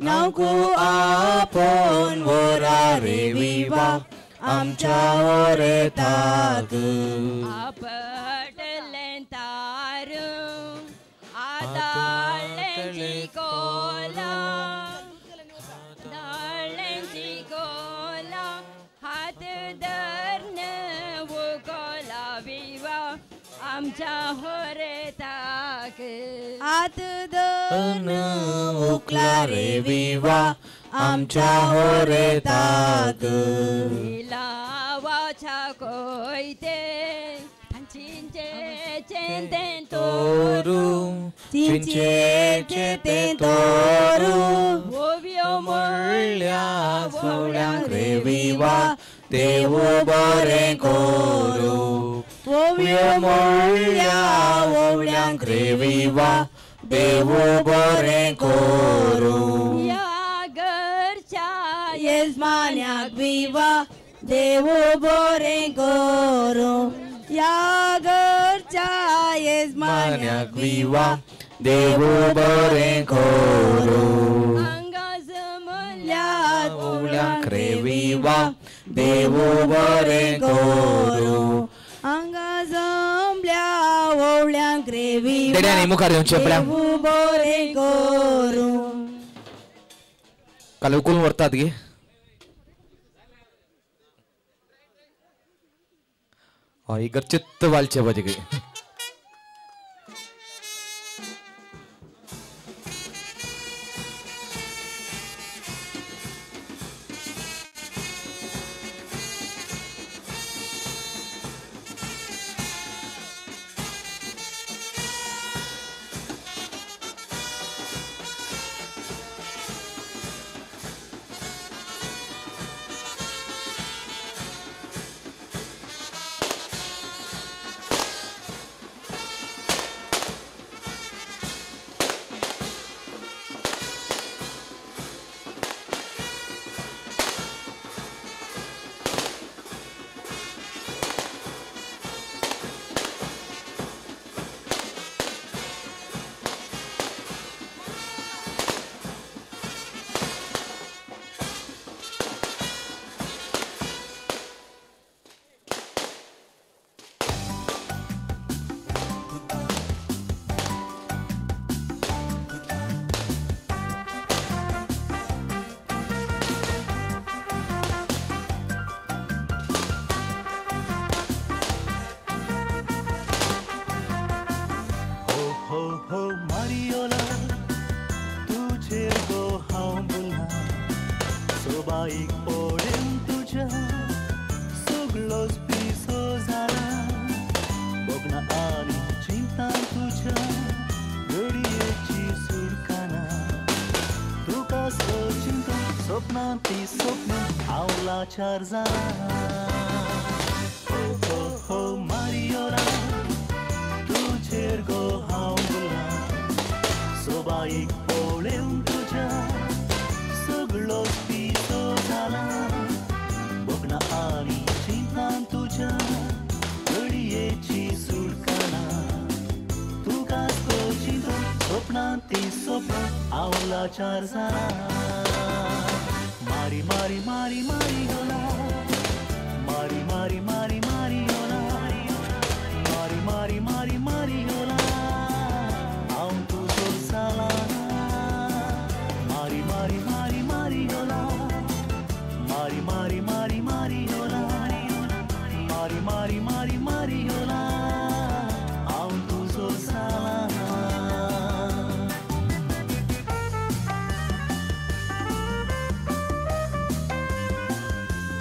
नांकू आपण वरा रे विवा आमच्या वरेताक
आपटले तारू आदाळ्यांची कोला दाळ्यांची कोला हात धरण कोला विवा आमच्या हरेताक
हात धरण उकला रे विवा आमच्या हरेताक
लावाच्या कोयते चिंचे चेंते तोरू
चिंचे चेते तोरू
विवा देव बरें करूं ओव्यो मोळ्या ओवळ्यांक रे विवा देव बरें करूं
या घरच्या येजमान्याक विवा देव बरें करूं या घरच्या येजमान्याक
विवा देव बरें करूं ओवळ्यांक रे विवा देव बरें करूं
हांगा जमल्या ओवळ्यांक रे विवा
देड्यांनी मुखार येवचें आपल्या
देव बरें करूं
काल उखलून व्हरतात गे हय इगर चित्त वालचे पाहिजे गे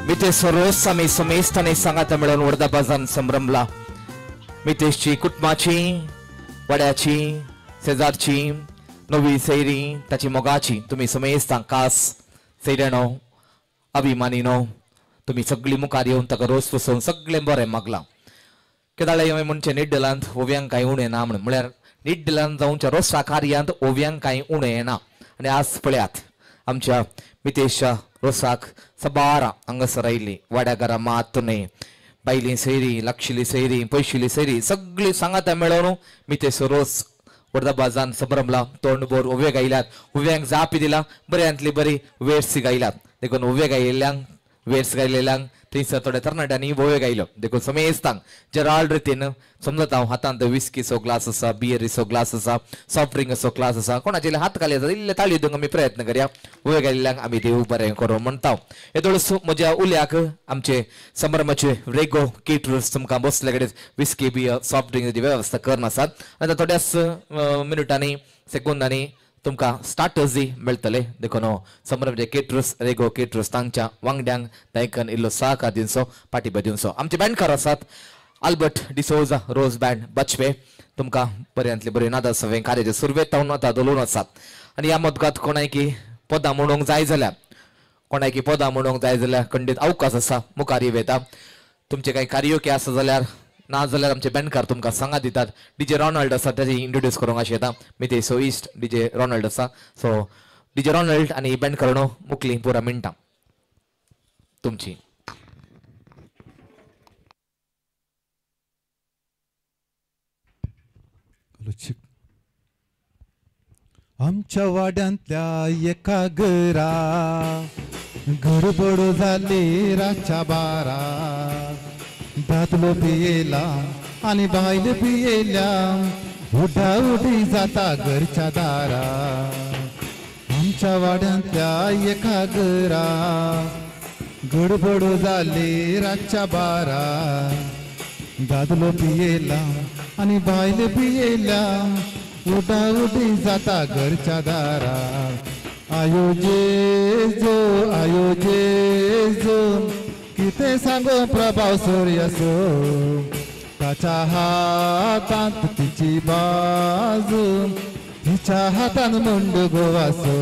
मितेश रोज आम्ही समेस्ताने सांगात मिळून वर्धाबाजान संभ्रमला मितेशची कुटुंबाची वड्याची शेजारची नवी सैरी ताची मोगाची तुम्ही समेस्तां खास सैऱ्यानो अभिमानीनो तुम्ही सगळी मुखार येवन ताका रोस पसून सगळें बरें मागलां केदाळे हांवें म्हणचें निड्डलांत ओव्यांक कांय उणें ना म्हणून म्हळ्यार निड्डलांत जावच्या रोसा कार्यांत ओव्यांक कांय उणें ना आनी आज पळयात आमच्या मितेशच्या रोसाक सबारा हांगासर आयिल्ली वाड्या घरा मातुने बायली सैरी लागशिल्ली सैरी पयशिल्ली सैरी सगळी सांगाता मेळोवन मितेश रोस वर्धाबाजान संभ्रमला तोंडभर ओवे गायल्यात ओव्यांक जापी दिला बऱ्यांतली बरी वेर्स गायल्यात देखून ओवे गायिल्ल्यांक वेर्स गायलेल्यांक थंयसर थोड्या तरणाट्यांनी ओवे गायलो देखून समेस्तांक जराळ रितीन समजता हांव हातांत विस्कीचो ग्लास आसा बियरीचो ग्लास आसा सॉफ्ट ड्रिंकाचो ग्लास आसा कोणाचे हात खाली आसा इल्ले ताळयो दिवंक आमी प्रयत्न करया ओवे गायिल्ल्यांक आमी देव बरें करूं म्हणटा येदोळस म्हज्या उल्याक आमचे संभ्रमाचे रेगो केटरर्स तुमकां बसले कडेन विस्की बियर सॉफ्ट ड्रिंकाची वेवस्था करन आसात आतां थोड्याच मिनटांनी सेकंदांनी तुमकां स्टार्टर्स मेळटले देखून संभ्रमाचे केटरर्स रेगो केटरर्स तांच्या वांगड्यांक तांकां इल्लो सहकार दिवचो पाठिंबो दिवचो आमचे बँडकार आसात आल्बर्ट डिसोजा रोज बँड बचपे तुमकां बऱ्यांतली बरी नादा सवें कार्याचे सुरवेत तावन आतां दवरून आसात आनी ह्या मदगात कोणाय की पदां म्हणूंक जाय जाल्यार कोणाकी पदां म्हणूंक जाय जाल्यार खंडीत अवकाश आसा मुखार येता तुमचे काही कार्योके आसा जाल्यार ना जाल्यार आमचे बँडकार तुमकां सांगा दितात डीजे रॉनाल्ड आसा तेजी इंट्रोड्यूस करूंक अशें येता मितेश सोइस्ट डीजे रॉनाल्ड आसा सो डीजे रॉनाल्ड आनी बँडकारणो मुखली पुरा मिनटां तुमची
आमच्या वाड्यांतल्या एका घरा गडबड जाली रातच्या बारा दादलो पियेला आनी बायल पियेल्या उडा उडी जाता घरच्या दारा आमच्या वाड्यांतल्या एका घरा गडबड जाली रातच्या बारा दादलो पियेला आनी बायल पियेल्या उडा उडी जाता घरच्या दारा आयो जेजो कितें सांगो प्रभाव सूर्याचो ताच्या हातांत तिची बाजू तिच्या हातान मुंड गोवाचो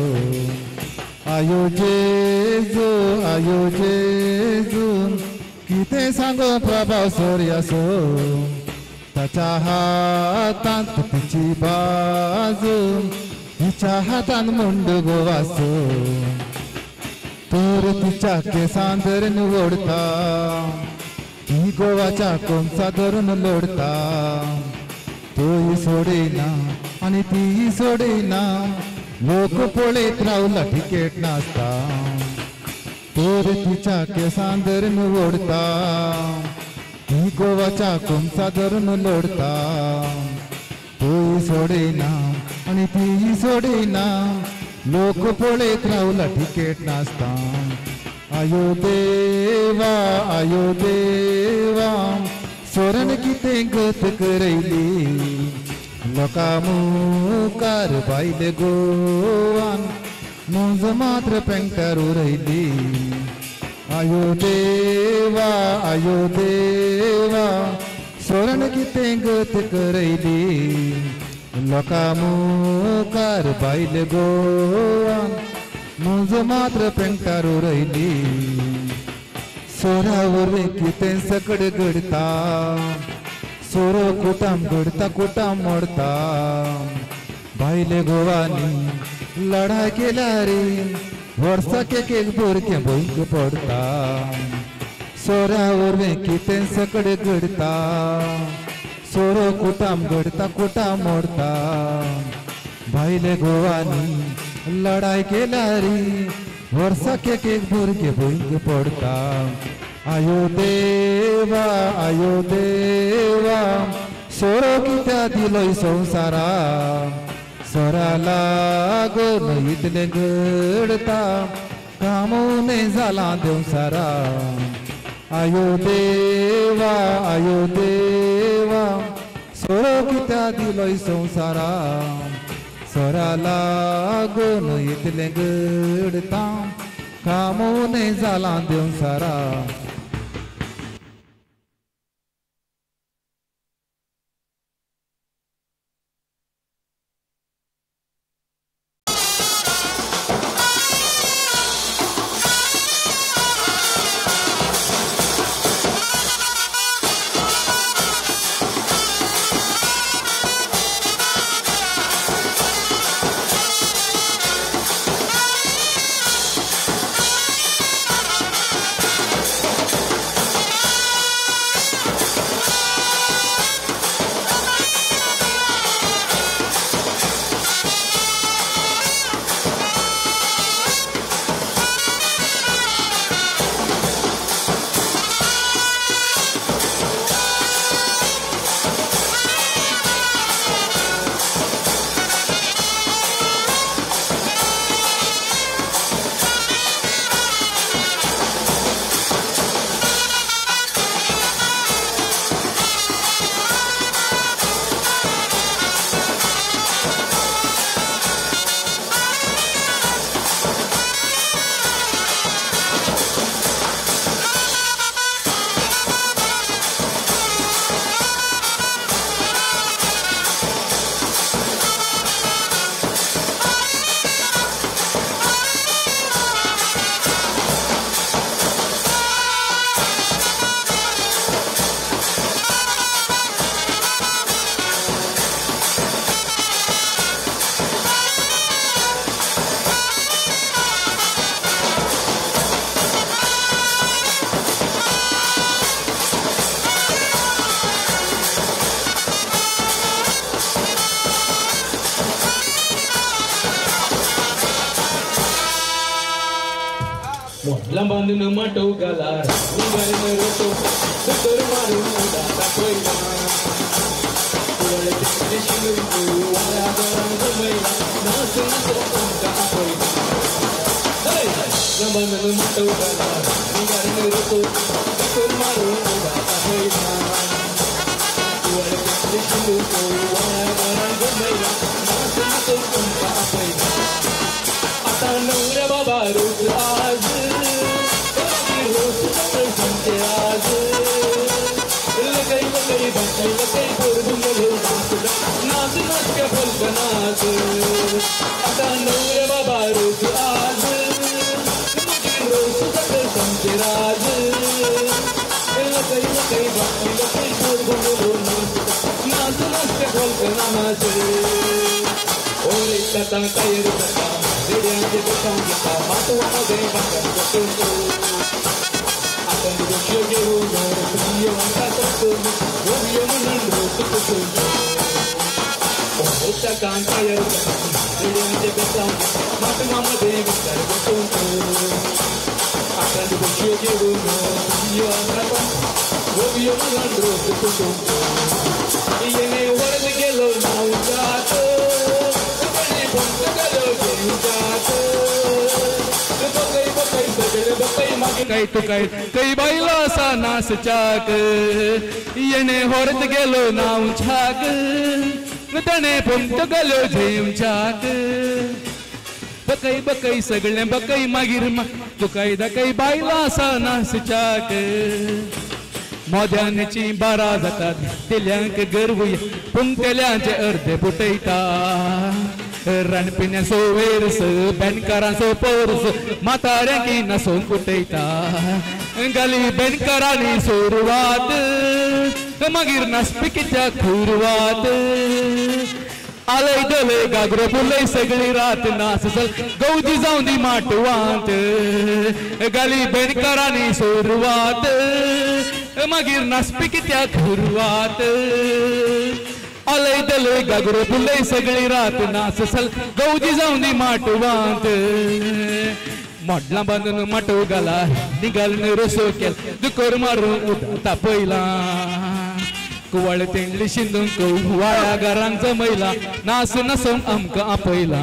आयो जेजो कितें सांगो प्रभाव सूर्याचो ताच्या हातांत तिची बाजू तिच्या हातान मुंड गोवाचो तर तिच्या केसां धरून ओडता ती गोवाच्या कोमसा धरून लोडता तोय सोडिना आनी ती सोडिना लोक पळयत रावला टिकेट नासता तर तिच्या केसां धरून ओडता ती गोवाच्या कोमसा धरून लोडता तोय सोडिना आनी ती सोडिना लोक पळयत रावला टिकेट नासता आयो देवा सोरण कितें गत करयली लोका मुखार बायल गोवान मुंज मात्र पेंगटार उरयली आयो देवा सोरण कितें गत करयली लोका मुखार बायल गोवान मुंज मात्र पेंगटार उरयली सोरावर कितें सकड घडता सोरो कुटाम घडता कुटाम मोडता बायल गोवानी लढाय केल्या रे वर्साक एक भुरगें भंयक पडता सोऱ्यावर कितें सकड घडता सोरो कुटाम घडता कुटाम मोडता बायल गोवानी लढाय केल्या रे वर्साक एक भुरगें भंयक पडता आयो देवा सोरो कित्या दिलोय संवसारा सोरा लागून इतलें घडता कामून जाला देवसारा आयो देवा सोरो कित्या दिलोय संवसारा सोरा लागून इतलें घडता कामून जाला देवसारा
मोडला बांधून माटो गाला निघाले रोतो तर मारून दादा कोयला वळते शिंगू वाला गरंग मैला नाच नाच तुमका कोयला बांधून माटो गाला निघाले रोतो तर मारून दादा कोयला वळते शिंगू वाला गरंग मैला नाच नाच तुमका कोयला आता नवऱ्या बाबा रोज आज रोज सकाळ संते आज लगई लगई बसली लगई गोरगुंग नाच नाच के बोलत नाच आता नवऱ्या बाबा रोज आज रोज सकाळ संते आज लगई लगई बसली लगई गोरगुंग नाच नाच के बोलत नाच ओरे कथा तयार कथा रेड्यांचे बसवता मातवामध्ये बंधन बसवतो आपण गोष्ट घेऊन प्रिय म्हणतात गोव्य म्हणून रोज बसवतो ओच्या कान तयार कथा रेड्यांचे बसवता मातवामध्ये बंधन बसवतो आपण गोष्ट घेऊन प्रिय म्हणतात गोव्य म्हणून रोज बसवतो येणे वरद गेलो नाव जातो
काही तू काही काही बाईला असा नास चाक येणे होरत गेलो नाव छाक तणे पंत गेलो झेम चाक बकई बकई सगळे बकई मागीर तू काही दा काही बाईला असा नास चाक मोद्यांची बारा जातात तेल्यांक गर्वूय पूण तेल्यांचे अर्धे बुटयता रणपिण्या सोवेरस बेनकारांचो पोरस म्हाताऱ्यांकी नसोन कुटयता गाली बेनकारांनी सुरवात मागीर नासपिकीच्या खुरवात आलय दलय गागरो बुलय सगळी रात नाच चल गौजी जाऊन दी माटवांत गाली बेनकारांनी सुरवात मागीर नासपिकीच्या खुरवात आलय दलय गागरो बुलय सगळी रात नाच सल गौजी जाऊन दी माटवांत मोडला बांधून माटो गाला निघालन रोसो केल दुकोर मारून उठता पयला कुवाळ तेंडली शिंदूंक वाळ्या घरांक जमयला नाच नसोन आमकां आपयला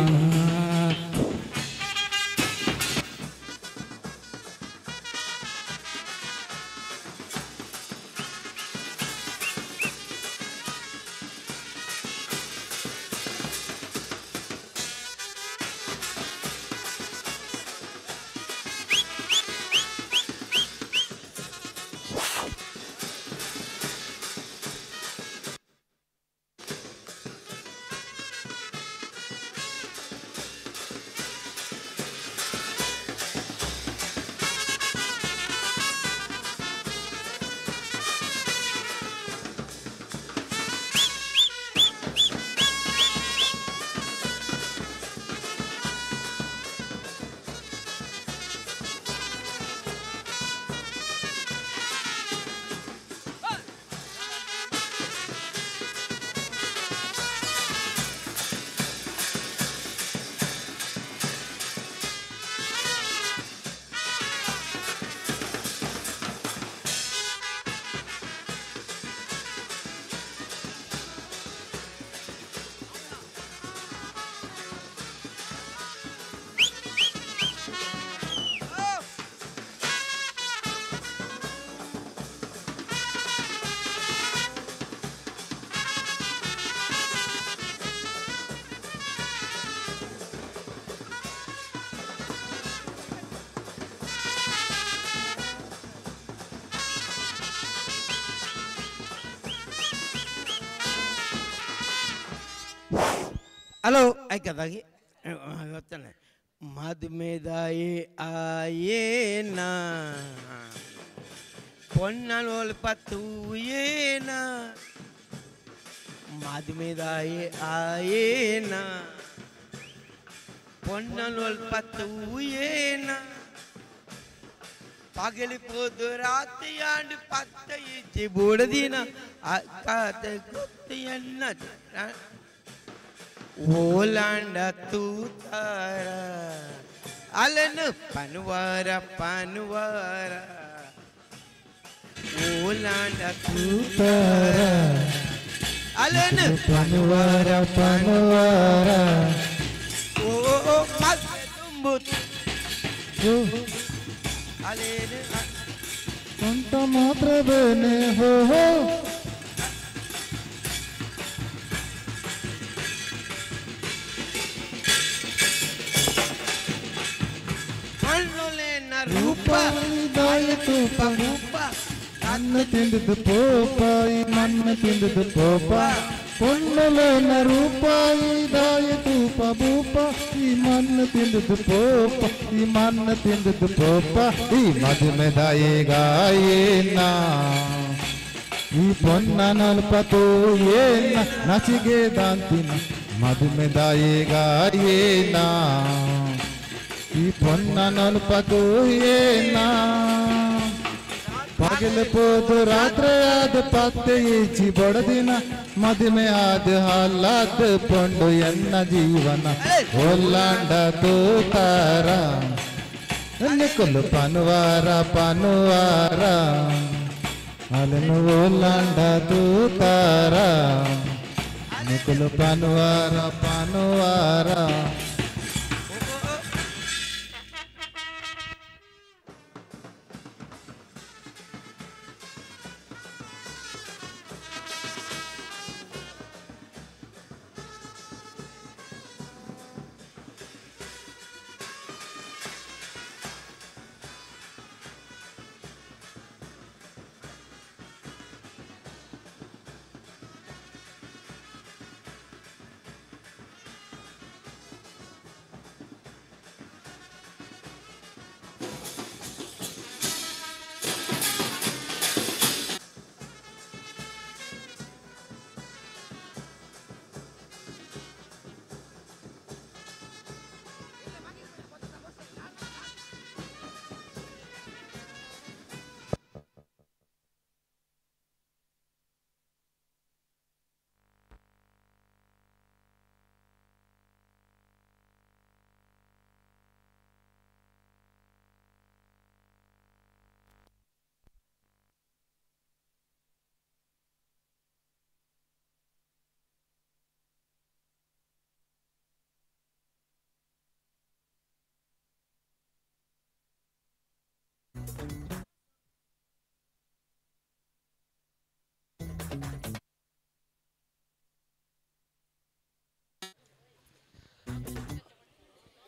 हॅलो ऐका दागी मध में दाये आये ना పొన్నలోల్ పతుయేనా మధు మీద ఆయేనా పొన్నలోల్ పతుయేనా పగిలిపోదు రాత్రి ఆండు పత్త ఇచ్చి బూడదిన అక్కత గుర్తియన్న ఓలాండ తూతారా आलं न पानवारा पानवारा ओलांडा तुतारा आलं न
पानवारा पानवारा
ओ ओ माझे तुंबूत आले न
स्ವಂತ ಮಾತ್ರವೇನೆ ಹೋ ಹೋ
ರೂಪ
ಇದಾಯಿತು ರೂಪ ನನ್ನ ತಿಂದದ್ದು ಪೋಪ ಈ ನನ್ನ ತಿಂದದ್ದು ಪೋಪ పొన్నులేన రూపాయి దాయತು పబూప ఈ మన్న తిందుదు పోప ఈ మన్న తిందుదు పోప ఈ మధుమె దాయేగాయేనా ఈ పొన్న నల్పతో ఏన నసిగే దాంతిన మధుమె దాయేగాయేనా ಈ ಪೊನ್ನ ನಲ್ಪದು ಏನ ಪಗಲಪೋದು ರಾತ್ರಿ ಆದ ಪತ್ತೆ ಈಚಿ ಬಡದಿನ ಮದುವೆ ಆದ ಹಾಲಾದ ಪೊಂಡು ಎನ್ನ ಜೀವನ ಒಲ್ಲಾಂಡ ತೂತಾರ ನಿಕ್ಕಲು ಪನುವಾರ ಪನುವಾರ ಅಲನು ಒಲ್ಲಾಂಡ ತೂತಾರ ನಿಕ್ಕಲು ಪನುವಾರ ಪನುವಾರ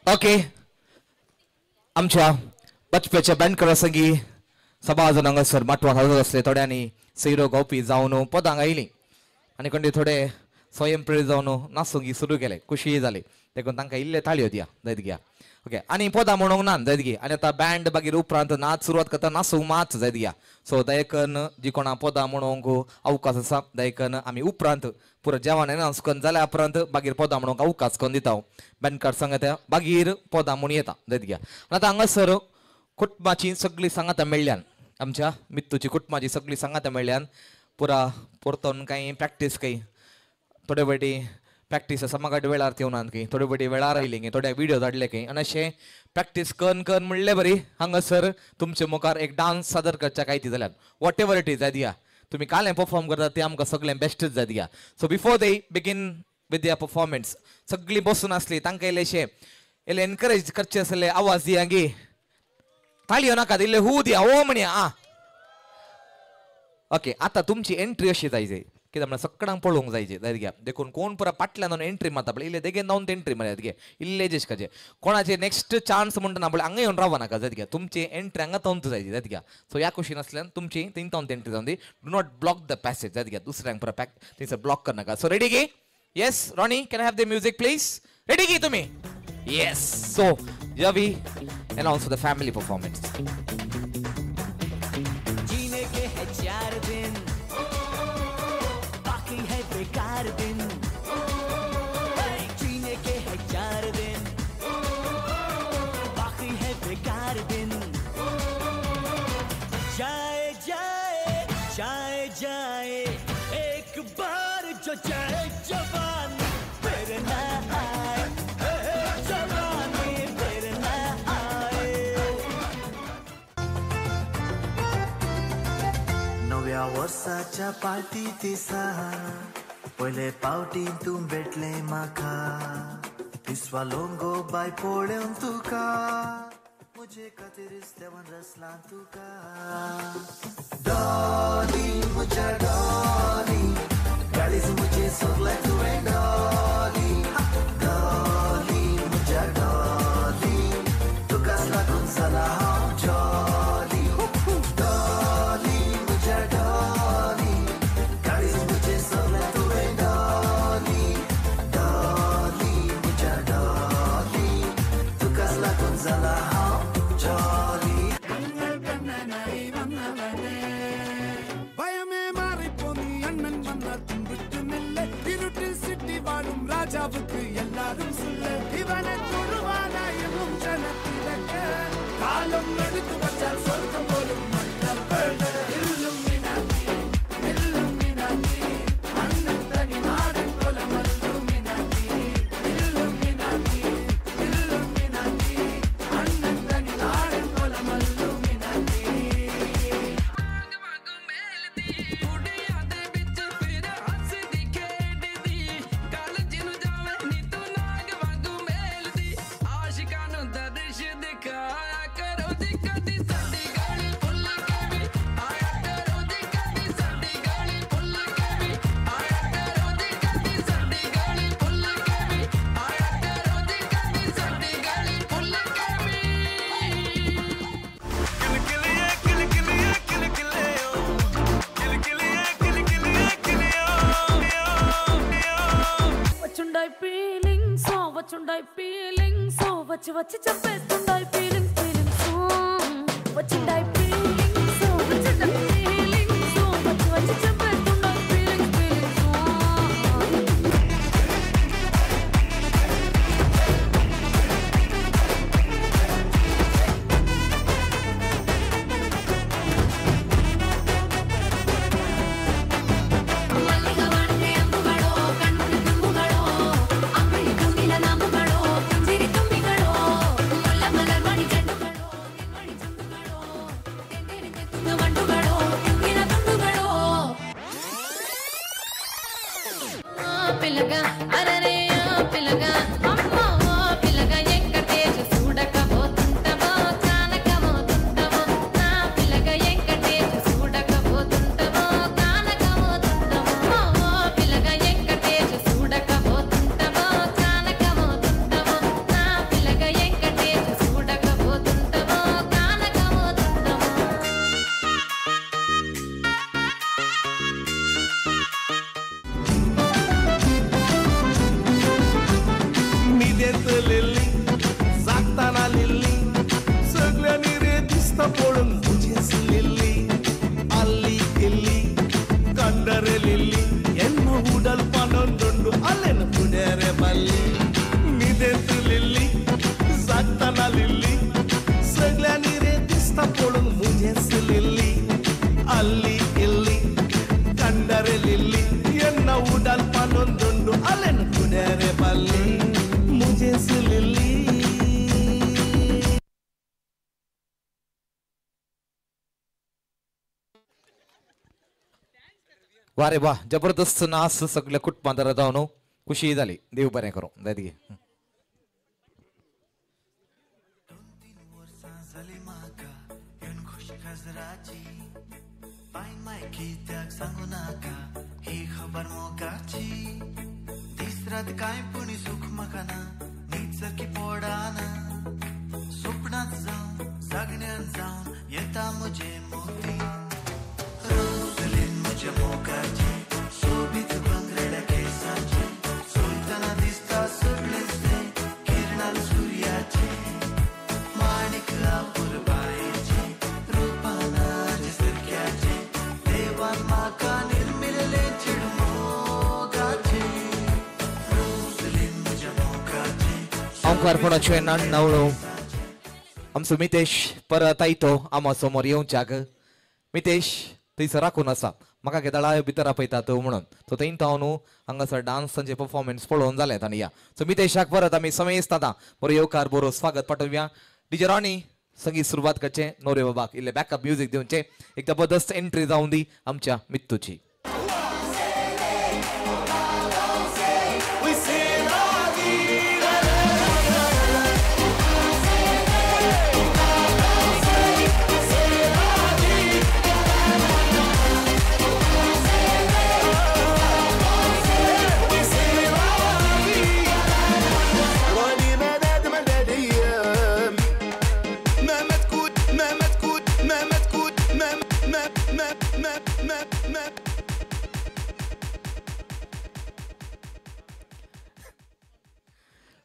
ओके आमच्या बचप्याच्या बँड संगी सभा जण हांगासर माटवाक हजर असले थोड्यांनी सैरो गावपी जावन पदांक आयली आनी खंय थोडे स्वयंप्रेरीत जावन नाचूंक सुरू केले खुशी जाली देखून तांकां इल्ले ताळयो दिया जायत घ्या ओके आनी पदां म्हणूंक ना जायत घे आनी आतां बँड मागीर उपरांत नाच सुरवात करता नाचूंक मात जायत घ्या सो दयेकन जी कोणा पदां म्हणूंक अवकाश आसा दयेकन आमी उपरांत पुरो जेवण अनाउन्स करून जाल्या उपरांत मागीर पदां म्हणूंक अवकाश करून दिता बँडकार सांगता मागीर पदां म्हणून येता जायत घ्या आतां हांगासर कुटुंबाची सगळीं सांगातां मेळ्ळ्यान आमच्या मित्तूची कुटुंबाची सगळीं सांगातां मेळ्ळ्यान पुरा परतून कांय प्रॅक्टीस कांय थोडे फावटी प्रॅक्टीस समागाट वेळार येवनात की थोडे फावटी वेळार आयली की थोडे व्हिडिओ धाडले की आनी अशें प्रॅक्टीस करून करून म्हणले बरी हांगासर तुमचे मुखार एक डान्स सादर करच्या कांय ती जाल्यार वॉट एवर इट इज जाय दिया तुमी कालें परफॉर्म करता तें आमकां सगळें बेस्टच जाय दिया सो बिफोर दे बिगीन विथ दियर परफॉर्मन्स सगळीं बसून आसली तांकां इल्लेशें इल्लें एनकरेज करचें आसलें आवाज दिया गे ताळयो नाका इल्ले हू दिया ओ म्हणया आं ओके आतां तुमची एंट्री अशी जायचे कित्याक म्हळ्यार सगळ्यांक पळोवंक जायचे जायत घ्या देखून कोण पुरा फाटल्यान एंट्री मारता पळय इल्ले देगेन जावन एंट्री मारयात घे इल्ले जेशकाचे कोणाचे नेक्स्ट चान्स म्हणटा पळय हांगा येवन रावनाका नाका जायत घ्या तुमची एंट्री हांगा तावंत जायची जायत घ्या सो ह्या कुशीन आसल्यान तुमची थंय तावंत एंट्री जावन दी do not block the passage जायत घ्या दुसऱ्यांक पुरा पॅक थंयसर ब्लॉक करनाका सो रेडी गे yes Ronnie can have the music please ready गे तुमी yes so yeah we announce the family performance
जीने के है 4 दिन बाकी है बेकार दिन जीने के है 4 दिन बाकी है बेकार दिन जाए जाए जाए जाए एक बार जो जाए जवानी फिर ना आए जवानी फिर ना वर्साच्या पार्टी दिसा पयले पावटी तूं भेटले म्हाका पिसवा लोंगो बाय पळोवन तुका म्हजे खातीरच देवान रचला तुका डॉली म्हज्या डॉली काळीज म्हजे सगळे तुवें डॉली डॉली म्हज्या डॉली तुकाच लागून जाला हांव जॉली डॉली म्हज्या डॉली काळीज म्हजे सगळे तुवें डॉली डॉली म्हज्या डॉली तुकाच लागून जाला हांव जॉली
பயமே மாறி போனி அண்ணன் வந்தா தும்பிட்டு நெல்ல இருட்டில் சிட்டி வாழும் ராஜாவுக்கு எல்லாரும் சொல்ல இவனை தொழுவானா எனும் ஜனத்திலக்க காலம் எடுத்து வச்சால் சொர்க்கம் போலும் அண்ணன் தனி நாடன் போல மல்லுமினாட்டி அண்ணன் தனி நாடன் போல மல்லுமினாட்டி
వచ్చి చెప్పేస్తుండాయి ఫీలింగ్స్ వచ్చిండాయి ఫీలింగ్స్ వచ్చిండాయి ఫీలింగ్స్ వచ్చి చెప్పేస్తుండాయి ఫీలింగ్స్
वारे वा जबरदस्त नाच सगळ्या कुटुंबात जावन खुशी झाली देव बरें करूं दादगे
काय पुणी सुख म्हाका ना न्हीद सारकी पडाना स्वप्नांत जावन जागण्यान जावन येता म्हजे मोती रोजलीन म्हज्या मोगाची सोबीत भांगरड्या केसांची सोलतना दिसता सगळेच ते किरणाल सुर्याचे माणिक आपुर बायेचे रुपाना जे सारक्याचे देवान म्हाका निर्मिल्ले चिडमोगाचे
अंकारपणाचे नवळो आमचो मितेश परत आयतो आमा समोर येवच्याक मितेश थंयसर राखून आसा म्हाका केदळा भितर आपयतात म्हणून सो थंय न्हू हांगासर डान्सांचे परफॉर्मन्स पळोवन जाले तांणी या सो मितेशाक परत आमी समेस्त आतां बरो येवकार बरो स्वागत पाठोवया डीजे रॉनी संगीत सुरुवात करचे नवरे बाबाक इल्ले बॅकअप म्युझिक दिवचे एक जबरदस्त एंट्री जाऊन दी आमच्या मित्तूची.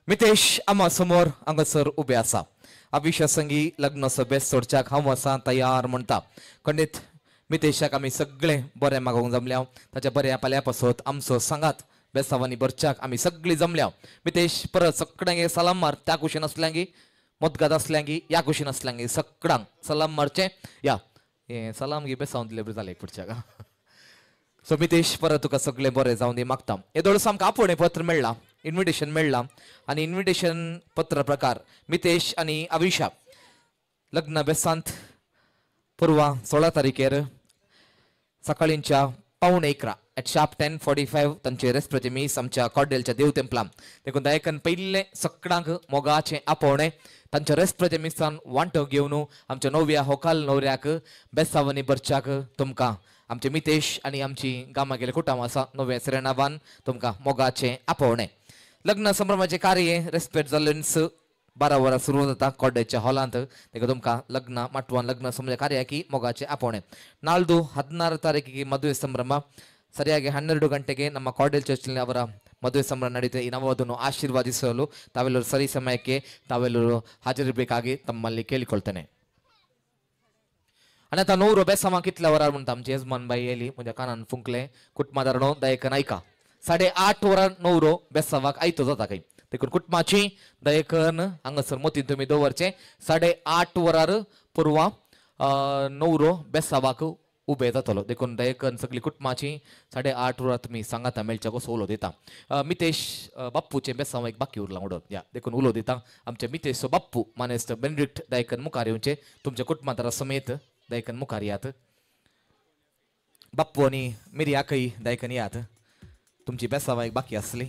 मितेश आम्हा समोर हांगासर उबे आसा. अभिषेक संगी लग्न सभेत सोडच्याक हांव आसा तयार म्हणटा. खंडीत मितेशाक आमी सगळे बरें मागोवंक जमल्या. ताच्या बऱ्या पाल्या पासत आमचो सांगात बेसावांनी भरच्याक आमी सगळीं जमल्या. मितेश परत सगळ्यांक सलाम मार. त्या कुशीन असल्यांगी मतगात असल्यांगी या कुशीन असल्यांगी सगळ्यांक सलाम मारचे. या हे सलाम गी बेसावन दिले बरें जालें एक पुढच्याक. सो मितेश परत तुका सगळें बरें जावन दी मागता. येदोळस आमकां आपोवणें पत्र मेळ्ळां, इन्विटेशन मेळ्ळां आनी इन्विटेशन पत्र प्रकार मितेश आनी अविशा लग्न बेसांत पुरवा 16 तारीखेर सकाळींच्या 11:15 at sharp 10:45 तांचे रेस्पेचे मीस आमच्या कॉर्डेलच्या देव तेंपलां. देखून दायकन पयले सगळ्यांक मोगाचें आपोवणें तांच्या रेस्पेचे मिसान वांटो घेवन आमच्या नव्या होकाल न्हवऱ्याक बेसावनी भरच्याक तुमकां आमचे मितेश आनी आमची गामा गेले कुटुंब आसा नव्या सिरेनावान तुमकां मोगाचें आपोवणें. लग्न संभ्रमाचे कार्य रेस्पेट जाल्लेन्स 12 वरां सुरू जाता कॉर्डेच्या हॉलांत. देखून तुमकां लग्न माटवान लग्न संभ्रमाचे कार्याकी मोगाचें आपोवणें. ನಾಳ್ದು 16 ತಾರೀಕಿಗೆ ಮದುವೆ ಸಂಭ್ರಮ ಸರಿಯಾಗಿ 12 ಗಂಟೆಗೆ ನಮ್ಮ ಕಾರ್ಡೆಲ್ ಚರ್ಚ್ನಲ್ಲಿ ಅವರ ಮದುವೆ ಸಂಭ್ರಮ ನಡೆಯುತ್ತೆ. ಈ ನವವಧುವನ್ನು ಆಶೀರ್ವಾದಿಸಲು ತಾವೆಲ್ಲರೂ ಸರಿ ಸಮಯಕ್ಕೆ ತಾವೆಲ್ಲರೂ ಹಾಜರಿರಬೇಕಾಗಿ ತಮ್ಮಲ್ಲಿ ಕೇಳಿಕೊಳ್ತೇನೆ. आणि आता 9 बेसावा कितल्या वरार म्हणटा आमची यजमान बाई येयली म्हज्या कानान फुंकले कुटुंबादारणो दयेकन ऐका 8:30 वरार 9 बेसावाक आयतो जाता काही. देखून कुटुंबाची दयेकन हांगासर मतीन तुमी दवरचे. 8:30 वरार पुरवा 9 बेसावाक उबे जातलो. देखून दयेकन सगळी कुटुंबाची 8:30 वरार तुमी सांगाता मेळच्या कसो उलो दिता. मितेश बाप्पूचे बेसाव एक बाकी उरला उडत या देखून उलो दिता आमचे मितेश बाप्पू मानेस्त बेनिडिक्ट दयेकन मुखार येवचे तुमच्या कुटुंबादारा समेत दयेकन मुखार यात. बाप्पू आणि मिरयाकय दयेकन यात. तुमची बेसावा एक बाकी आसली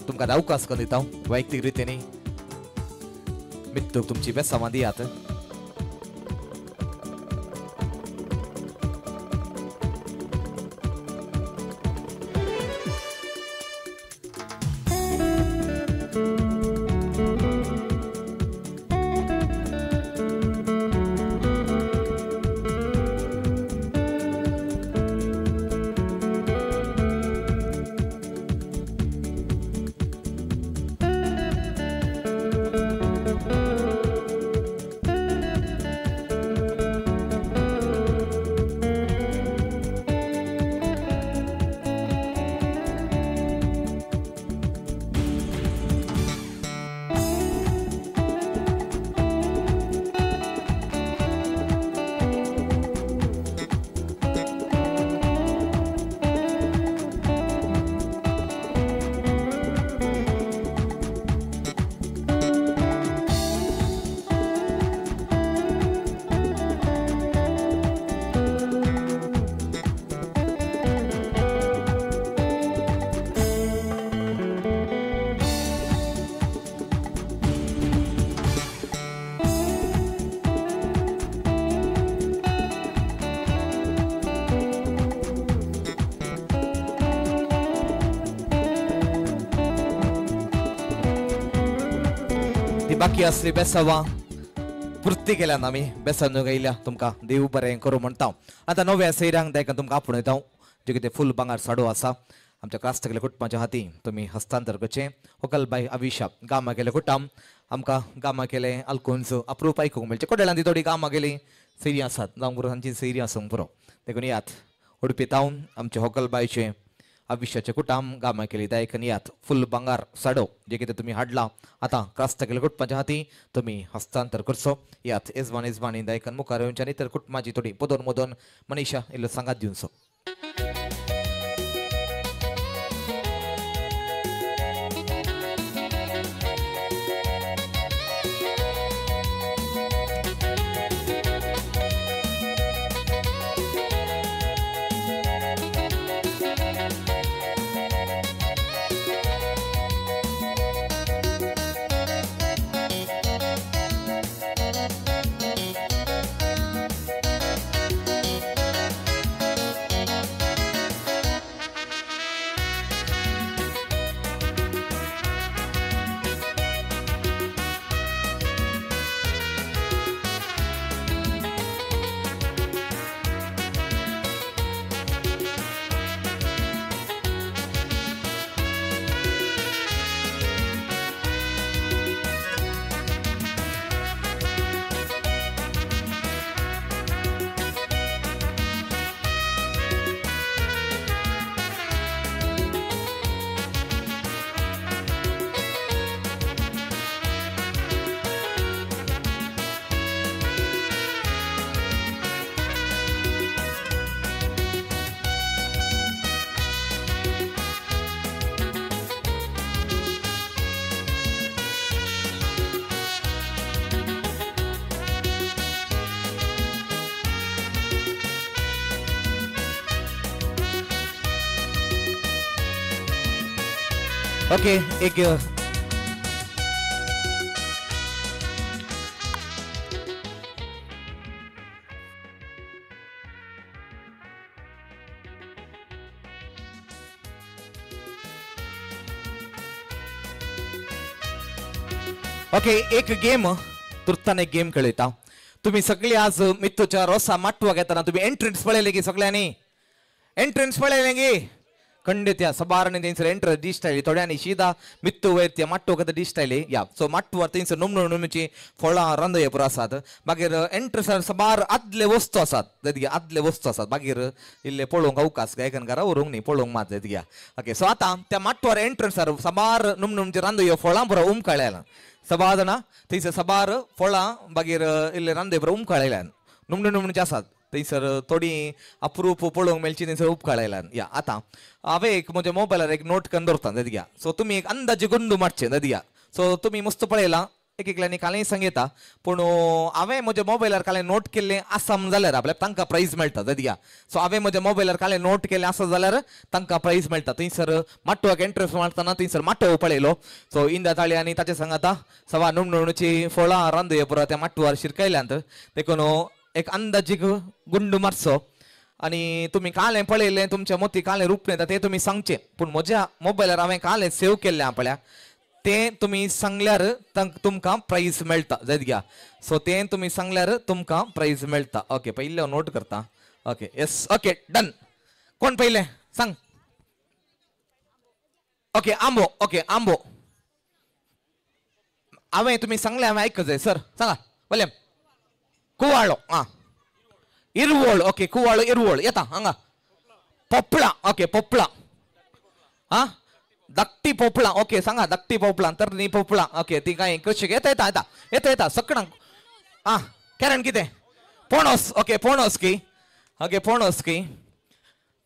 तुमकां अवकाश करून दिता वैयक्तीक रितीने मित्तूक तुमची बेसावा दियात. बाकी असली बेसावा पुर्ती केल्यान आमी बेसन गायल्या तुमकां देव बरें करूं म्हणटा. आता नव्या सैऱ्यांक दायकन तुमकां आपूण येता जे कितें फूल भांगार साडो आसा आमच्या क्रास्तकेल्या कुटुंबाच्या हाती तुमी हस्तांतर करचें. होकलबाई अविशा गामा गेले कुटुंब आमकां गामा केले आल्कोन्स अप्रूप आयकूंक मेळचे. कोडेलांनी थोडी गामा गेली सैरी आसात जावं पुरो तांची सैरी आसूंक पुरो. देखून यात उडपी तावन आमचे होकलबाईचे अविश्याचे कुटुंब गामा केली दायकन यात फुल भांगार साडो जे कितें तुमी हाडला आतां क्रास्तकेल्या कुटुंबाच्या हाती तुमी हस्तांतर करचो. यात येजमानी दायकन मुखार येवचे आनी तर कुटुंबाची थोडी पदोन मदोन मनीशा इल्लो सांगात दिवचो. ओके एक ओके एक गेम तुर्तान एक गेम खेळता तुम्ही सगळी आज मित्तूच्या रोसा माटवा घेताना तुम्ही एंट्रन्स पळयले की सगळ्यांनी एंट्रन्स पळयले की खंडित या सबारने तेंसर एंटर दिसतायली थोड्यांनी सीधा मित्तू वयर त्या माट्टो कदा दिसतायली या सो माट्टवर तेंसर नुमची फळां रांदय पुरो आसात मागीर एंट्रन्सार सबार आदले वस्तू आसात जायत आदले वस्तू आसात मागीर इल्ले पळोवंक अवकाश गायकनकारा व्हरूंक न्ही पळोवंक मात जायत घ्या ओके सो आतां त्या माट्टवर एंट्रन्सार सबार नुमची रांदय फळां पुरो उमकळ्याला सबार जाणां थंयसर सबार फळां मागीर इल्ले रांदय पुरो उमकळयल्यान नुमणेचे आसात थंयसर थोडी अप्रूप पळोवंक मेळची थंयसर उपकाळयल्यान या आतां हांवें एक म्हज्या मोबायलार एक नोट करून दवरता जायत घ्या सो तुमी एक अंदाजे गुंडू मारचे जायत घ्या सो तुमी मस्त पळयलां एक एकल्यांनी कालय सांगिता पूण हांवें म्हज्या मोबायलार कालें नोट केल्लें आसम जाल्यार आपल्याक तांकां प्रायज मेळटा जायत घ्या सो हांवें म्हज्या मोबायलार कालें नोट केलें आसा जाल्यार तांकां प्रायज मेळटा थंयसर माटवाक एंट्रन्स मारतना थंयसर माटव पळयलो सो इंदा ताळी आनी ताचे सांगाता सवा नुमणुची फळां रांदय पुरो त्या माटवार शिरकयल्यांत देखून एक अंदाजीक गुंड मारचो आनी तुमी कालें पळयलें तुमच्या मोती कालें रूप येता तें तुमी सांगचें पूण म्हज्या मोबायलार हांवें कालें सेव केल्लें आपल्याक तें तुमी सांगल्यार तुमकां प्रायज मेळटा जायत घ्या सो तें तुमी सांगल्यार तुमकां प्रायज मेळटा ओके पयलें हांव नोट करता ओके येस ओके डन कोण पयलें सांग ओके आंबो ओके आंबो हांवें तुमी सांगलें हांवें आयकूंक जाय सर सांगा वॉल्यूम कुवाळो आं इरवोळ ओके कुवाळो इरवोळ येता हांगा पोपळां ओके पोपळां आं धाकटी पोपळां ओके सांगा धाकटी पोपळां तर न्ही पोपळां ओके ती कांय कशी येता येता येता येता येता सकणांक आं कॅरन कितें पणस ओके पणस की ओके पणस की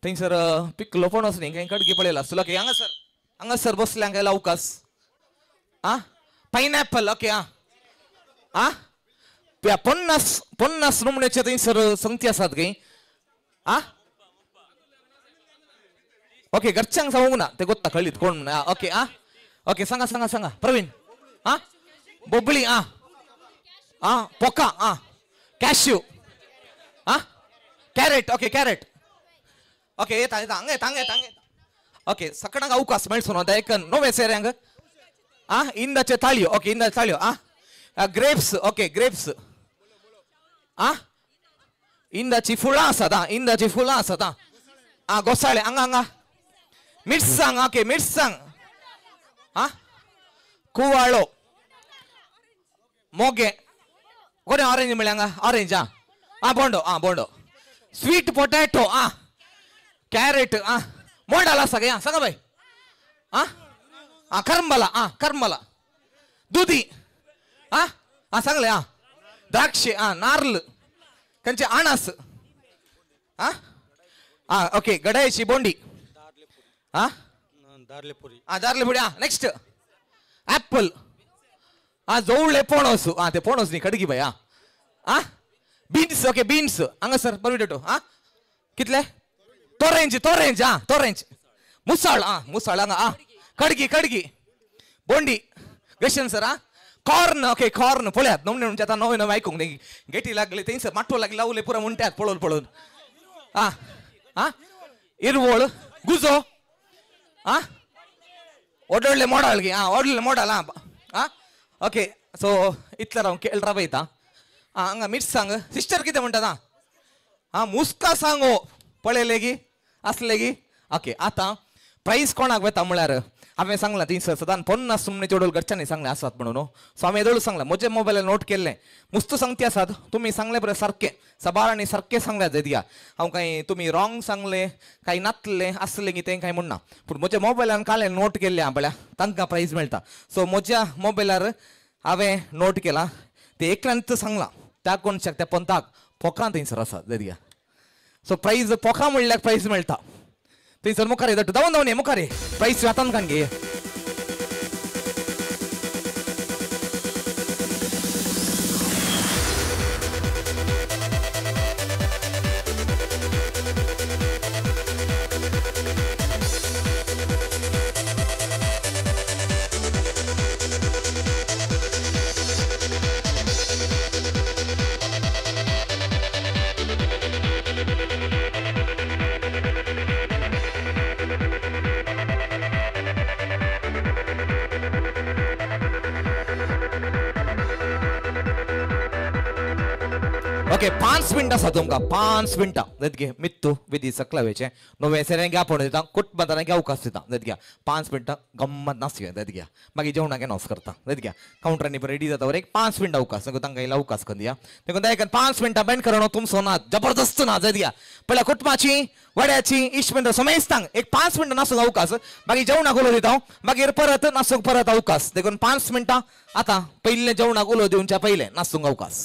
थंयसर पिकलो पणस न्ही कांय कडकी पळयला आसतलो ओके हांगासर बसल्यांक येयला अवकाश आं पायनॅपल ओके आं आं पन्नास पन्नास नुमण्याचे थंयसर संगती आसात खंय आं ओके घरच्यांक सांगूंक ना ते गोत्ता कळीत कोण म्हणून ओके आं ओके सांगा सांगा सांगा प्रवीण आं बोबळी आं आं पोका आं कॅश्यू आं कॅरेट ओके कॅरेट ओके येता येता हांगा येता हांगा येता हांगा येता ओके सकणांक अवकाश मेळचो न्हू एक नवे सेऱ्यांक आं इंदाचे ताळयो ओके इंदाचे ताळयो आं ग्रेप्स ओके ग्रेप्स आं इंदाची फुलां आसात आं इंदाची फुलां आसात आं घोसाळे हांगा हांगा मिरसांग ओके मिरसांग आं कुवाळो मोगे कोणे ऑरेंज म्हळ्या हांगा ऑरेंज आं बोंडो स्वीट पोटॅटो आं कॅरेट आं मोडाल आसा गे आं सांगा बाय आं करमला दुदी आं सांगले आं द्राक्षे आं नारळ खंयचे अणस आं ओके गड्याची बोंडी आं दार्लेपुरी आं नेक्स्ट ऍपल आं जवळ्ळे पणस आं ते पणस न्ही खडगी बाय आं बीन्स ओके बीन्स हांगा सर पोटॅटो आं कितले तोरेंज आं तोरेंज मुसाळ हांगा आं खडगी बोंडी गशन सर आं कॉर्न ओके कॉर्न पळयात नवणे आतां नवे नवे आयकूंक न्ही गेटी लागली थंयसर माटवो लागली लावले पुरो म्हणटात पळोवन आं आं इरवोळ गुजो आं व्हडले मोडाल गे आं व्हडले मोडाल आं ओके सो इतल्यार हांव केळ रावयता आं हांगा मिरसांग सिस्टर कितें म्हणटात आं मुस्का सांगो पळयले गी आसले गी ओके आतां प्रायज कोणाक वेता म्हळ्यार हांवें सांगलां थंयसर सदां 50 सुमणेचे चेडूल घरच्यांनी सांगलें आसात म्हणून सो हांवें येदोळ सांगलां म्हजे मोबायलार नोट केल्लें मुस्त सांगती आसात तुमी सांगलें बरें सारकें सबारांनी सारकें सांगल्यात जाय दिया हांव कांय तुमी रॉंग सांगलें कांय नातलें आसलें की तें कांय म्हणना पूण म्हज्या मोबायलान कालें नोट केल्लें हांव पळय तांकां प्रायज मेळटा सो म्हज्या मोबायलार हांवें नोट केलां ते एकल्यांत सांगलां त्या कोणशाक त्या पंथाक पोकां थंयसर आसात जाय दिया सो प्रायज पोकां म्हणल्यार प्रायज मेळटा थंयसर मुखार येता धांवन ये मुखार प्रायज हातान कान घे ओके 5 मिनटां आसा तुमकां 5 मिनटां जायत घे मित्तू विधी सकलावेचे नवे सेऱ्यांक आपोण दिता कुटुंबांतल्यान अवकाश दिता जायत घ्या 5 मिनटां गम्मत नाचूया जायत घ्या मागीर जेवणाक अनाउन्स करता जायत घ्या काउंटरांनी रेडी जाता वर एक 5 मिनटां अवकाश तांकां इला अवकाश कर दिया देखून त्या 5 मिनटां बँड करणो तुमचो नाच जबरदस्त नाच जायत घ्या पळय कुटुंबाची वड्याची इश्ट मिनटां समेस्तांक एक 5 मिनटां नाचूंक अवकाश मागीर जेवणाक उलो दिता मागीर परत नाचूंक परत अवकाश देखून 5 मिनटां आतां पयले जेवणाक उलो दिवच्या पयले नाचूंक अवकाश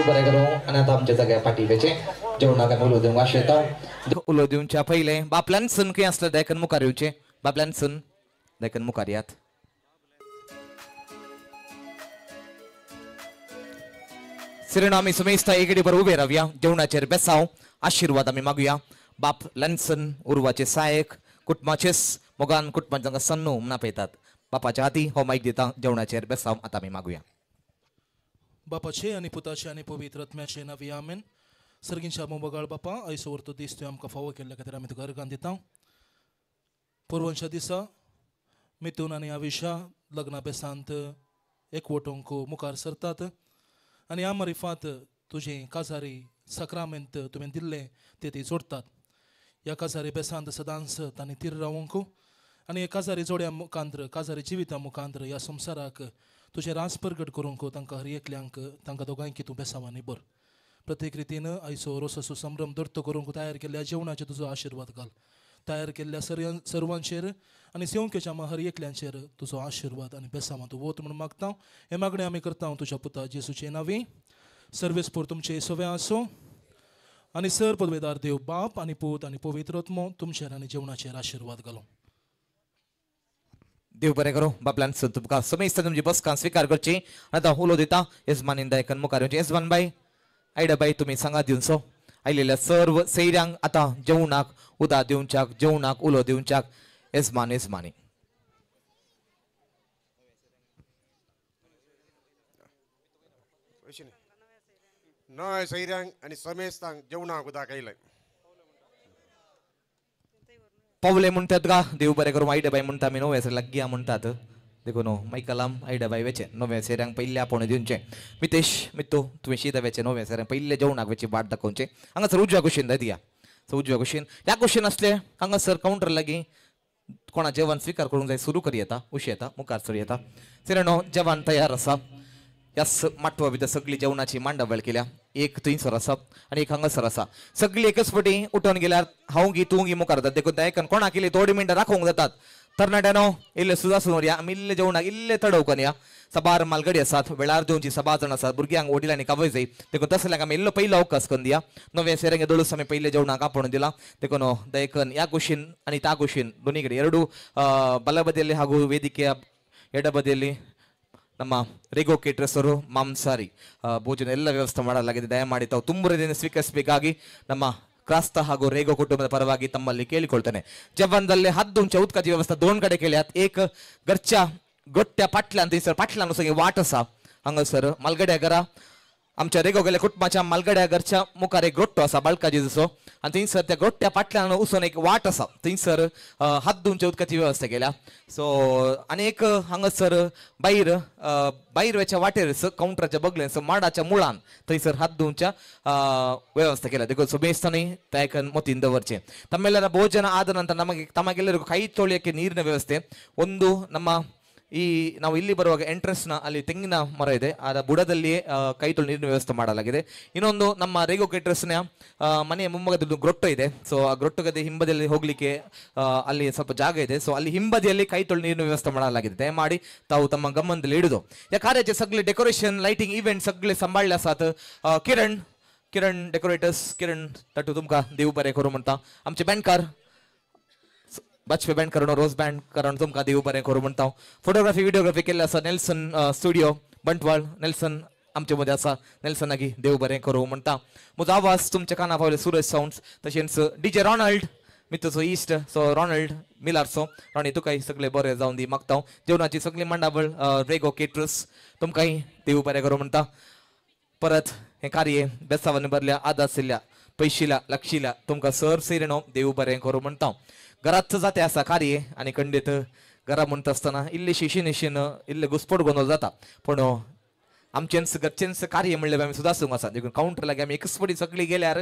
बरें करूं आनी आतां आमच्या जाग्यार पाटिवेचे जेवणाक उलो दिवंक आशेता उलो दिवच्या पयले बापल्यान सन खंय आसलें देखून मुखार येवचें बापल्यान सन देखून मुखार यात सिरण आमी सुमेस्ता एकेडी बर उबे रावया जेवणाचेर बेसाव आशिर्वाद आमी मागुया बाप लनसन उर्वाचे सायक कुटुंबाचेच मोगान कुटुंबांक सन्नू म्हणा पळयतात बापाच्या हाती हो माईक दिता जेवणाचेर बेसाव आतां आमी मागुया
बापाचे आनी पुताचे आनी पवित्र आत्म्याचे नांवी आमेन सर्गींच्या मोबगाळ बापा आयचो वरतो दीस तुवें आमकां फावो केल्ल्या खातीर आमी तुका अर्गां दिता पुरवंच्या दिसा मिथून आनी आविशा लग्ना बेसांत एकवटूंक मुखार सरतात आनी ह्या मारिफात तुजें काजारी सक्रामेंत तुवें दिल्लें तें ती जोडटात ह्या काजारी बेसांत सदांच तांणी तीर रावूंक आनी हे काजारी जोड्या मुखांत्र काजारी जिविता मुखांत्र ह्या संवसाराक तुजें रास प्रगट करूंक तांकां हर एकल्यांक तांकां दोगांयकी तूं बेसांवांनी बर प्रत्येक रितीन आयचो रोसाचो संभ्रम धर्तो करूंक तयार केल्ल्या जेवणाचेर तुजो आशिर्वाद घाल तयार केल्ल्या सर्वांचेर आनी सेवकेच्या हर एकल्यांचेर तुजो आशिर्वाद आनी बेसांवां तूं वत म्हूण मागता हे मागणें आमी करता तुज्या पुता जेसूचे नांवी सर्वेस्पोर तुमचे सवे आसो आनी सर पदवेदार देव बाप आनी पूत आनी पवित्र आत्मो तुमचेर आनी जेवणाचेर आशिर्वाद घालो
देव बरें करूं बापल्यान तुमकां समेस्त तुमची बसकां स्विकार करची आतां उलो दिता येजमानीन दायकन मुखार येजमान बाई आयडा बाई तुमी सांगात दिवचो आयलेल्या सर्व सैऱ्यांक आतां जेवणाक उदक दिवच्याक जेवणाक उलो दिवच्याक येजमानी
नय सैऱ्यांक आनी समेस्तांक जेवणाक उदक आयलें
पावले म्हणटात का देव बरें करूं आयडा बाई म्हणटा आमी नव्या सेराक गिया म्हणटात देखून मायकलाम आयडा बाई वेचे नव्या सेऱ्यांक पयले आपोवणें दिवचें मितेश मित्तू तुवें शीत वेचे नव्या सेऱ्यांक पयले जेवणाक वेची वाट दाखोवचें हांगासर उजव्या कुशीन दिया सो उजव्या कुशीन ह्या कुशीन असले हांगासर कावंटर लागीं कोणा जेवण स्विकार करूंक जाय सुरू करी येता उशी येता मुखार सर येता सेरेनो जेवण तयार आसा ह्या माटवा भितर सगळी जेवणाची मांडावळ केल्या एक थंयसर आसा आनी एक हांगासर आसा सगळी एकच फावटी उठोन गेल्यार हांव गी तूं गी मुखार जाता देखून त्या कोणाक केली थोडी मिनटां राखोवंक जातात तरणाट्यानो इल्ले सुदासून या आमी इल्ले जेवणाक इल्ले तडवकन या सबार मालगडी आसात वेळार जेवची 6 जाण आसात भुरग्यांक वडिलांनी कावय जाय देखून तसल्याक आमी इल्लो पयलो अवकाश करून दिया नवे सेरेंगे दोळूस आमी पयले जेवणाक आपोवन दिला देखून दयकन ह्या कुशीन आनी त्या कुशीन दोनी कडेन ಎರಡು ಬಲಬದಿಯಲ್ಲಿ ಹಾಗೂ ವೇದಿಕೆಯ ಎಡಬದಿಯಲ್ಲಿ ನಮ್ಮ ರೇಗೋ ಕೇಟರರ್ಸರು ಮಾಂಸಾರಿ ಭೋಜನ ಎಲ್ಲ ವ್ಯವಸ್ಥೆ ಮಾಡಲಾಗಿದೆ ದಯಮಾಡಿ ತಾವು ತುಂಬುರದಿಂದ ಸ್ವೀಕರಿಸಬೇಕಾಗಿ ನಮ್ಮ ಕ್ರಾಸ್ತ ಹಾಗೂ ರೇಗೋ ಕುಟುಂಬದ ಪರವಾಗಿ ತಮ್ಮಲ್ಲಿ ಕೇಳಿಕೊಳ್ತೇನೆ ಜವಾನದಲ್ಲಿ 10 चौदकाची व्यवस्था 2 कडे केल्यात एक घरच्या गोट्या पाटल्यान थंयसर पाटल्यान सगळी वाट आसा हांगासर मालगड्या घरा आमच्या रेगो गेल्या कुटुंबाच्या मालगड्या घरच्या मुखार एक गोट्टो आसा बाळकाजी जसो आनी थंयसर त्या गोट्ट्या पाटल्यान उसोन एक वाट आसा थंयसर 10 चौदकाची व्यवस्था केल्या सो आनी एक हांगासर भायर वेच्या वाटेर काउंटराच्या बगलेन माडाच्या मुळान थंयसर 10 व्यवस्था केल्या देखून सुमेस्तानी तायकन मोतीन दवरचे ತಮ್ಮೆಲ್ಲರ ಭೋಜನ ಆದ ನಂತರ ತಮಗೆಲ್ಲರಿಗೂ ಕೈ ತೊಳೆಯಕ್ಕೆ ನೀರಿನ ವ್ಯವಸ್ಥೆ ಒಂದು ನಮ್ಮ ಈ ನಾವು ಇಲ್ಲಿ ಬರುವಾಗ ಎಂಟ್ರೆನ್ಸ್ ನ ಅಲ್ಲಿ ತೆಂಗಿನ ಮರ ಇದೆ ಅದರ ಬುಡದಲ್ಲಿ ಕೈ ತೊಳೆಯುವ ನೀರಿನ ವ್ಯವಸ್ಥೆ ಮಾಡಲಾಗಿದೆ ಇನ್ನೊಂದು ನಮ್ಮ ರೇಗೋ ಕೇಟರರ್ಸ್ ನ ಮನೆಯ ಮುಂಭಾಗದಲ್ಲಿ ಗ್ರೊಟ್ಟೋ ಇದೆ ಸೊ ಆ ಗ್ರೊಟ್ಟೋಗದೆ ಹಿಂಬದಿಯಲ್ಲಿ ಹೋಗ್ಲಿಕ್ಕೆ ಅಲ್ಲಿ ಸ್ವಲ್ಪ ಜಾಗ ಇದೆ ಸೊ ಅಲ್ಲಿ ಹಿಂಬದಿಯಲ್ಲಿ ಕೈ ತೊಳೆಯುವ ನೀರಿನ ವ್ಯವಸ್ಥೆ ಮಾಡಲಾಗಿದೆ ದಯಮಾಡಿ ತಾವು ತಮ್ಮ ಗಮನದಲ್ಲಿ ಇಡುದು या कार्याचे सगळे डेकोरेशन लाइटिंग इव्हेंट सगळे सांभाळले आसात किरण डेकोरेटर्स किरण तातू तुमका देव बरें करूं म्हणटा आमचे बँडकार बाजपे बँड करून रोज बँड करून तुमकां देव बरें करूं म्हणटा फोटोग्राफी व्हिडिओग्राफी केल्ले आसा नेल्सन स्टुडिओ बंटवाळ नेल्सन आमचे मदें आसा नेल्सनागी देव बरें करूं म्हणटा म्हजो आवाज तुमच्या काना पावले सूरज साउंड्स तशेंच डीजे रॉनाल्ड मित्रचो इश्ट सो रॉनाल्ड मिलारचो राणी तुकाय सगळे बरें जावन दी मागता जेवणाची सगळी मांडावळ रेगो केटरर्स तुमकांय देव बरें करूं म्हणटा परत हे कार्य बेसावान भरल्या आदासिल्ल्या पैशिल्या लक्षिल्या तुमकां सर सेरेनो देव बरें करूं म्हणटा घरात जाते आसा कार्य आनी खंडीत घरा म्हणटा आसतना इल्ली शिशीन इल्ले घुसपट गोंदळ जाता पूण आमचेंच घरचेंच कार्य म्हणलें आमी सुदारूंक आसा देखून काउंटर लागीं आमी एकच फावटी सगळीं गेल्यार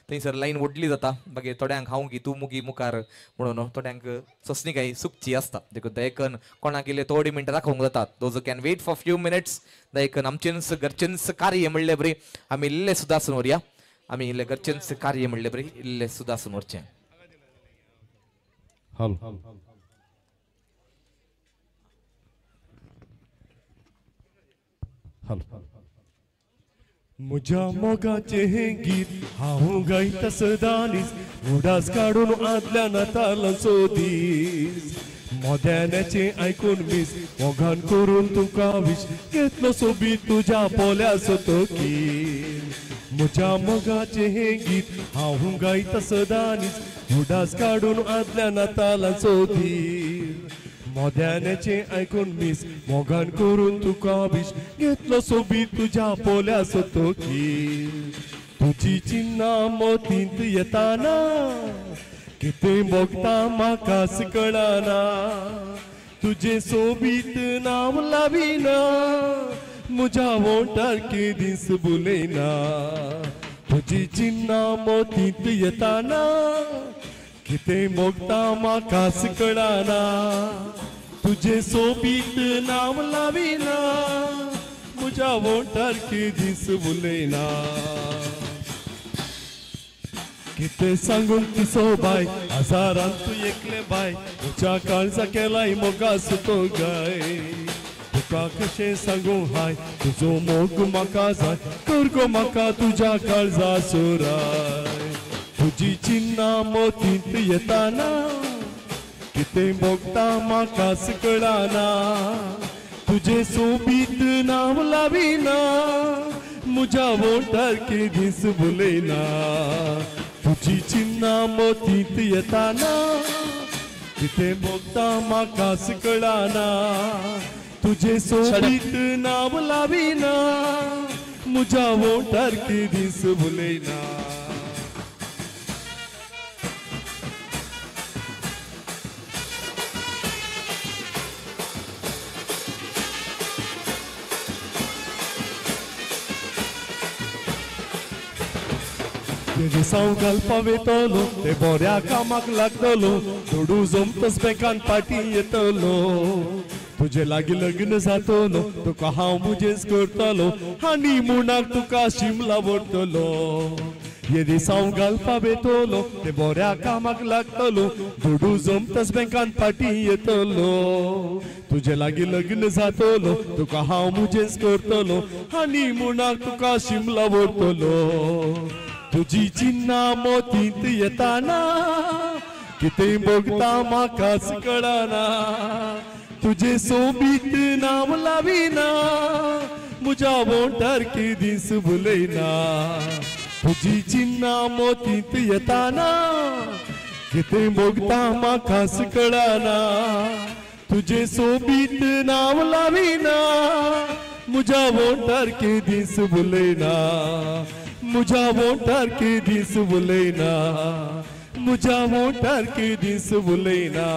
थंयसर लायन ओडली जाता मागीर थोड्यांक हांव गी तूं मुगी मुखार म्हणून थोड्यांक सोंसणीकाय सुकची आसता देखून दयकन कोणाक इल्ले थोडी मिनटां राखोवंक जातात those can wait for few minutes दयकन आमचेंच घरचेंच कार्य म्हणलें बरी आमी इल्ले सुदारून व्हरया आमी इल्ले घरचेंच कार्य म्हणलें बरी इल्ले सुदारून व्हरचें
म्हज्या मोगाचे हे गीत हांव गायता सदांच उडास काडून आदल्या नातालाचो दीस मोद्यानाचे आयकून मीस मोगान करून तुका विश घेतलो सोबीत तुज्या पोल्या सतोकीर म्हज्या मोगाचे हे गीत हांव गायता सदांच उडास काडून आदल्या नातालाचो दीस मोद्यानाचे आयकून मीस मोगान करून तुका विश घेतलो सोबीत तुज्या पोल्या सतोकीर तुजी चिन्नां मोतींत येताना कितें मोगता म्हाकाच कळना तुजे सोबीत नांव लाविना म्हज्या वोंटार के दीस बुलयना तुजी चिन्नां मोतींत येताना कितें मोगता म्हाकाच कळना तुजे सोबीत नांव लाविना म्हज्या वोंटार के दीस बुलयना कितें सांगून तिसो बाय आजारान तूं एकले बाय तुज्या काळजा केलाय मोगास तो गाय तुका कशें सांगू हाय तुजो मोग म्हाका जाय कर गो म्हाका तुज्या काळजा सोराय तुजी चिन्नां मोतींत येताना कितें भोगता म्हाकाच कळना तुझे सोबीत नांव लाविना म्हज्या वोटार के दीस भुलयना तुझी चिन्नां मोतींत येताना कितें भोगता म्हाकाच कळना तुझे सोबीत नांव लाविना म्हज्या वोटार के दीस भुलयना दिसांव घालपाक येतलो ते बऱ्या कामाक लागतलो थोडू जमतस बेकान पाटी येतलो तुजे लागीं लग्न जातलो तुका हांव मुजेस करतलो आनी मुणाक तुका शिमला व्हरतलो हे दिसांव घालपाक येतलो ते बऱ्या कामाक लागतलो थोडू जमतस बेकान पाटी येतलो तुजे लागीं लग्न जातलो तुका हांव मुजेस करतलो आनी मुणाक तुका शिमला व्हरतलो तुझी चिन्नां मोतींत येताना कितें भोगता म्हाकाच कळना तुझे सोबीत नांव लाविना म्हज्या वोटार के दीस भुलयना तुझी चिन्नां मोतींत येताना कितें भोगता म्हाकाच कळना तुझे सोबीत नांव लाविना म्हज्या वोटार के दीस भुलयना मुझा वोटार के दीस भुलयना मुझा वोटार के दीस भुलयना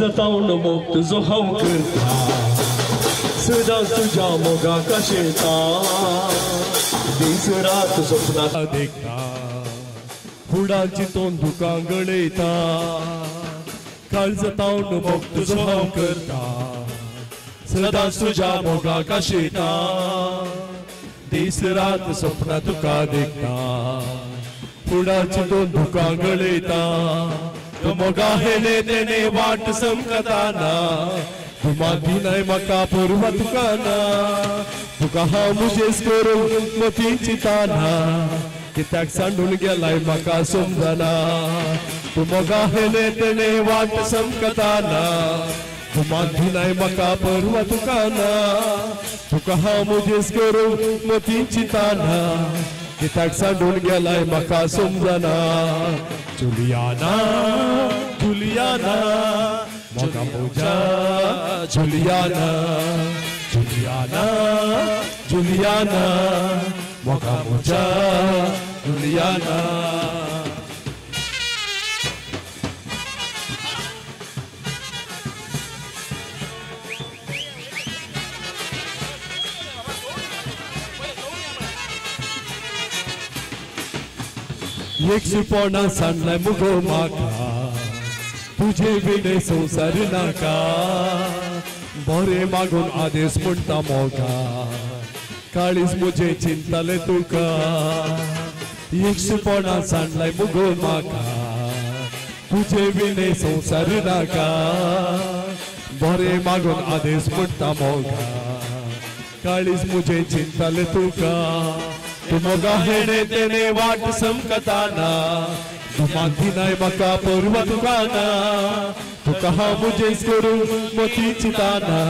जातावन मोग तुजो हांव करता सदांच तुज्या मोगाक आशेता दीस रात सपनांत देखता फुडार चिंतून दुकां गळयता काळ जातावन मोग तुजो हांव करता सदांच तुज्या मोगाक आशेता दीस रात सपनां तुका देखता फुडार चिंतून दुकां गळयता मोगा हेले तेने वाट समकताना तुमा दिनाय म्हाका परवा तुकाना तुका हांव मुजेस करूंक मोती चिताना कित्याक सांडून गेलाय म्हाका समजना तू मोगा हेले तेने वाट समकताना तुमा दिनाय म्हाका परवा तुकाना तुका हांव मुजेस करूंक मोती चिताना कित्याक सांडून गेलाय म्हाका समजना जुलियाना जुलियाना मोगा मोजा जुलियाना जुलियाना जुलियाना मोगा मोजा जुलियाना एक सुपोणा सांडलाय मुगो म्हाका तुझे बिने संसार नाका बरे मागून आदेश म्हणटा मोगा काळीज मुझे चिंताले तुका एकशेपणा सांडलाय मुगोन म्हाका तुझे विने संसार नाका बरे मागून आदेश म्हणटा मोगा काळीज मुझे चिंताले तुका तू मोगा हेणे तेणे वाट समकताना तू मानती नाय म्हाका परवा तुकाना तुका हांव मुजेच करून मोती चिताना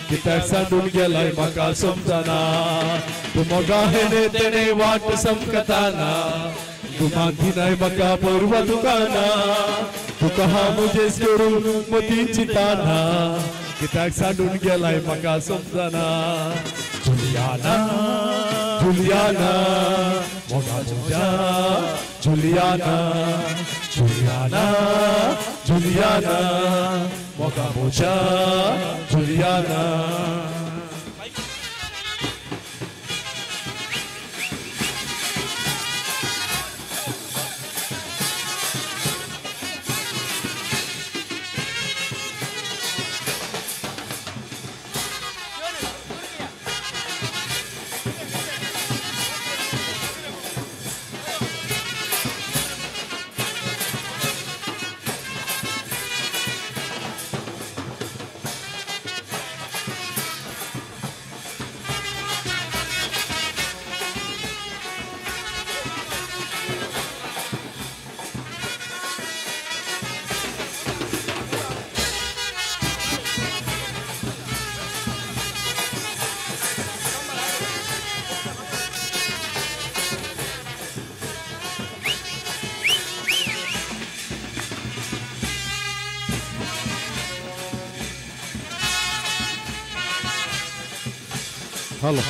कित्याक सांडून गेलाय म्हाका समजना तू मोगा हेणे तेणे वाट समकताना तू मानती नाय म्हाका परवा तुकाना तुका हांव मुजेच करून मोती चिताना कित्याक सांडून गेलाय म्हाका समजना जुलियाना जुलियाना मोगा तुज्या जुलियाना जुलियाना जुलियाना मोगा मोच्या जुलियाना
Halo.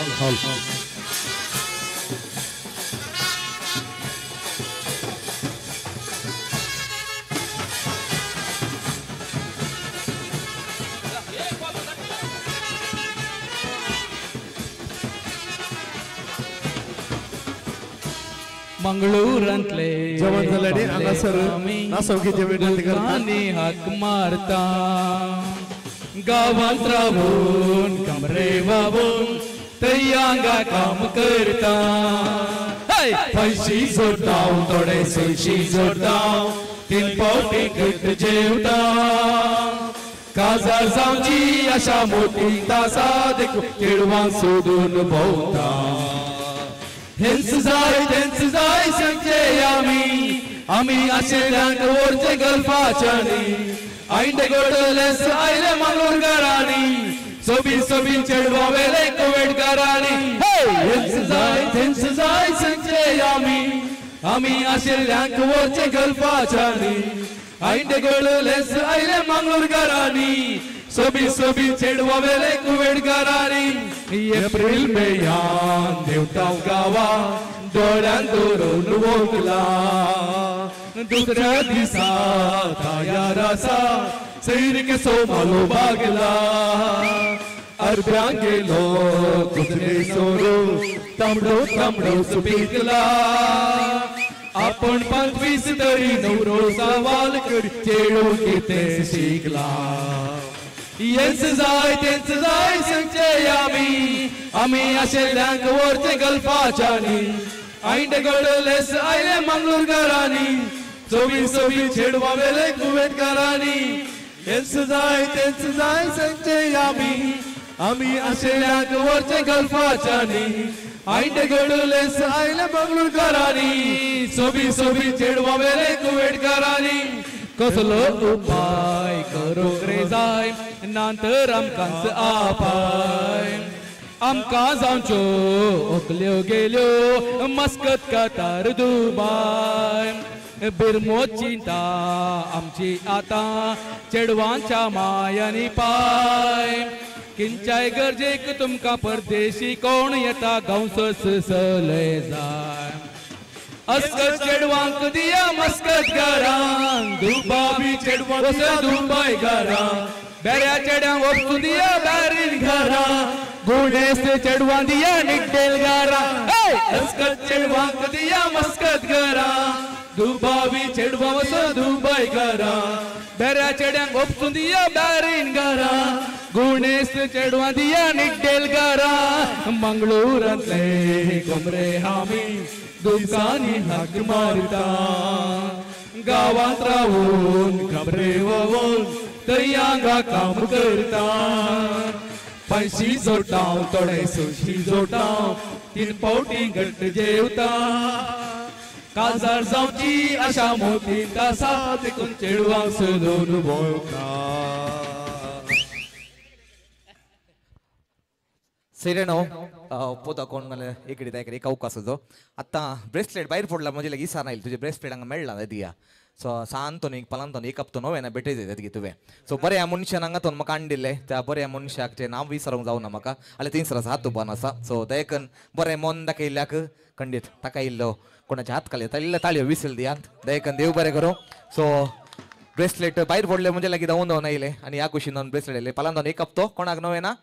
मंगळूरांतले
जेवण झालं रे हांगासर नासवकीचे विनंती करता
हाक मारता गावांत रावून कमरे वावून तैयांगा काम करता पैशी जोडता थोडे सयशी जोडता तीन पावटी घट जेवता काजार जावची अशा मोठी तासा देखून केडवां सोडून भोवता हेंच जाय सांगचे आमी आशिल्ल्यांक व्हरचे गल्फाच्यानी आईंडे गोडलेस आयले मंगळूरकारांनी सोबीन चेडवा वेले कोवेडकारांनी हेंच जाय सांगचे आमी आशिल्ल्यांक व्हरचे गल्फाच्यानी आईंडे गोडलेस आयले मंगळूरकारांनी सोबीन चेडवा वेले कोवेडकारांनी एप्रिल मेयान देवतांव गावा दोळ्यान धरून वोगला दुसऱ्या दिसा तयार आसा सैरीक सोमालो बागला अर्ध्यांक गेलो कुत्रे सोरो तांबडो सुपिकला आपण 25 तरी नवरो सवाल करी चेडू किते शिकला तेंच जाय सांगचे आमी आशिल्ल्यांक व्हरचे गल्फाच्यानी आईंडे गोडलेस आयले मंगळूरकारांनी सोबीन चेडवा वेले कुवेडकारांनी तेंच जाय सांगचे आमी आशिल्ल्यांक व्हरचे गल्फाच्यानी आईंडे गोडलेस आयले मंगळूरकारांनी सोबीन चेडवा वेले कुवेडकारांनी कसलो उपाय करूंक रे जाय नांतर आमकांच आपाय आमकां जावच्यो ओकल्यो गेल्यो मस्कत कतार दुबाय बिरमो चिंता आमची आतां चेडवांच्या मायांनी पाय किंचाय गरजेक तुमकां परदेशी कोण येता गांवचो सलय जाय अस्कत चेडवांक दिया मस्कत घरांक दुबाबी चेडवांक दुबय घरांक बेऱ्या चेड्यांक वचून दिया बारीन घरांक गुडेस चेडवां दिया निकडेल घरांक अस्कत चेडवांक दिया मस्कत घरांक दुबाबी चेडवां वचून दुबय घरांक बेऱ्या चेड्यांक वचून दिया बारीन घरांक गुणेश चेडवा दिया निड्डेल घरा मंगळूरांतले कमरे आमी दुकानी हाक मारता गावात रावून कमरे वोवून थंय हांगा काम करता पैशी जोटाव थोडे सुशी जोटाव 3 पावटी घट्ट जेवता काजार जावची आशा मोठी तासा देखून चेडवांक सोदून भोंवता
सेरेनो पोता कोण मला इकडे त्या इकडे एक अवकाश होतो आता ब्रेसलेट बाहेर पडला म्हणजे लगेच सांग तुझे ब्रेसलेट हांगा मेळ्ळा दिया सो सांगतो न्ही पलांतो एक हप्तो नवे ना भेटे जातात की तुवें सो बऱ्या मनशान हांगा तो म्हाका हाडिल्ले त्या बऱ्या मनशाचे नांव विसरूंक जावना म्हाका आल्या थिंगसर हात तुपान आसा सो दयकन बरें मन दाखयल्याक खंडीत ताका इल्लो कोणाचे हात खाली इल्लो ताळयो विसल दियात दयकन देव बरें करूं सो ब्रेसलेट भायर पडले म्हणजे लागीं धांवन येयले आनी ह्या कुशीन ब्रेसलेट येयले पलांतो एक हप्तो कोणाक नवे ना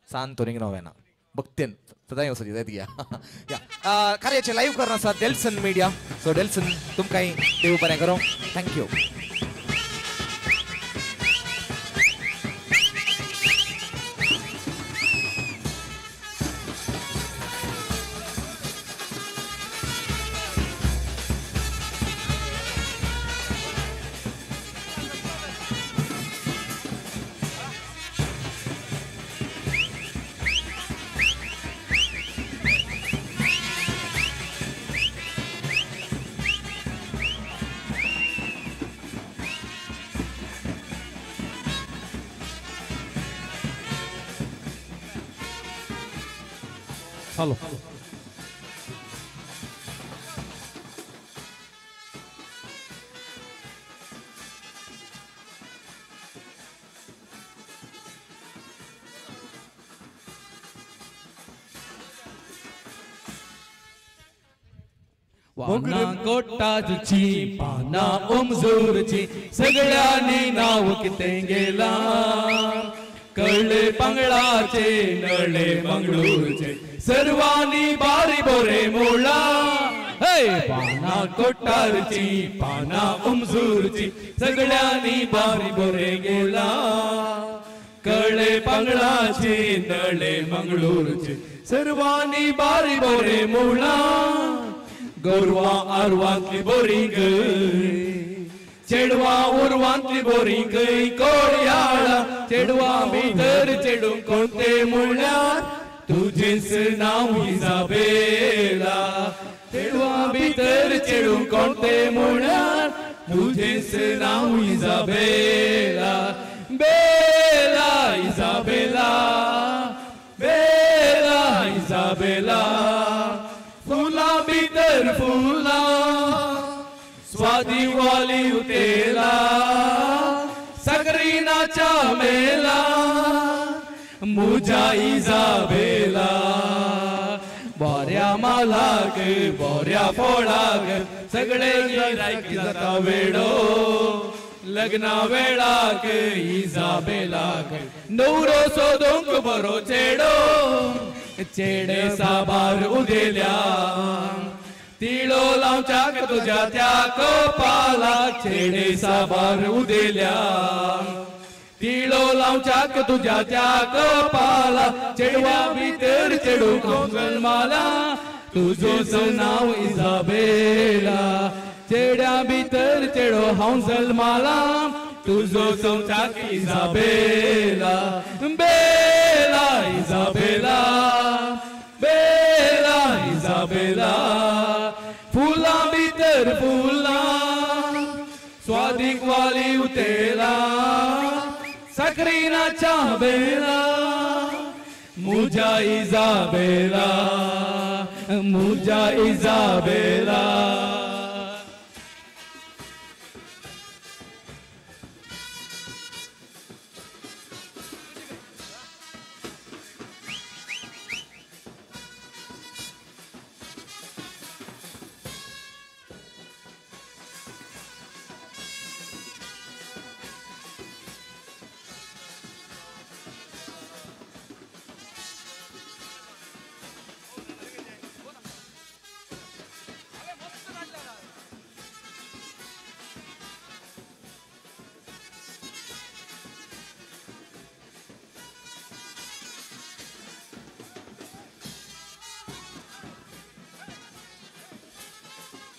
सांतोनीक नवे ना बघतेन सदां वचूंक जाय या कार्याचे लाईव्ह करून आसा डेल्सन मिडिया सो डेल्सन तुमकां देव बरें करूं थँक्यू
हॅलो वाना कोटाची पाना उमजूरची सगळ्यांनी नाव कितें गेला कळले पंगळाचे नळे मंगळूरचे सर्वांनी बारी बोरे मोळा पाना कोटारची पाना उमजूरची सगळ्यांनी बारी बोरे गेला कळले पंगळाचे नळे मंगळूरचे सर्वांनी बारी बोरे मोळा गौरवा आरवांतली बोरी गई चेडवा उर्वांतली बोरी गई कोळयाळा चेडवा भितर चेडूं कोणते म्हणल्यार तुजेच नाव इजाबेला चेडवा भितर चेडूं कोणते म्हणल्यार तुजेच नाव इजाबेला बेला इजाबेला बेला इजाबेला फुला भितर फुला स्वादी वाली उतेला सकरीनाच्या मेला मुजा इजाबेला बऱ्या मालाक बऱ्या फोडाक सगळे गिरायक जाता वेडो लग्ना वेळाक इजाबेलाक नवरो सोदूंक बरो चेडो चेडे साबार उदेल्या तिळो लावच्याक तुझ्या त्या कपालाक चेडे साबार उदेल्या तिळो लावच्याक तुझ्या त्या कपाला चेडवा भितर चेडू कोंगल माला तुझोच नाव इजाबेला चेड्या भितर चेडो हांव जल्माला तुझो चौचाक इजाबेला बेला इजाबेला बेला इजाबेला फुला भितर फुला स्वादीक वाली उतेला सकरीनाच्या बेला मुजा इजाबेला मुजा इजाबेला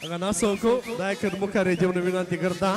हांगा नाचोवंक दया करून मुखार येचें म्हणून विनंती करता.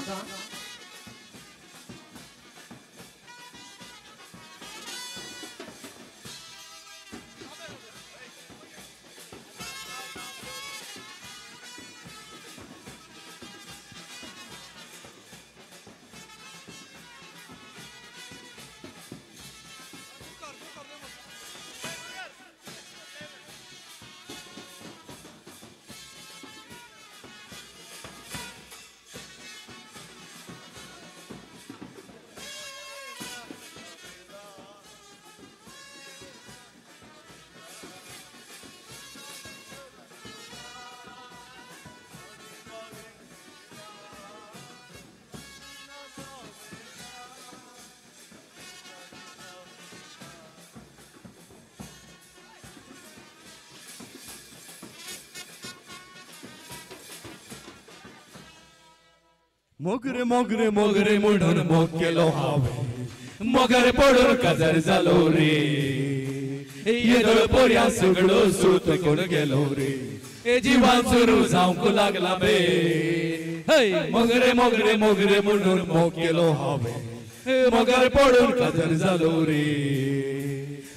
मोगरे मोगरे मोगरे म्हणून मोग केलो हांवें मोगर पडून काजार जालो रे येदळ पोरया सगळो सूत कोण गेलो रे जिवान सुरू जावंक लागला बे हय मोगरे मोगरे मोगरे म्हणून मोग केलो हांवें मोगर पडून काजार जालो रे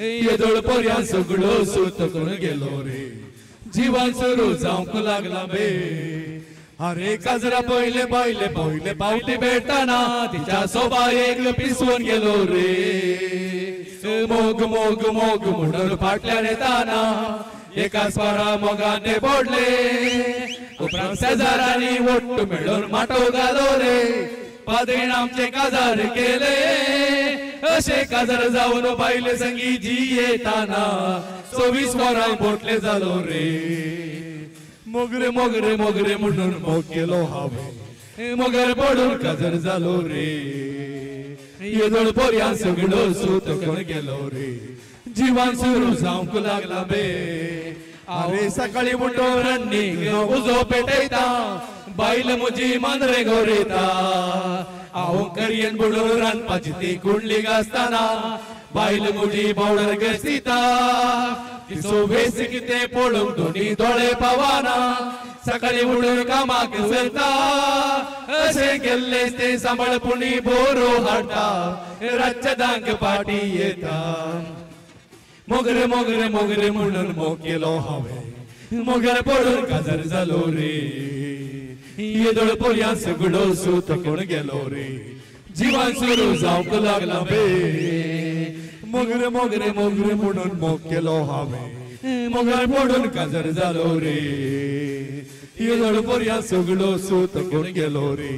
येदळ पोरया सगळो सूत कोण गेलो रे जिवान सुरू जावंक लागला बे अरे काजरा पहिले पहिले पहिले पावटी भेटताना तिच्या सोबायेक पिसवून गेलो रे मोग मोग मोग म्हणून फाटल्यान येताना एका स्वरा मोगाने पडले उपरांत शेजारांनी वट्ट मेळून माटो घालो रे पादरीन आमचे काजार केले अशे काजार जावन बायले संगी जी येताना 24 वरां बोटले जालो रे मोगरे मोगरे मोगरे म्हणून मोग केलो हांवें मोगर पडून काजर जालो रे येदळ पोरया सगळो सूत कोण गेलो रे जिवान सुरू जावंक लागला बे अरे सकाळी म्हणटो रन्नीक उजो पेटयता बायल म्हजी मांद्रे गोरयता हांव करयेन बुडून रांदपाची ती कुंडली घासताना बायल म्हजी बावडर घसिता तिचो वेस कितें पळोवंक दोनी दोळे पावाना सकाळी उडून कामाक सरता अशे गेल्ले ते सांबाळपुणी बोरो हाडटा रातच्या दांक पाटी येता मोगरे मोगरे मोगरे म्हणून मोग केलो हांवें मोगर पडून काजार जालो रे येदळ पोरया सगळो सूत कोण गेलो रे जिवान सुरू जावंक लागला बे मोगरे मोगरे मोगरे म्हणून मोग केलो हांवें मोगर पडून काजार जालो रे येदळ पोरया सगळो सूत कोण गेलो रे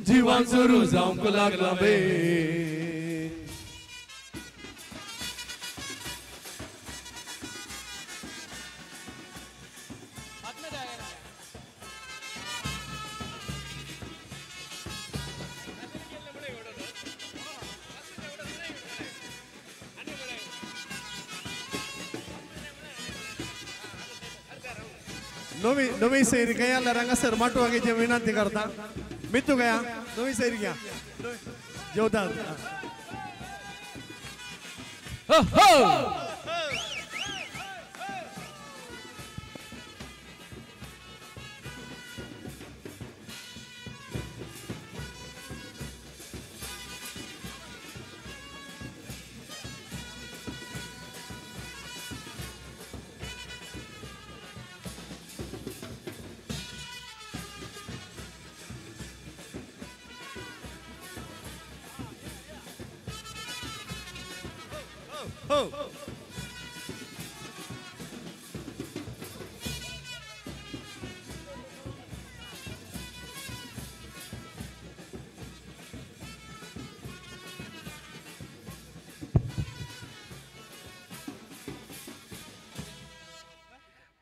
जिवान सुरू जावंक लागला बे
नवी सैरी गया रंगासर माटो आगे विनंती करता मित्तू गया नवी सैरी घ्या जेवतात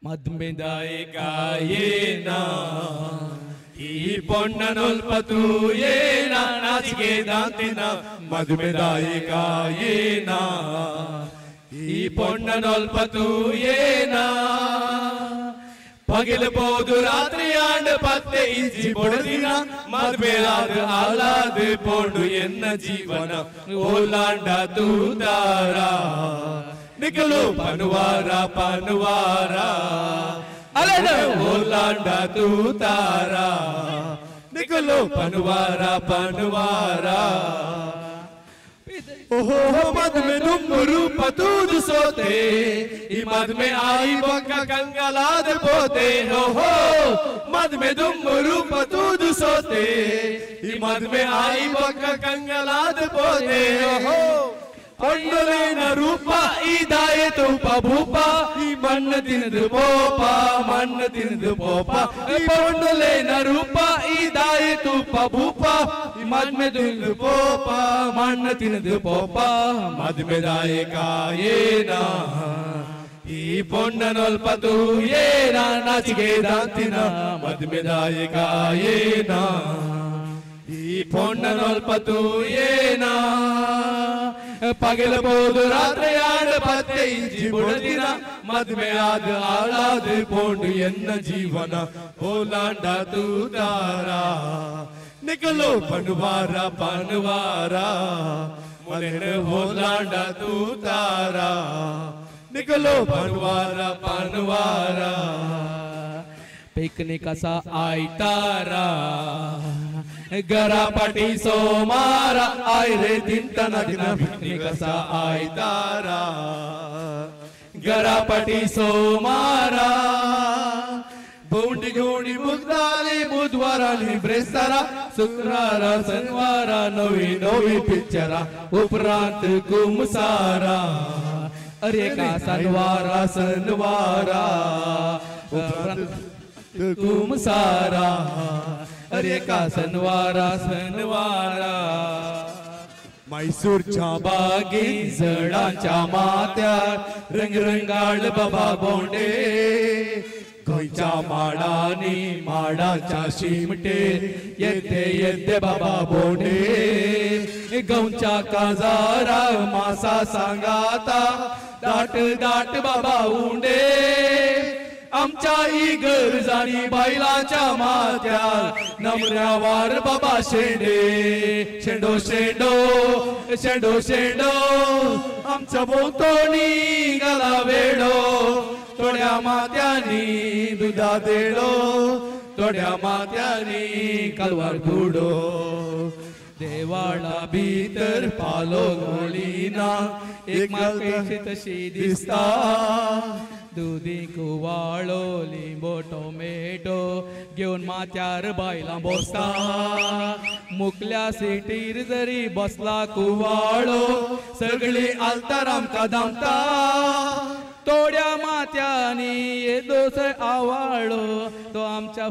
ಮದ್ಮೆದಾಯಿಗಾಯೇನಾ ಈ ಪೊಣ್ಣನೊಲ್ಪತೂಯೇನಾ ನಾಚಿಕೆ ದಾಂತಿನ ಮದ್ಮೆದಾಯಿಗಾಯೇನಾ ಈ ಪೊಣ್ಣನೊಲ್ಪತೂಯೇನಾ ಪಗಿಲಬಹುದು ರಾತ್ರಿ ಆಂಡ ಪತ್ತೆ ಇಂಚಿ ಬಡದಿನ ಮದ್ಮೆಲಾದ ಆಲಾದ ಪೋಂಡು ಎನ್ನ ಜೀವನ ಓಲಾಂಡ ತೂತಾರ निकलो पनवारा पनवारा ओलांडा तू तारा निकलो पनवारा पनवारा ओहो मद में दुम्बरू पतूद सोते मद में आई बक्का कंगलाद पोते ओहो मद में दुम्बरू पतूद सोते मद में आई बक्का कंगलाद पोते ओहो पंडलेन रूपा इदाये तो पबूपा मन तिनद पोपा पंडलेन रूपा इदाये तो पबूपा मद में तिनद पोपा मन तिनद पोपा मद में दाये का ये ना ई पोंडनोल पतु ये ना नाचगे दांतिना मद में दाये का ये ना ई पोंडनोल पतु ये ना पगलबोदु रात्रयाड 10 इंचि बुडदिನ ಮದ್ಮೆ ಆದ ಆಳಾದ ಪೋಂಡು ಎನ್ನ ಜೀವನ ಓಲಾಂಡ ತೂದಾರ ನಿಕಲೋ ಪನ್ವಾರ ಪನ್ವಾರ ಮೊಲೆನ ಓಲಾಂಡ ತೂದಾರ निकलो पनवारा पनवारा पिकनिक असा आयतारा गरा पाटी सोमारा आय रे दिन दिन पिकनिक असा आयतारा गरा पाटी सोमारा बोंडी गोंडी मुगदाली बुधवाराली ब्रेस्तारा शुक्रारा शनिवारा नवी नवी पिक्चरा उपरांत कुमसारा अरे का सनवारा सनवारा कुमसारा अरे का सनवारा सनवारा मैसूरच्या बागी जडांच्या माथ्यार रंगरंगाळ बाबा बोंडे गोंयच्या माडांनी माडाच्या शिमटेर येते येते बाबा बोंडे गांवच्या काजारा मासा सांगाता दाट दाट बाबा उंडे आमच्या इगर्जांनी बायलांच्या माथ्यार नमऱ्यावार बाबा शेंडे शेंडो शेंडो शेंडो शेंडो आमच्या भोवतणी घाला वेडो थोड्या माथ्यांनी दुधा देडो थोड्या माथ्यांनी कालवार गुडो देवाळा भितर पालो गोळीना एक माकेशी तशी दिसता दुधी कुवाळो लिंबो टोमॅटो घेऊन माथ्यार बायलां बसता मुकल्या सिटीर जरी बसला कुवाळो सगळी आलतार आमकां धांवता थोड्या माथ्यांनी येदोस आवाळो तो आमच्या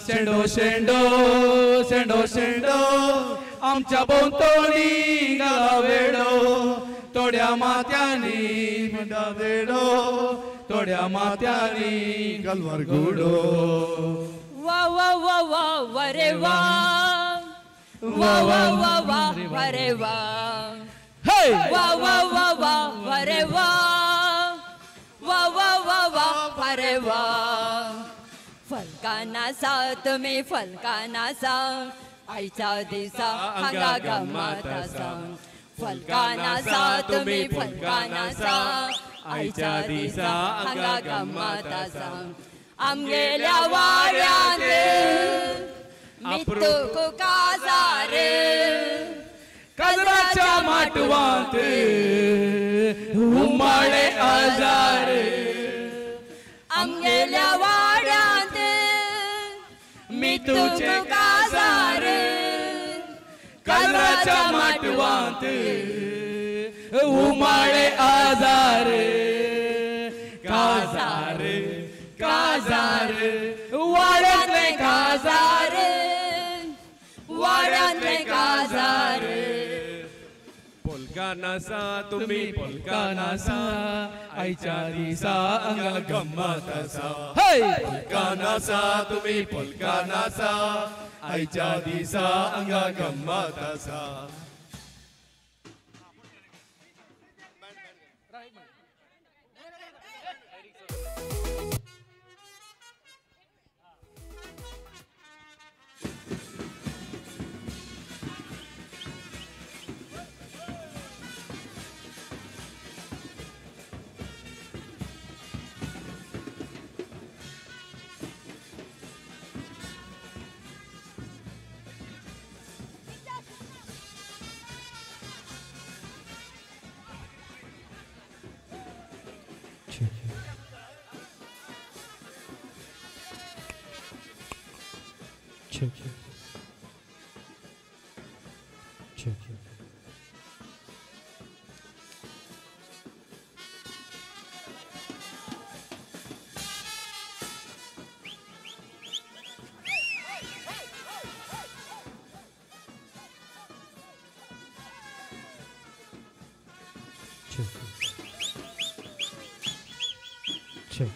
शेंडो शेंडो शेंडो शेंडो आमच्या भोवतणी घाला वेडो थोड्या माथ्यांनी म्हणटा वेडो थोड्या माथ्यांनी गलवार गुडो
वा वा वा वा वरे वा वा वा वा वा वरे वा वा वा वा वा वरे वा वा वा वा वा वरे वा फलकाना सा तुम्ही फलकाना सा आईच्या दिसा हांगा गम्मत आसा फलकाना सा तुम्ही फलकाना सा आईच्या दिसा हांगा गम्मत आसा आमगेल्या वाड्यांत मितूक काजार
काजराच्या माटवांत उमाळे आजार
आमगेल्या वाड्यांत मितूक काजार
काजराच्या माटवांत उमाळे आजार काजार काजार
वाड्यांतले काजार वाड्यांतले काजार
पोलकाना सा तुम्ही पोलकाना सा आईच्या दिसा अंगा गम्मत आसा पोलकाना सा तुम्ही पोलकाना सा आईच्या दिसा अंगा गम्मत आसा Check. Check. Check.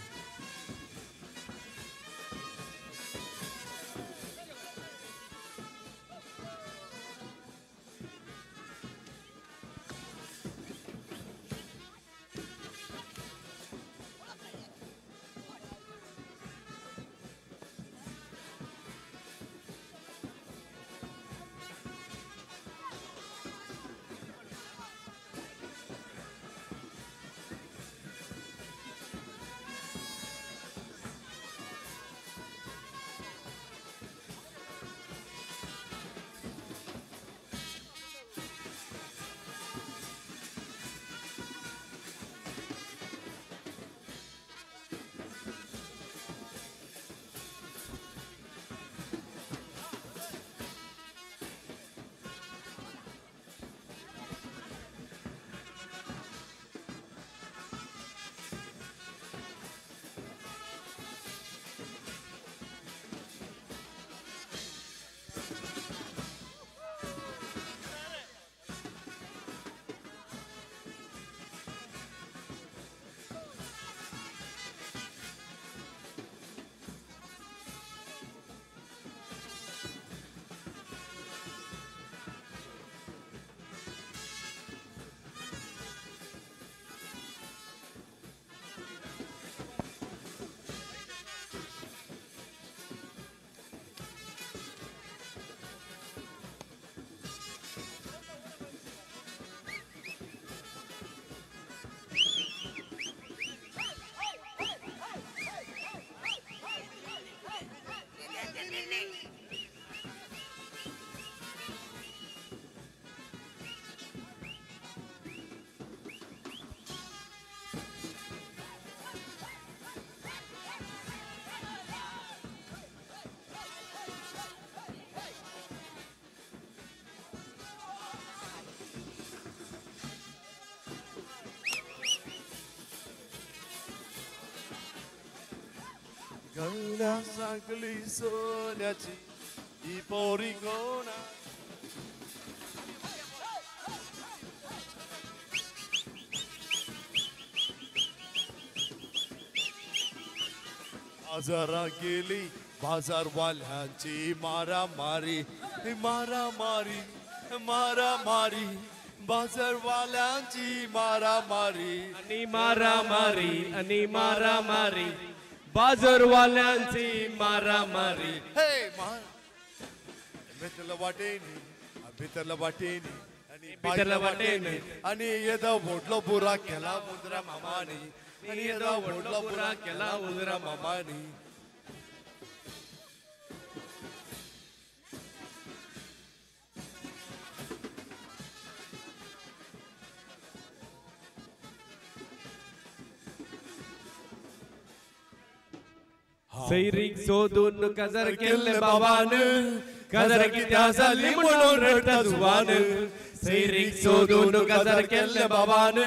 Ganga Sangli सोन्याची ही पोरी कोणा बाजारा गेली बाजारवाल्यांची मारामारी मारामारी मारामारी बाजारवाल्यांची मारामारी
आणि मारामारी बाजारवाल्यांची मारामारी
भितरला वाटेनी भितरला वाटेनी
भितरला वाटेनी
आणि येदा वोडलो बुरा केला मुद्रा मामानी आणि येदा वोडलो बुरा केला मुद्रा मामानी
सैरिक सोदून कजर केले बाबान कजर कित्या झाली म्हणून रडता जुवान सैरिक सोदून कजर केले बाबान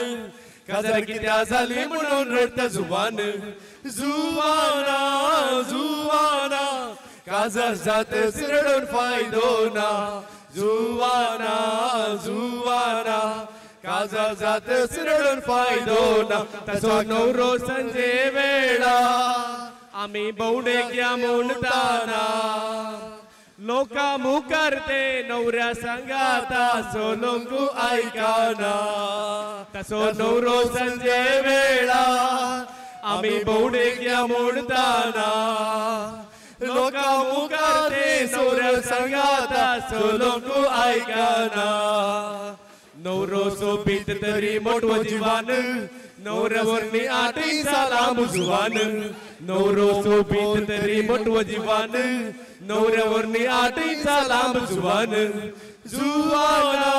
कजर कित्या झाली म्हणून रडता जुवान जुवाना जुवाना काजर जात रडून फायदो ना जुवाना जुवाना काजर जात रडून फायदो ना तसो नवरो संजे वेळा आम्ही बौडे क्या म्हणताना लोका मुकारते नवऱ्या संगाता सोलोंकू ऐकाना तसो नवरो संजे वेळा आम्ही बौडे क्या म्हणताना लोका मुकारते नवऱ्या संगाता सोलोंकू ऐकाना नवरो सोबीत तरी मोठो जीवान नवऱ्यावरनी आठी सालाम जुवान नवरो सोबीत तरी मोठो जीवान नवऱ्यावरनी आठी सालाम जुवान जुवाना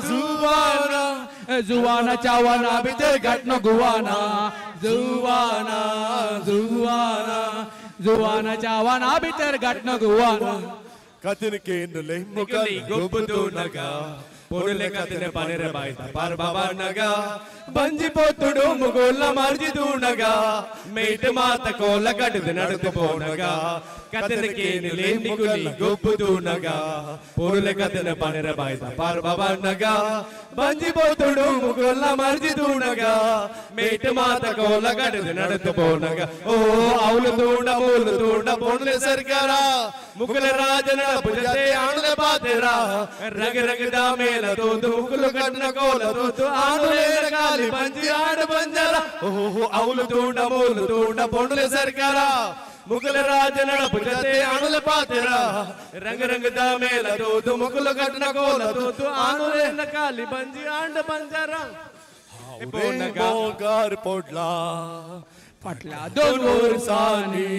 जुवाना जुवाना चावाना भितर घटनो गुवाना जुवाना जुवाना जुवाना चावाना भितर घटनो गुवाना
Katin kinule mukali gubbudu naga పొడులే కతిన పనిర బయట పర్బబా నగా బంజిపోతుడు ముగుళ్ళ మార్జిదూనగా మేట మాత కోల కడుదు నడుకుపోనగా కతిన కేనిలే నిగులి గొప్పుదూనగా పొడులే కతిన పనిర బయట పర్బబా నగా బంజిపోతుడు ముగుళ్ళ మార్జిదూనగా మేట మాత కోల కడుదు నడుకుపోనగా ఓ అవులు తూండ పొడులే సర్కారా ముగుల రాజన భుజతే ఆనుల బాతేరా రగ రగ దామే తోదు ముక్కులు కట్టిన కోల తోదు ఆనులేన కాలి పంచి ఆడ పంజర ఓహో అవులు తూండ పొండులే సర్కారా ముకుల రాజ నడపు జతే ఆనుల పాతెరా రంగ రంగ దామేల తోదు ముక్కులు కట్టిన కోల తోదు ఆనులేన కాలి పంచి ఆడ పంజర గార్ పొడ్లా फटला दोन वर्सांनी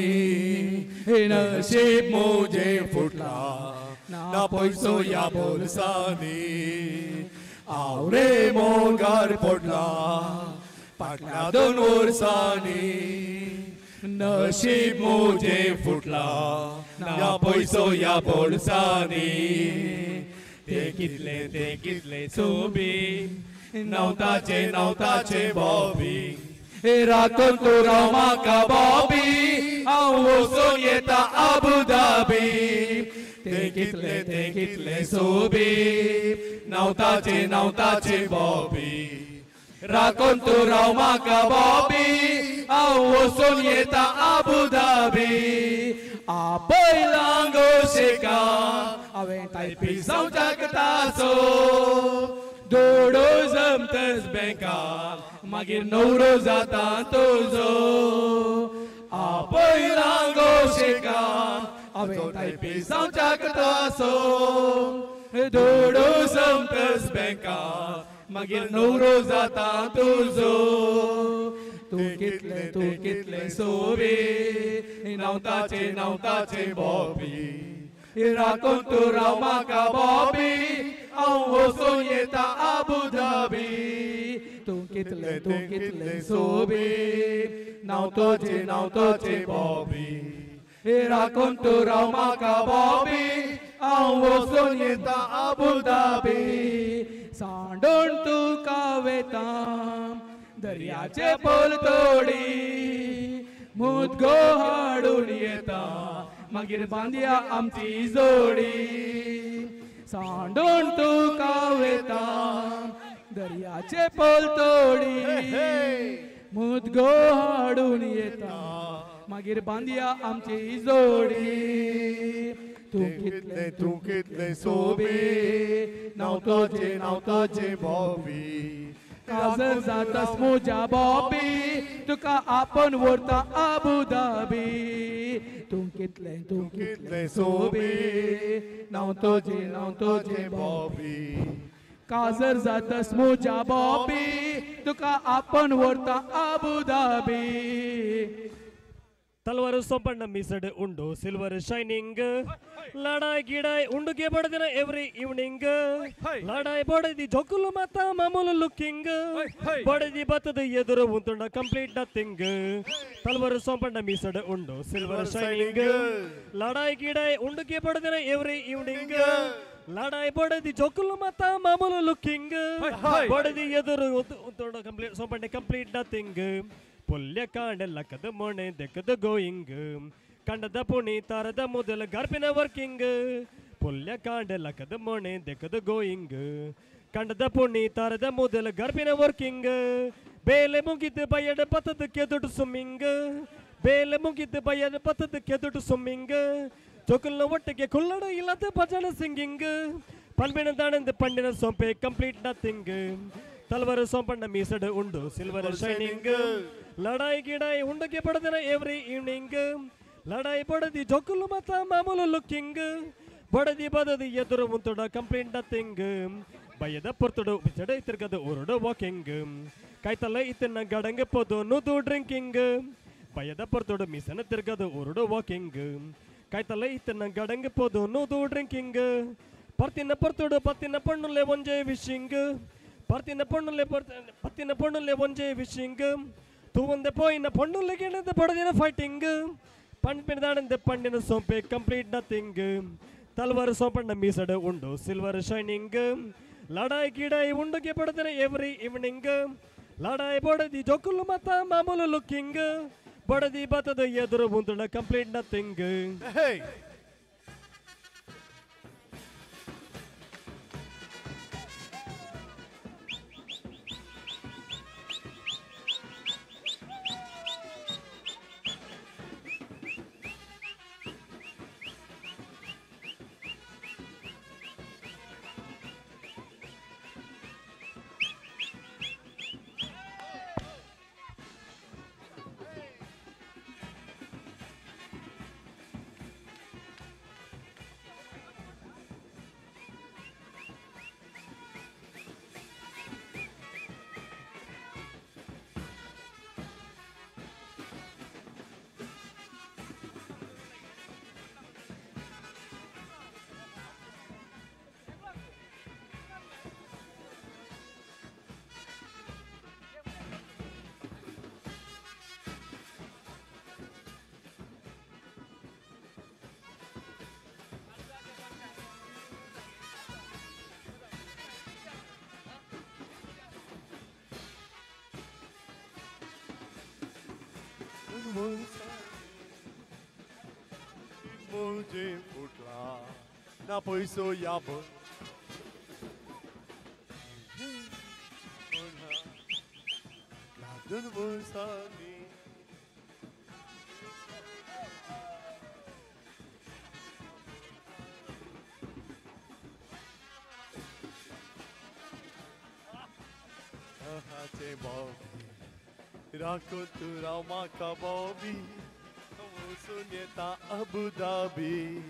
नशीब मोजे फुटला ना पैसो या बोलसानी आवरे मोगार पडला फाटल्या 2 वर्सांनी नशीब मोजे फुटला ना पैसो या बोलसानी ते कितले सोबी नवताचे बॉबी राखून तो रामा का बॉबी आओ सोन येता अबू धाबी ते कितले सोबी नवताचे बॉबी राखून तो रामा का बॉबी आओ सोन येता अबू धाबी आपयलांगो शेका हांवें टायपी जावं सो दोडो जमतस बँकाक मागीर नवरो जाता तुजो आपयलांगो शेका हांवें टायपी जावं सो दोडो जमतस बँकाक मागीर नवरो जाता तुजो तूं कितले सोबी नवताचे बॉबी राखून तू रामा का बॉबी हांव वचून येता अबू धाबी तूं कितले सोबी नवताचे बॉबी राखून तू रामा का बॉबी हांव वचून येता अबू धाबी सांडून तुका वेता दर्याचे पोल तोडी मुदगो हाडून येता मागीर बांदया आमची जोडी सांडून तुका वेता दर्याचे पोल तोडी मुदगो हाडून येता मागीर बांदया आमची जोडी तूं कितले सोबी नवताचे बॉबी काजर जातास मोजा बॉबी तुका आपण व्हरता अबू धाबी तूं कितले सोबी नवताचे बॉबी काजर जातास मोजा बॉबी तुका आपण व्हरता अबू धाबी
तलवार सोपण्ण मीसड उंडो सिल्वर शाइनिंग लड़ाई गिड़ाई उंडुगे बड़दिन एवरी इवनिंग लड़ाई बड़दी जोकुलु मत मामूलु लुकिंग बड़दी बतद एदुरु उंतुंड कंप्लीट नथिंग तलवार सोपण्ण मीसड उंडो सिल्वर शाइनिंग लड़ाई गिड़ाई उंडुगे बड़दिन एवरी इवनिंग लड़ाई बड़दी जोकुलु मत मामूलु लुकिंग बड़दी एदुरु उंतुंड कंप्लीट सोपण्ण कंप्लीट नथिंग पुल्य कांड लकद मोणे देखद गोइंग कंडद पुणी तारद मुदल गर्पिन वर्किंग पुल्य कांड लकद मोणे देखद गोइंग कंडद पुणी तारद मुदल गर्पिन वर्किंग बेले मुगिद बयड पतद केदुड सुमिंग बेले मुगिद बयड पतद केदुड सुमिंग चोकुल ಒಟ್ಟಿಗೆ ಕುಲ್ಲಡ ಇಲ್ಲದ ಭಜನ ಸಿಂಗಿಂಗ್ ಪಲ್ಬಿನ ದಾಣಂದ ಪಂಡಿನ ಸೊಂಪೆ ಕಂಪ್ಲೀಟ್ ನಥಿಂಗ್ तलवार सोपण्ण मीसड उंडो सिल्वर शाइनिंग लड़ाई गिड़ाई उंडगे बड़दिन एवरी इवनिंग लड़ाई बड़दी जोकुलु मत मामूलु लुकिंग बड़दी बददी एदुरु मुंतुड कंप्लीट नथिंग बयद पुರ್ತುಡು ಬಿಚಡ ತಿರ್ಗದ ಉರುಡು ವಾಕಿಂಗ್ ಕೈತಲ್ಲ ಇತನ ಗಡಂಗ ಪೋದು ನುದು ಡ್ರಿಂಕಿಂಗ್ ಬಯದ ಪುರ್ತುಡು ಮಿಸನ ತಿರ್ಗದ ಉರುಡು ವಾಕಿಂಗ್ ಕೈತಲ್ಲ ಇತನ ಗಡಂಗ ಪೋದು ನುದು ಡ್ರಿಂಕಿಂಗ್ ಪರ್ತಿನ ಪುರ್ತುಡು ಪತ್ತಿನ ಪಣ್ಣುಲೆ ಒಂಜೆ ವಿಶಿಂಗ್ ಪತ್ತಿನ ಪಣ್ಣುಲೆ ಒಂಜೆ ವಿಶಿಂಗ್ ತೂವಂದೆ ಪೋಯಿನ ಪಣ್ಣುಲೆ ಗೆಣದ ಬಡದಿನ ಫೈಟಿಂಗ್ ಪಂಪಿನ ದಾಣಂದೆ ಪಂಡಿನ ಸೊಂಪೆ ಕಂಪ್ಲೀಟ್ ನಥಿಂಗ್ तलवार सोपंड मीसड उंडो सिल्वर शाइनिंग लड़ाई गिड़ाई उंडुगे पड़ते एवरी इवनिंग लड़ाई बड़दी जोकुल मत मामूಲು लुकिंग बड़दी बतद ಎದುರು ಮುಂದಳ ಕಂಪ್ಲೀಟ್ ನಥಿಂಗ್
म्हणजे फुटला ना पैसो याब लागून वर्सांनी हाचे बॉबी राखो तू रामा का Bobby Suneta Abu Dhabi.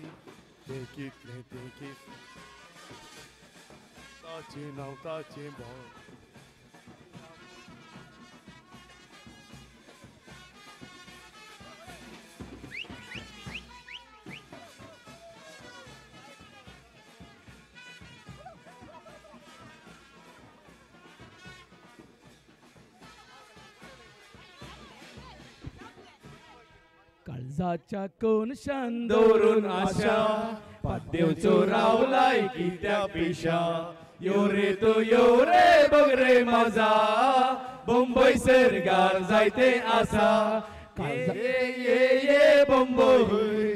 Take it. Touching ball.
काळजाच्या कोण शांदोरून आशा पाद्देवचो रावलाय कित्या पेशा यो रे बघ रे माझा बंबई सरगार जायते आसा ये बंबई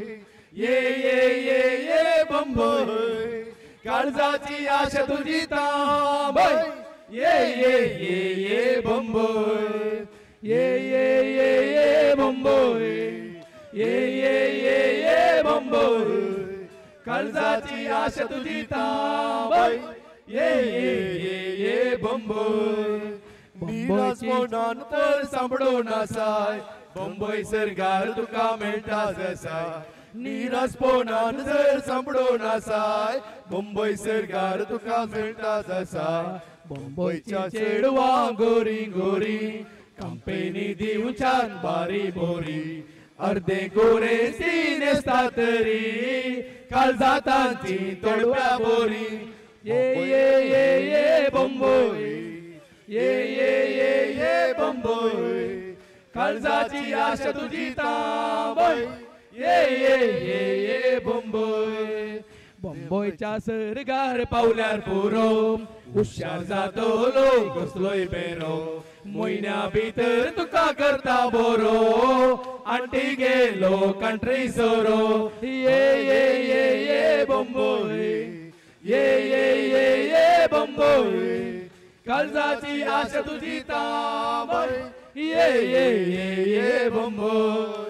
ये बंबई काळजाची आशा तुझी तांबई ये बंबई ये बंबई ये बंबई काळजाची आशा तुझी तांबई ये बंबई नीरज मोडान तर सांभळो नासाय बंबई सरगार तुका मेळटा जसा नीरज पोनान जर सांभळो नासाय बंबई सरगार तुका मेळटा जसा बंबईच्या चेडवा गोरी गोरी कंपेनी दिवच्यान बारी बोरी अर्धे गोरे सिनेस्ता तरी काळजातांची तोडव्या बोरी ये बंबई ये बंबई काळजाची आशा तुझी तांबई ये बंबई बंबईच्या सरगार पावल्यार पुरो हुशार जातो लोक कसलोय बेरो मोयन्या भितर तुका करता बोरो आंटी गेलो कंट्री सोरो ये बंबई ये बंबई काळजाची आशा तुझी तांबई ये बंबई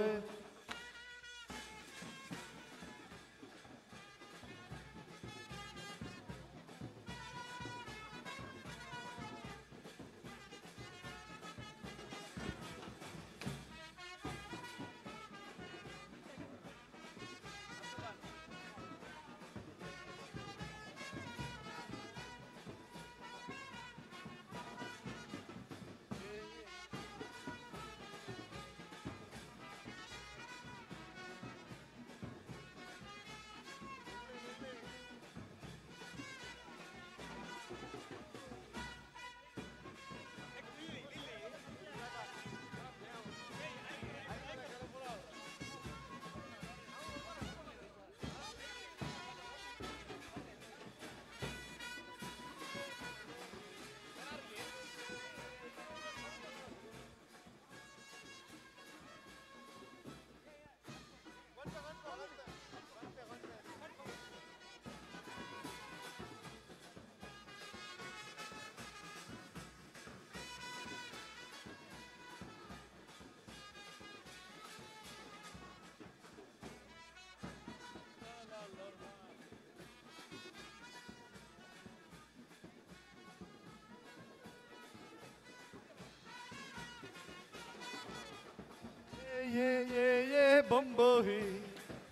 ये बंबई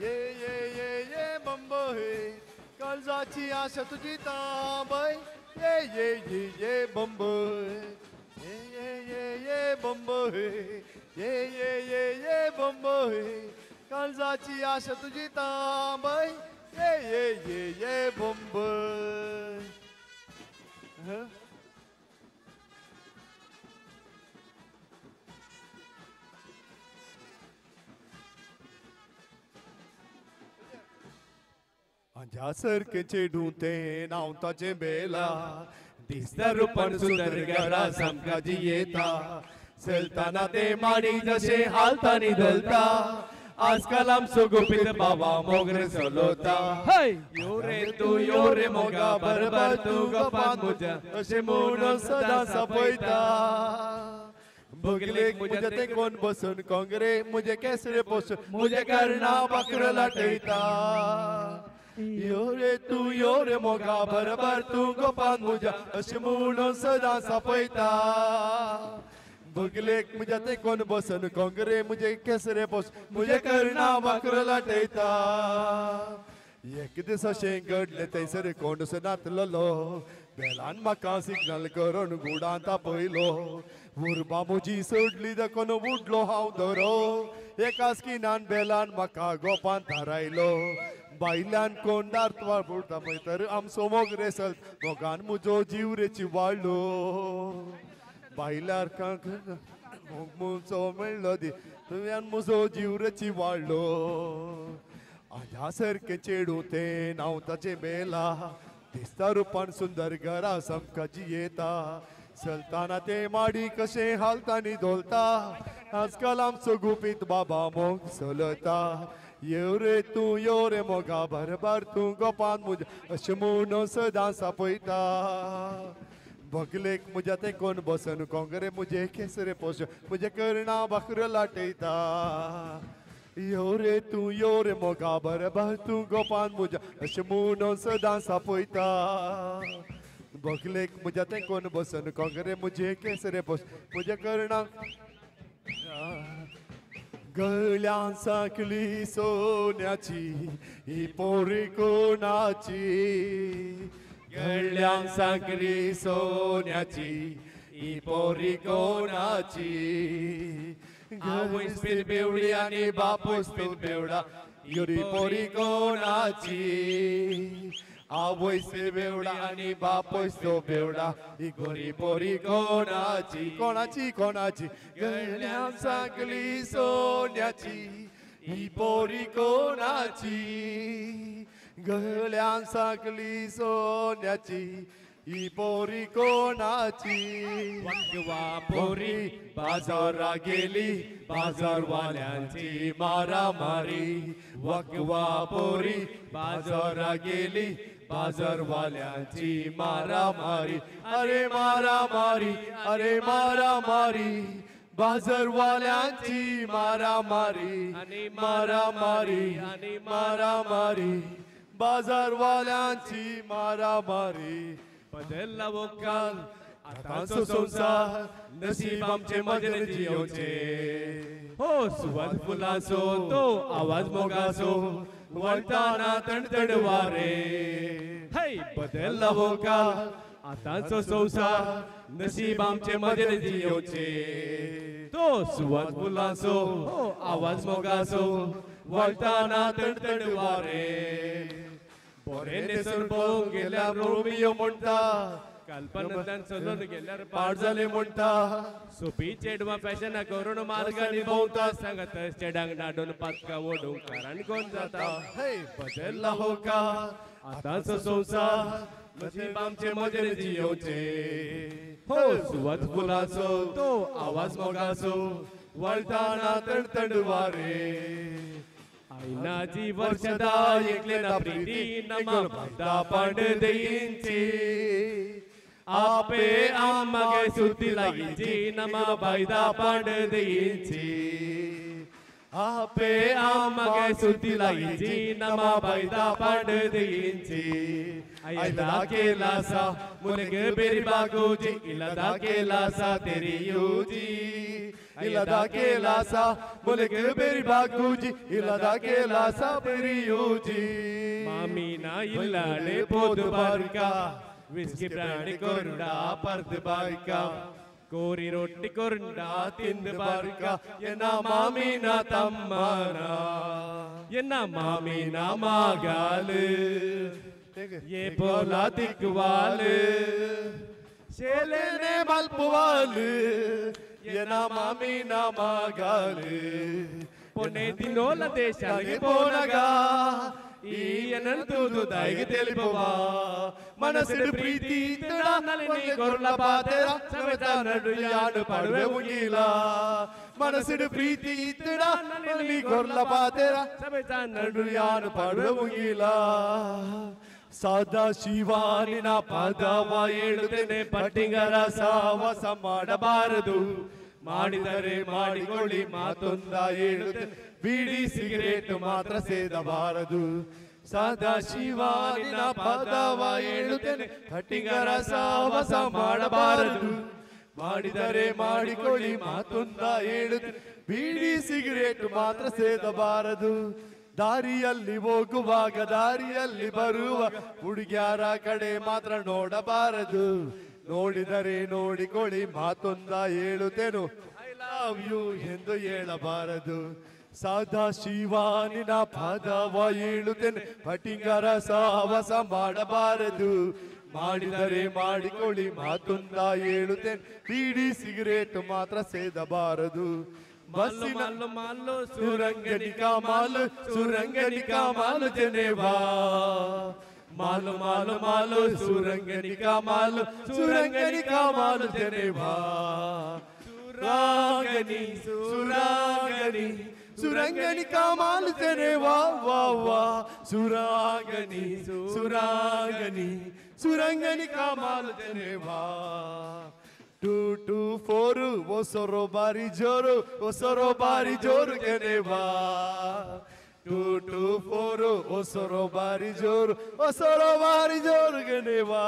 ये बंबई काळजाची आशा तुझी तांबई ये बंबई ये बंबई ये बंबई काळजाची आशा तुझी तांबई ये बंबई अंजा सारके चेडू ते नाव ताचे बेला दिसता रूपान सुंदर घरा सामका जियेता चलताना ते माडी जशे हालतानी धलता आजकाल आमचो गोपीत बाबा मोगरे चलोता यो रे मोगा बरबर तू गोपान मुजा अशे म्हणून सदा सपयता बगलेक मुझे ते कोण बसून कोंगरे मुझे केसरे पोसून मुझे कर्णा बकर लाटयता यो रे मोगा बरबर तू गोपान मुजा अशे म्हणून सदा सपयता बगलेक मुझे ते कोण बसून कोंगरे मुझे केसरे पोस मुझे कर्णा बकर लाटयता एक दीस अशें घडलें थंयसर कोण नातलो बेलान म्हाका सिग्नल करून गुडांत तापयलो उर्बा म्हजी सोडली देखून उडलो हांव धरो एका स्किनान बेलान म्हाका गोपान थारायलो बायल्यान कोण दार्तवाळ बुडता पळय तर आमचो मोगरे चलत मोगान म्हजो जीव रे चिवाळलो बायल्यार मुचो मेळ्ळो दी तुवें म्हजो जीव रे चिवाळलो आजा सारकें चेडू तें नांव ताचें बेला दिसता रूपान सुंदर घरा सामका जियेता चलताना ते माडी कशें हालतानी धोलता आजकाल आमचो गुपीत बाबा मोग चलता यो रे मोगा बरबर तूं गोपान मुजा अशें म्हणून सदां सापयता बगलेक मुझे ते कोण बसन कोंगरे मुझे केसरे पोस मुझे कर्णा बकर लाटयता यो रे मोगा बरबर तूं गोपान मुजा अशें म्हणून सदां सापयता बगलेक मुझे ते कोण बसन कोंगरे मुझे केसरे पोस मुझे कर्णा गळ्यान साकली सोन्याची ही पोरी कोणाची गळ्यान साकली सोन्याची ही पोरी कोणाची आवयस पील बेवडी आणि बापूस पील बेवडा युरी पोरी कोणाची आवयस पील बेवडा आणि बापूस तो बेवडा ही गोरी पोरी कोणाची कोणाची कोणाची गळ्यान साकली सोन्याची ही पोरी कोणाची गळ्यान साकली सोन्याची ही पोरी कोणाची वकवा पोरी बाजारा गेली बाजारवाल्यांची मारामारी वकवा पोरी बाजारा गेली बाजारवाल्यांची मारामारी अरे मारामारी अरे मारामारी बाजारवाल्यांची मारामारी मारामारी मारामारी बाजारवाल्यांची मारामारी बदलला वो काल आतांचो संसार नशीब आमचे मजेने जियोचे हो सुवात फुलाचो तो आवाज मोगाचो वळताना तणतड वारे हाय बदलला वो काल आतांचो संसार नशीब आमचे मजेने जियोचे तो सुवात फुलाचो आवाज मोगाचो वळताना तणतड वारे बरे नेसून पळोवंक गेल्यार रोमियो म्हणटा कल्पनांतल्यान चलून गेल्यार पाड जाले म्हणटा सोपी चेडवां फॅशना करून मार्गांनी भोंवता सांगत चेडांक नाडून पातका ओडूंक कारण कोण जाता बदलला हो का आतांचो संसार नशीब आमचे मजेने जियोचे हो सुवात फुलाचो तो आवाज मोगाचो वळताना तणतण वारे आईनाची वर्षदा एकले ना प्रीती नमा भक्ता पांडदेयींची आपे आमगे सुती लागींची नमा बायदा पांडदेयींची
आपे आमगे सुतीला इंची नमा बैदा पांडदींची आयदा केला सा मुलगे बेरी बागोजी इलदा केला सा तेरी यूजी इलदा केला सा मुलगे बेरी बागोजी इलदा केला सा तेरी यूजी मामीना इल्लाडे पोद बारका विस्की ब्रांड कोरुडा पर्द बारका कोरी रोटी कोरुंडा तिंद बारका येना मामीना तम्माना येना मामीना मागाल ये बोला दिक्वाल शेलेने मल्पवाल येना मामीना मागाल पोने दिनोल देशागे पोनगा ఈయనంతూదు దైగ తెలుపవా మనసుడు ప్రీతి తడా నలిని గొర్ల బాతెరా సవేత నడుయాను పడవే ముగిలా మనసుడు ప్రీతి తడా నలిని గొర్ల బాతెరా సవేత నడుయాను పడవే ముగిలా ಸದಾ ಶಿವಾನಿನ ಪದವ ಹೇಳುತ್ತೇನೆ ಪಟ್ಟಿಂಗರ ಸಾವಸ ಮಾಡಬಾರದು ಮಾಡಿದರೆ ಮಾಡಿಕೊಳ್ಳಿ ಮಾತೊಂದ ಹೇಳುತ್ತೇನೆ ಬೀಡಿ ಸಿಗರೇಟ್ ಮಾತ್ರ ಸೇದಬಾರದು ಸದಾ ಶಿವಾನಿನ ಪದವ ಹೇಳುತ್ತೇನೆ ಪಟ್ಟಿಂಗರ ಸಾವಸ ಮಾಡಬಾರದು ಮಾಡಿದರೆ ಮಾಡಿಕೊಳ್ಳಿ ಮಾತೊಂದ ಹೇಳುತ್ತೇನೆ ಬೀಡಿ ಸಿಗರೇಟ್ ಮಾತ್ರ ಸೇದಬಾರದು ದಾರಿಯಲ್ಲಿ ಹೋಗುವಾಗ ದಾರಿಯಲ್ಲಿ ಬರುವ ಹುಡುಗ್ಯಾರ ಕಡೆ ಮಾತ್ರ ನೋಡಬಾರದು ನೋಡಿದರೆ ನೋಡಿಕೊಳ್ಳಿ ಮಾತೊಂದ ಹೇಳುತ್ತೇನು ಐ ಲವ್ ಯು ಎಂದು ಹೇಳಬಾರದು ಸದಾ ಶಿವಾನಿನ ಪದವ ಹೇಳುತ್ತೇನೆ ಪಟ್ಟಿಂಗರ ಸಾಹಸ ಮಾಡಬಾರದು ಮಾಡಿದರೆ ಮಾಡಿಕೊಳ್ಳಿ ಮಾತೊಂದ ಹೇಳುತ್ತೇನೆ ಬೀಡಿ ಸಿಗರೇಟ್ ಮಾತ್ರ ಸೇದಬಾರದು ಬಸ್ಸಿನ ಮಾಲು ಸುರಂಗನಿಕಾ ಮಾಲು ಜನೇವಾ ಮಾಲು ಮಾಲು ಮಾಲು ಸುರಂಗನಿಕಾ ಮಾಲು ಜನೇವಾ ಸುರಂಗನಿಕಾ ಮಾಲು ಜನೇವಾ ವಾ ವಾ ಸುರಂಗನಿಕಾ ಮಾಲು ಜನೇವಾ 224 ಒಸರೋ ಬಾರಿ ಜೋರು ಗೆನೆವಾ 224 ಒಸರೋ ಬಾರಿ ಜೋರು ಗೆನೆವಾ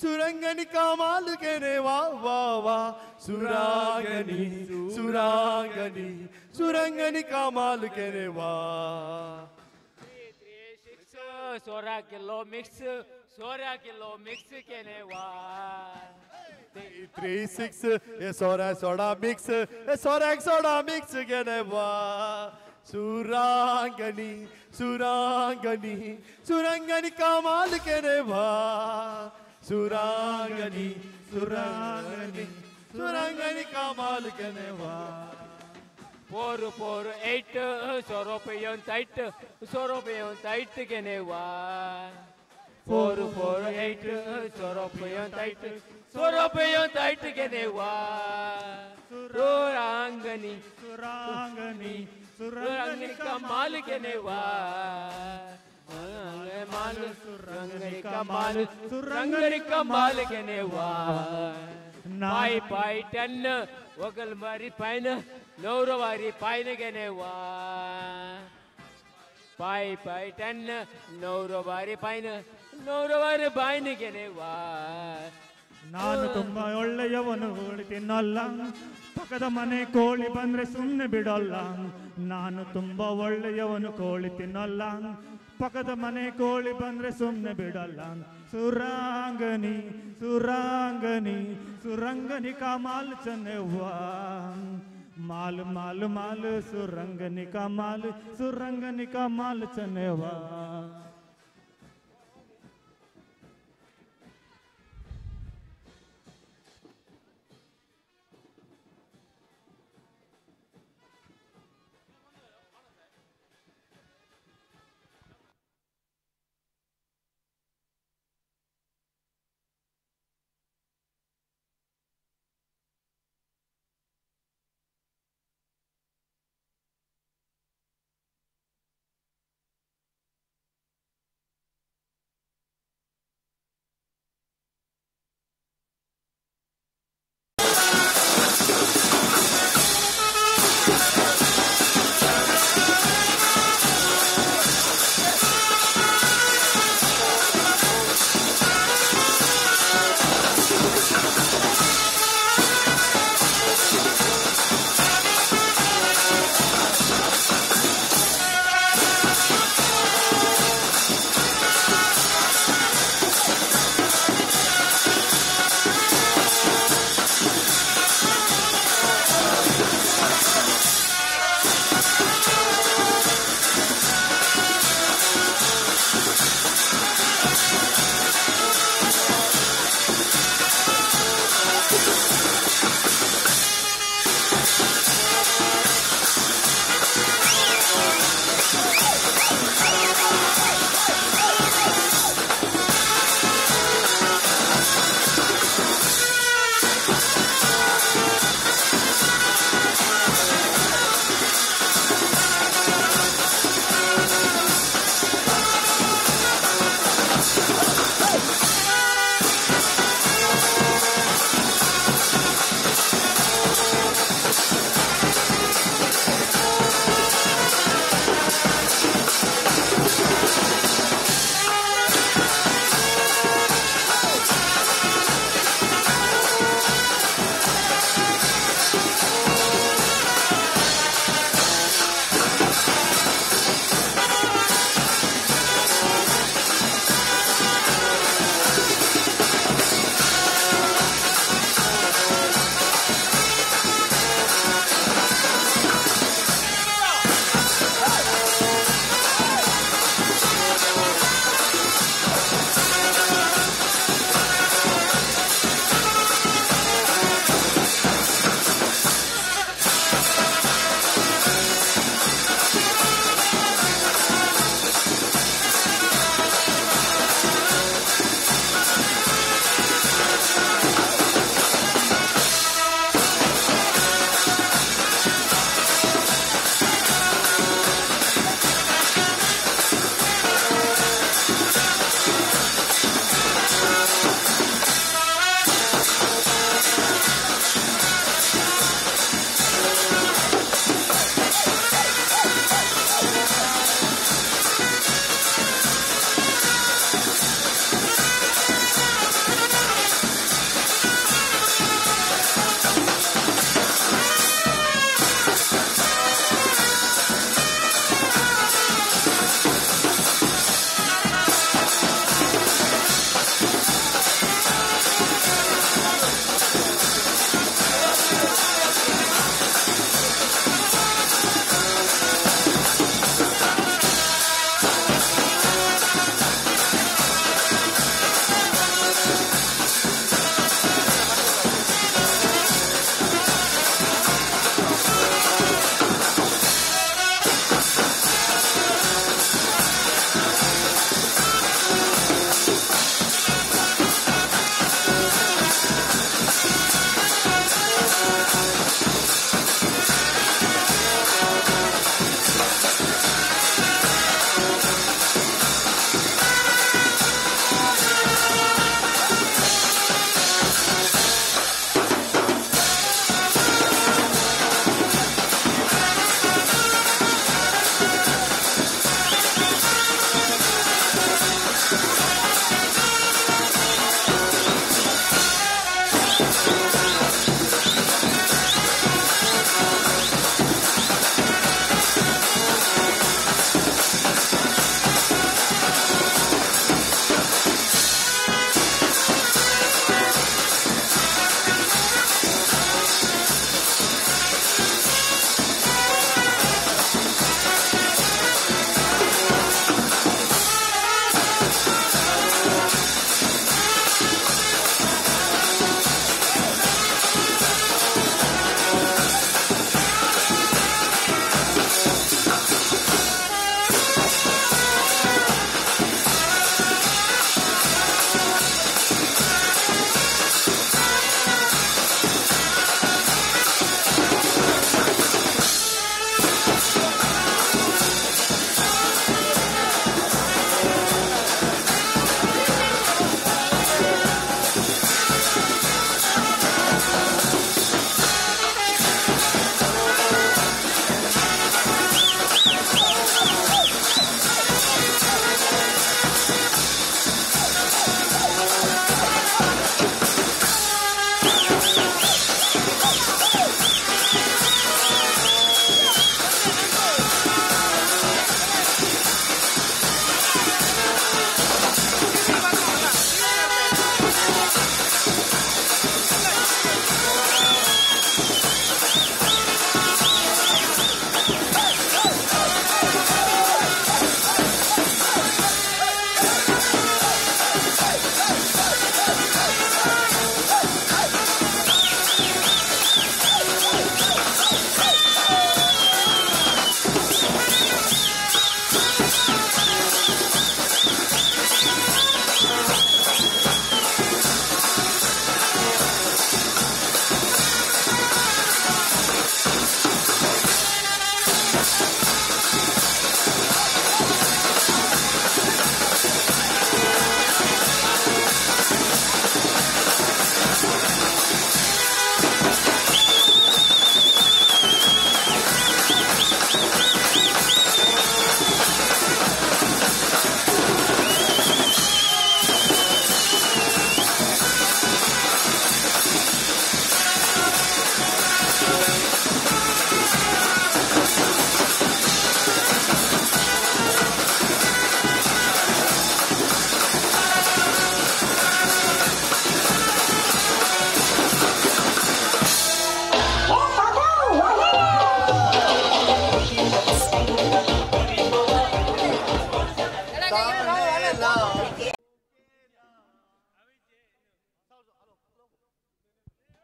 ಸುರಂಗನಿ ಕಾಮಾಲು ಗೆನೆವಾ ವಾ ವಾ ಸುರಂಗನಿ ಕಾಮಾಲು ಗೆನೆವಾ
16 किलो मिक्स केनेवा
36 सोडा मिक्स केनेवा सुरांगनी कामाल केनेवा सुरांगनी कामाल केनेवा
448 100 रुपये केनेवा 448 100 रुपये केनेवा सुरांगनी कमाल केनेवा सुरंगनी कमाल केनेवा पाय 10 वगल मारी पायन नौरवारी पायन केनेवा पाय 10 नौरवारी ಪಾಯನ ಗೆನೆವಾ
ನಾನು ತುಂಬಾ ಒಳ್ಳೆಯವನು ಕೋಳಿ ತಿನ್ನಲ್ಲ ಪಕ್ಕದ ಮನೆ ಕೋಳಿ ಬಂದ್ರೆ ಸುಮ್ಮನೆ ಬಿಡಲ್ಲ ನಾನು ತುಂಬಾ ಒಳ್ಳೆಯವನು ಕೋಳಿ ತಿನ್ನಲ್ಲ ಪಕ್ಕದ ಮನೆ ಕೋಳಿ ಬಂದ್ರೆ ಸುಮ್ಮನೆ ಬಿಡಲ್ಲ ಸುರಂಗನಿ ಕಮಾಲ್ ಚನ್ನೆವ್ವಾ ಮಾಲ್ ಸುರಂಗನಿ ಕಮಾಲ್ ಚನ್ನೆವ್ವಾ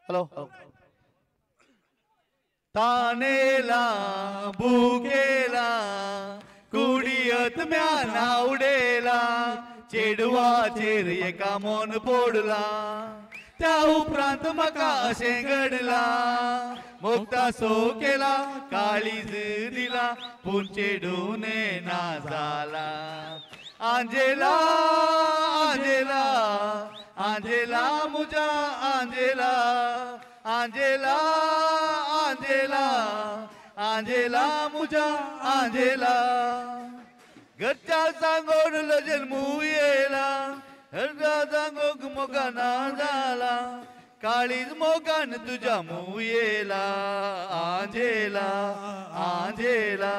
हॅलो तानेला बुकेला कुडियत म्या नावडेला चेडवाचेर एका मोन पोडला त्या उपरांत म्हाका अशें घडला मोगता सो केला काळीज दिला पूण चेडून ना जाला आंजेला आंजेला आंजेला मुजा आंजेला आंजेला आंजेला आंजेला मुजा आंजेला घरच्या सांगोन जन्मू येला हरगा सांगोक मोगा ना झाला काळीज मोगान तुझ्या मू येला आंजेला आंजेला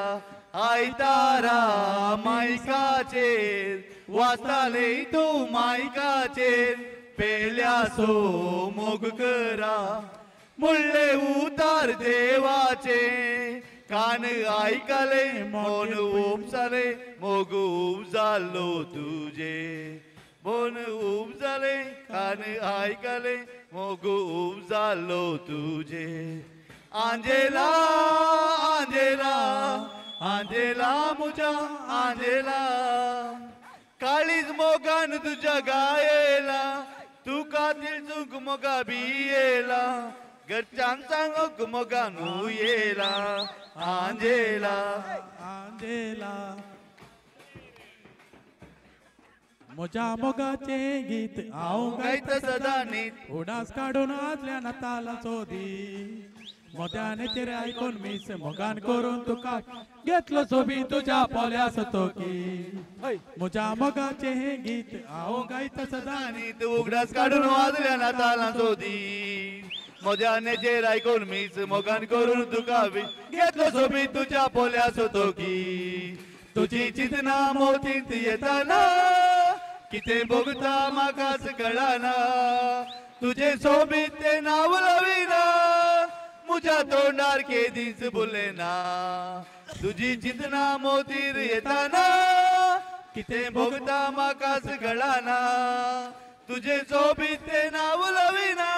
आयतारा मायकाचेर वाचताले तूं मायकाचेर पेल्यासो मोग करा मुळ्ळे उतार देवाचे कान आयकले मोन उपसाले मोग उपजालो तुझे मोन उपजाले कान आयकले मोग उपजालो तुझे आंजेला आंजेला आंजेला मुजा आंजेला काळीज मोगान तुझ्या गायेला तुका दिलचूक मोगा बियेला घरच्यांक सांगोक मोगानू येला आंजेला
आंजेला म्हज्या मोगाचे गीत हांव
गायत सदां न्हीद
उडास काडून आदल्या नातालाचो दीस मोत्यानेचेर आयकोन मीस मोगान करून तुका घेतलो सोबी तुझ्या पोल्या सतोकी म्हज्या मोगाचे हे गीत हांव गायत सदां
न्हीद उगडास काडून वाजल्या नातालाचो दीस मोत्यानेचेर आयकोन मीस मोगान करून तुका घेतलो सोबी तुझ्या पोल्या सतोकी तुझी चिंतना मोतींत येताना कितें भोगता म्हाकाच कळना तुझे सोबीत ते नांव लविना मुझ्या तोंडार केदीच बोलेना तुझी चिंतना मोतीर येताना कितें भोगता म्हाकाच कळना तुझे सोबीत ते नांव लविना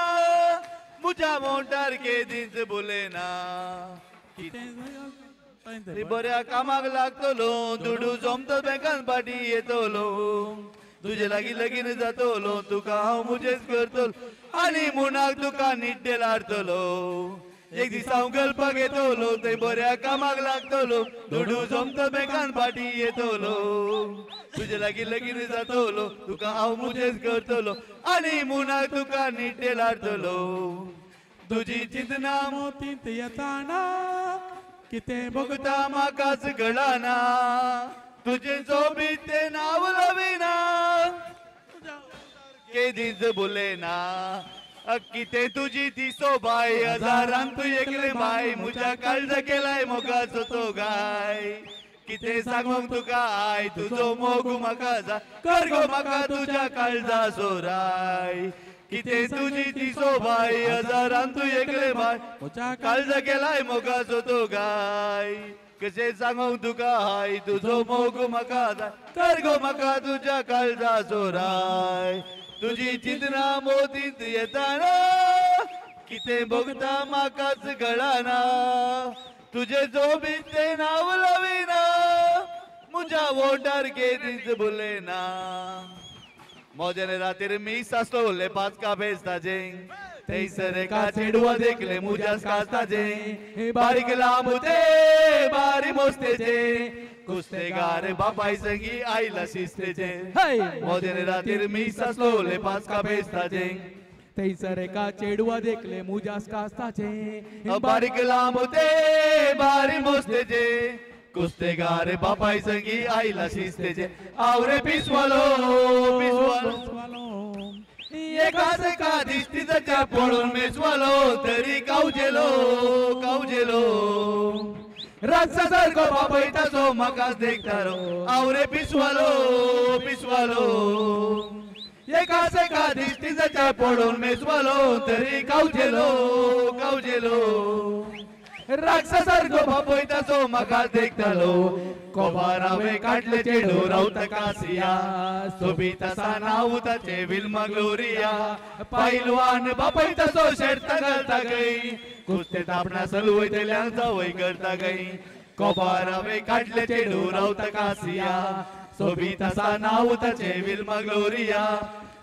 मुझ्या मोंडार केदीच बोलेना बऱ्या कामाक लागतलो दुडू जमतो बँकान पाटी येतलो तुझे लागीं लगीन जातलो तुका हांव मुजेच करतलो आनी मुनाक तुका निड्डे लाडतलो एक दीस हांव गलपाक येतलो थंय बऱ्या कामाक लागतलो दुडू जमतो बँकान पाटी येतलो तुझे लागीं लगीन जातलो तुका हांव मुजेच करतलो आनी मुनाक तुका निड्डे लाडतलो तुजी चिंतना
मोतींत येताना कितें
भोगता म्हाकाच कळना तुझे सोबीत ते नांव लविना केदीच बोलेना कितें तुजी ती सोबाय हजारान तू एकले बाय म्हज्या काळजा केलाय मोगाचो तो गाय कितें सांगूंक तुका आय तुजो मोग म्हाका जाय कर गो म्हाका तुज्या काळजा सोराय कितें तुजी ती सोबाय हजारान तू एकले बाय म्हज्या काळजा केलाय मोगाचो तो गाय कशें सांगूंक तुका हाय तुजो मोग म्हाका जाय कर गो म्हाका तुज्या काळजा सोराय तुजी चिंतना मोतींत येताना कितें भोगता म्हाकाच कळना तुझे सोबीत ते नांव लविना म्हज्या वोटार केदीच बोलेना मोजने रातीर मीस आसलो लेपाच का बेस्ताचे थंयसर एका चेडवा देखले मुजास कास्ताचे बारीक लांब ते बारी मोस्तेचे कुस्तेगार बापाय संगी आयला शिस्तेचे मोजने रातीर मीस आसलो लेपाच का बेस्ताचे
थंयसर एका चेडवा देखले मुजास कास्ताचे
बारीक लांब ते बारी मोस्तेचे कुस्तेगार बापाय संगी आयला शिस्तेचे आवरे पिसवालो एकाच एका दिसती त्याच्या पळून मेसवालो तरी कावजेलो राक्षसारखो बापाय ताचो म्हाकाच देखतारो आवरे पिसवालो एकाच एका दिसती त्याच्या पळून मेसवालो तरी कावजेलो राक्षा सारखो बापयता सो म्हाका देखतालो कोबारावे काढले चेडू रावत कासिया सोबीता सा नाव ताचे विल्मा ग्लोरिया पैलवान बापयता सो शेरता घालता गई कुस्ते तापणा सलवयतल्या जावय करता गई कोबारावे काढले चेडू रावत कासिया सोबीता सा नाव ताचे विल्मा ग्लोरिया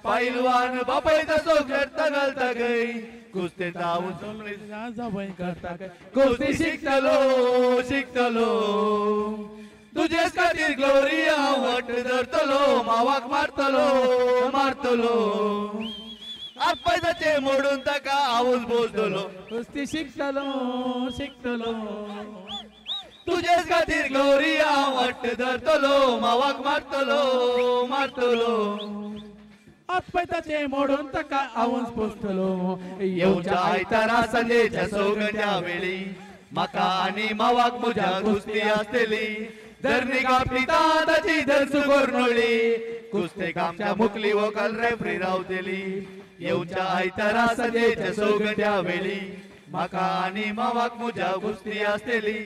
पैलवान बापयता सो शेरता घालता गई कुस्ते तावून
जावय करता गई
कुस्ती शिकतलो तुझेच खातीर ग्लोरिया वट धरतलो मावाक मारतलो आपयताचे मोडून ताका आवूच बोजतलो
कुस्ती शिकतलो
तुझेच खातीर ग्लोरिया वट धरतलो मावाक मारतलो
आपयताचे मोडून ताका आवूच पोसतलो
येवच्या आयतारा संजेच्या सोगंड्या वेळी म्हाका आनी मावाक म्हज्या कुस्ती आसतली धरणी कापली ताची धरसू कोर्नोळी कुस्तेक आमच्या मुखली वोकल रेफ्री रावतली येवच्या आयतारा संजेच्या सोगंड्या वेळी म्हाका आनी मावाक म्हज्या कुस्ती आसतली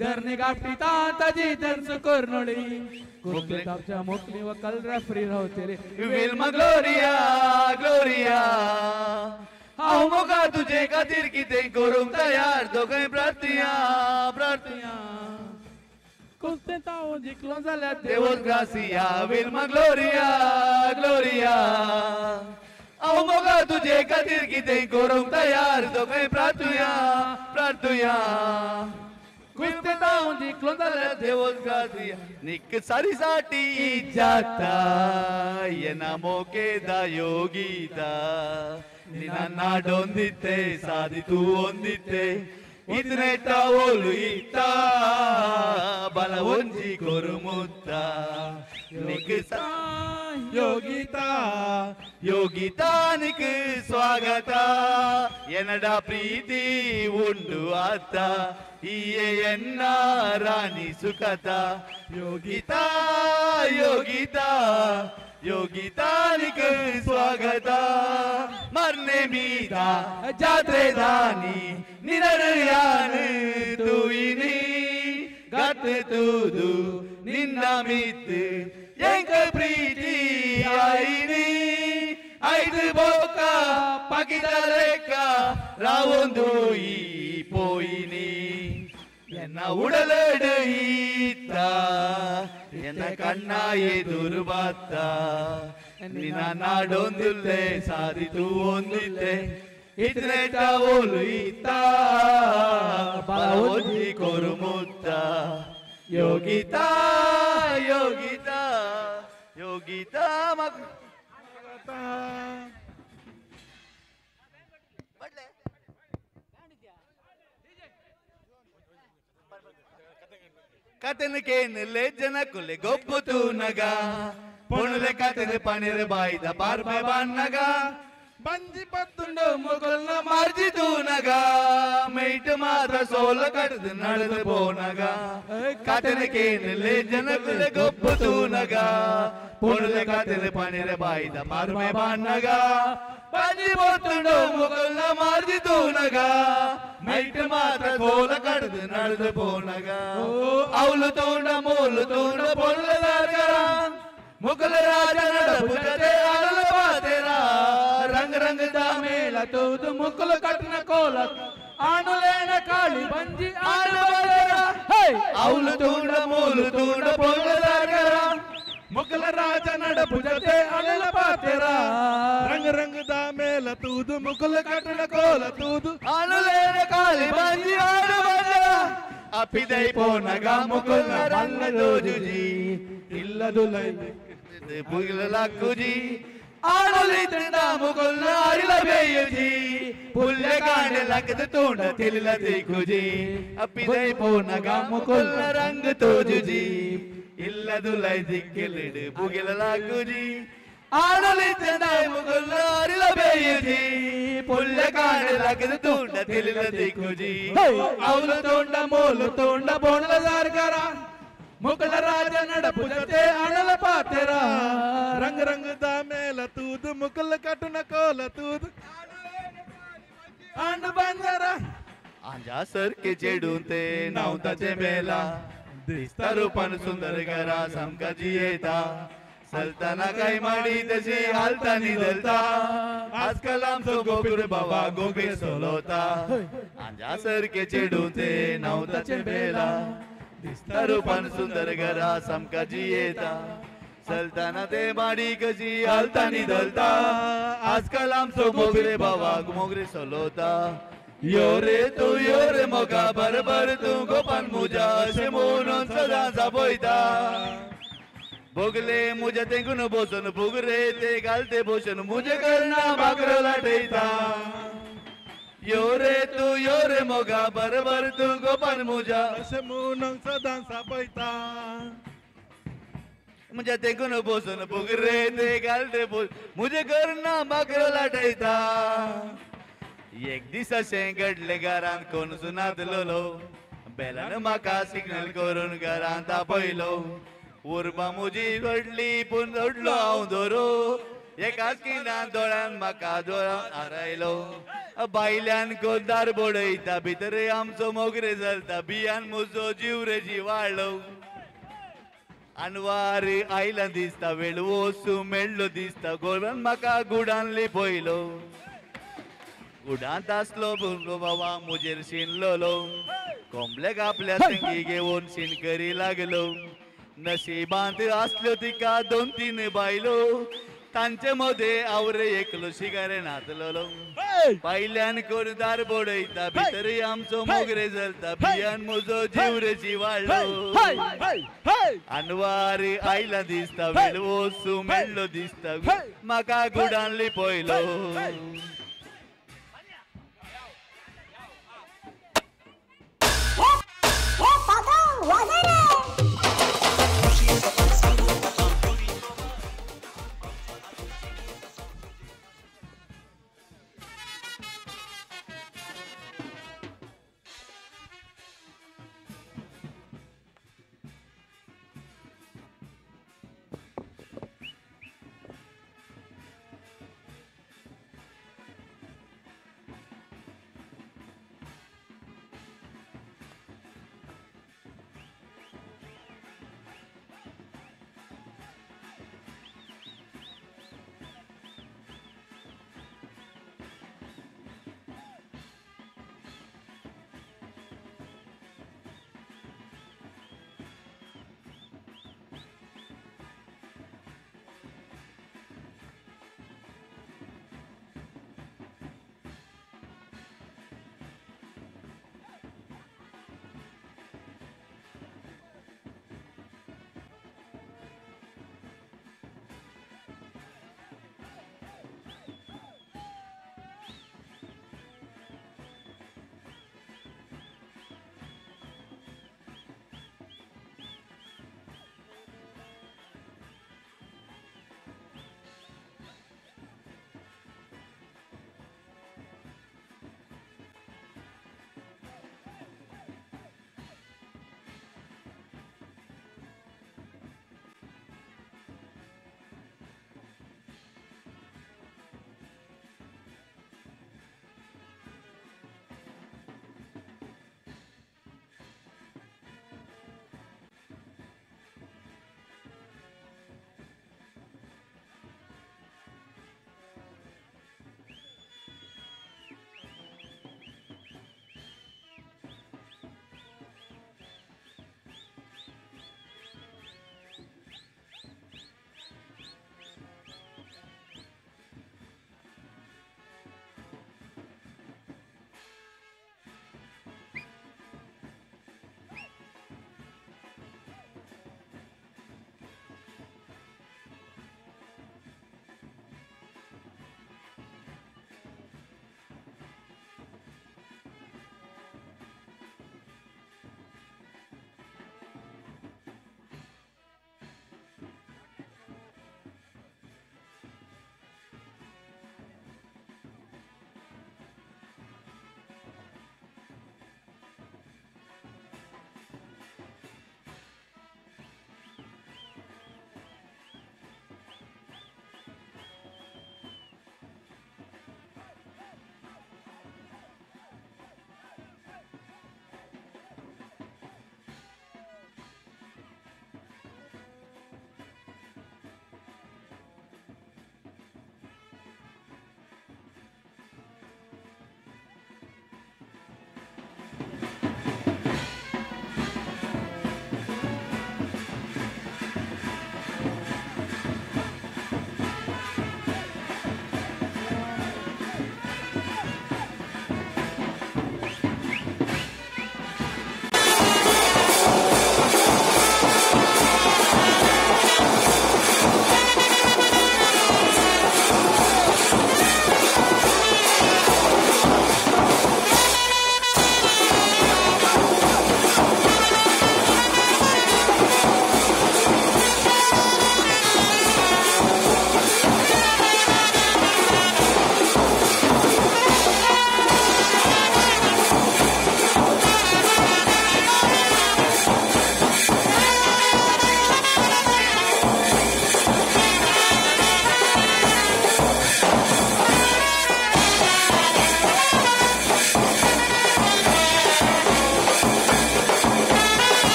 धरणी कापली ताची धरसू कोर्नोळी कुस्तेक आमच्या मुखली वोकल रेफ्री रावतली
विल्मा ग्लोरिया हांव मोगा तुजे खातीर कितें करूंक तयार दोगय प्रार्थया
कुस्तें ताव जिखलो जाल्यार
देवोस ग्रासिया विल्मा ग्लोरिया हांव मोगा तुजे खातीर कितें करूंक तयार दोगय प्रार्थया कुस्तें ताव जिखलो जाल्यार देवोस ग्रासिया निक सारी साटी जाता येना मोके दा योगीता ನಿನ್ನ ಡೊಂದಿತ್ತೆ ಸಾಧಿತು ಹೊಂದಿತ್ತೆ ಇದನ್ನೇ ತಾವೋಲು ಇತ್ತ ಬಲ ಒಂಜಿ ಕೊರುಮುತ್ತ ನಿಕ್ ಯೋಗಿತಾ ನಿಕ್ ಸ್ವಾಗತ ಎನ್ನಡ ಪ್ರೀತಿ ಉಂಡು ಆತ ಈಯೆ ಎನ್ನ ರಾಣಿ ಸುಖತ ಯೋಗಿತಾನಿಗೆ ಸ್ವಾಗತ ಮರ್ನೆ ಮೀದ ಜಾತ್ರೆ ದಾನಿ ನಿನಯಾನು ತೂಯಿನಿ ಗತ್ತೆ ತೂದು ನಿನ್ನ ಮಿತ್ತು ಎಂಕ ಪ್ರೀತಿ ಆಯಿನಿ ಐದು ಬೋಕ ಪಕಿದ ಲೆಕ್ಕ ರಾವೊಂದು ಈ ಪೋಯಿನಿ ಎನ್ನ ಉಡಲಡು ಈತ ಎನ್ನ ಕಣ್ಣ ಎದುರು ಬಾತ್ತ ನಿನ್ನ ನಾಡೊಂದಿಲ್ಲೆ ಸಾಧಿತು ಹೊಂದಿದ್ದೆ ಇದನ್ನೇ ತಾವೋಲು ಈತ ಬಲ ಒಂಜಿ ಕೊರುಮುತ್ತ ಯೋಗಿತಾ ಮಗ ಕಥನಕ್ಕೆ ನಿಲ್ಲೆ ಜನ ಕುಲೆ ಗೊಪ್ಪುತು ನಗ ಪೊಣಲೆ ಕಥನೆ ಪಣಿರೆ ಬಾಯ್ದ ಪಾರ್ಬೆ ಬಾನ್ನಗ ಬಂಜಿ ಪತ್ತುಂಡು ಮುಗುಲ್ನ ಮಾರ್ಜಿತು ನಗ ಮೈಟ್ ಮಾತ್ರ ಸೋಲ ಕಟ್ಟದು ನಡೆದು ಪೋನಗ ಕಥನಕ್ಕೆ ನಿಲ್ಲೆ ಜನ ಕುಲೆ ಗೊಪ್ಪುತು ನಗ ಪೊಣಲೆ ಕಥನೆ ಪಣಿರೆ ಬಾಯ್ದ ಪಾರ್ಬೆ ಬಾನ್ನಗ ಬಂಜಿ ಪತ್ತುಂಡು ಮುಗುಲ್ನ ಮಾರ್ಜಿತು ನಗ ಮೈಟ್ ಮಾತ್ರ ಸೋಲ ಕಟ್ಟದು ನಡೆದು ಪೋನಗ ಅವಳು ತೋಂಡ ಮೋಲು ತೋಂಡ ಪೊಳ್ಳದಾರ್ಗರ ಮುಗಲ ರಾಜ ನಡಬುಜದೆ ಅರಳ ಪಾತೆರ ರಂಗ್ ರಂಗ್ ದ ಮೇಲ ತೂದು ಮುಕ್ಕಲು ಕಟ್ಟಿನ ಕೋಲ ಆಣುಲೇನ ಕಾಳಿ ಬಂಜಿ ಆಡಬಾರ ಅವಳು ತೋಂಡ ಮೋಲು ತೋಂಡ ಪೊಳ್ಳದಾರ್ಗರ ಮುಗಲ ರಾಜ ನಡಬುಜದೆ ಅರಳ ಪಾತೆರ ರಂಗ್ ರಂಗ್ ದ ಮೇಲ ತೂದು ಮುಕ್ಕಲು ಕಟ್ಟಿನ ಕೋಲ ತೂದು ಆಣುಲೇನ ಕಾಳಿ ಬಂಜಿ ಆಡಬಾರ ಅಪಿದೈ ಪೋನಗ ಮುಕುಲ ರಂಗದು ಜುಜಿ ಇಲ್ಲದು ಲೈ ಪುಗಿಲಲಾಕುಜಿ ಆಡಲಿ ತಿಂಡ ಮುಕುಲ ಅರಿಲ ಬೇಯುಜಿ ಪುಲ್ಲೆ ಕಾಂಡೆ ಲಗದ ತೋಂಡ ತಿಲಿಲ ತಿಕುಜಿ ಅಪಿದೈ ಪೋನಗ ಮುಕುಲ ರಂಗ ತೋಜುಜಿ ಇಲ್ಲದು ಲೈ ದಿಕ್ಕಿಲಿಡು ಪುಗಿಲಲಾಕುಜಿ ಆಡಲಿ ತಿಂಡ ಮುಕುಲ ಅರಿಲ ಬೇಯುಜಿ ಪುಲ್ಲೆ ಕಾಂಡೆ ಲಗದ ತೋಂಡ ತಿಲಿಲ ತಿಕುಜಿ ಅವಳು ತೋಂಡ ಮೋಲು ತೋಂಡ ಬೋಣಲ ದಾರ್ಗರ ಮುಗಲ ರಾಜ ನಡಪುಜತೆ ಅಣಲ ಪಾತೆರ ರಂಗ್ ರಂಗ್ ದ ಮೇಲ ತೂದು ಮುಕಲ ಕಟುನ ಕೋಲ ತೂದು ಆಂಡು ಬಂದರ आंजा सारखे चेडून ते नावताचे बेला दिसता रूपान सुंदर घरा सामका जियेता चलताना काही माडी तशी हालतानी धरता आजकाल आमचो गोकुळ बाबा गोबीर सोलवता आंजा सारखे चेडून ते नावताचे बेला दिसता रूपान सुंदर घरा सामका जियेता चलताना ते माडी कशी हालतानी धरता आजकाल आमचो मोगरे बाबा मोगरे सोलवता यो रे मोगा बरोबर तू गोपान मुजा अशें म्हणून सदां जापयता भोगले मुझे तेंकून बसून भुगरे ते घालते भोशन मुझे करना भाकरो लाटयता यो रे मोगा बरोबर तू गोपान मुजा अशें म्हणून सदां जापयता मुझे तेंकून बसून भुगरे ते घालते भोश मुझे करना भाकरो लाटयता एक दीस अशें घडलें घरांत कोण सुनातलो बेलान म्हाका सिग्नल करून घरांत आपयलो उर्बा म्हजी रडली पूण रडलो हांव धरो एकाच किनान दोळ्यान म्हाका दोळ्यान हारयलो भायल्यान कोद्दार बडयता भितर आमचो मोगरे चलता बियान म्हजो जीव रे जिवाळ्ळो अनवार आयला दिसता वेळ वचू मेळ्ळो दिसता गोरवान म्हाका गुडान लिपयलो उडांत आसलो भुरगो बाबा मुजेर शिनलोलो कोंबलेक आपल्या तेंगी घेवन शीन करी लागलो नशिबांत आसल्यो तिका 2-3 बायलो तांचे मदें आवरे एकलो शिगारे नाचलोलो भायल्यान कोण दार बडयता भितर आमचो मोगरे चलता बियान म्हजो जीव रे जिवाळ्ळो अनवार आयला दिसता वेळ वचू मेळ्ळो दिसता म्हाका गुडान लिपयलो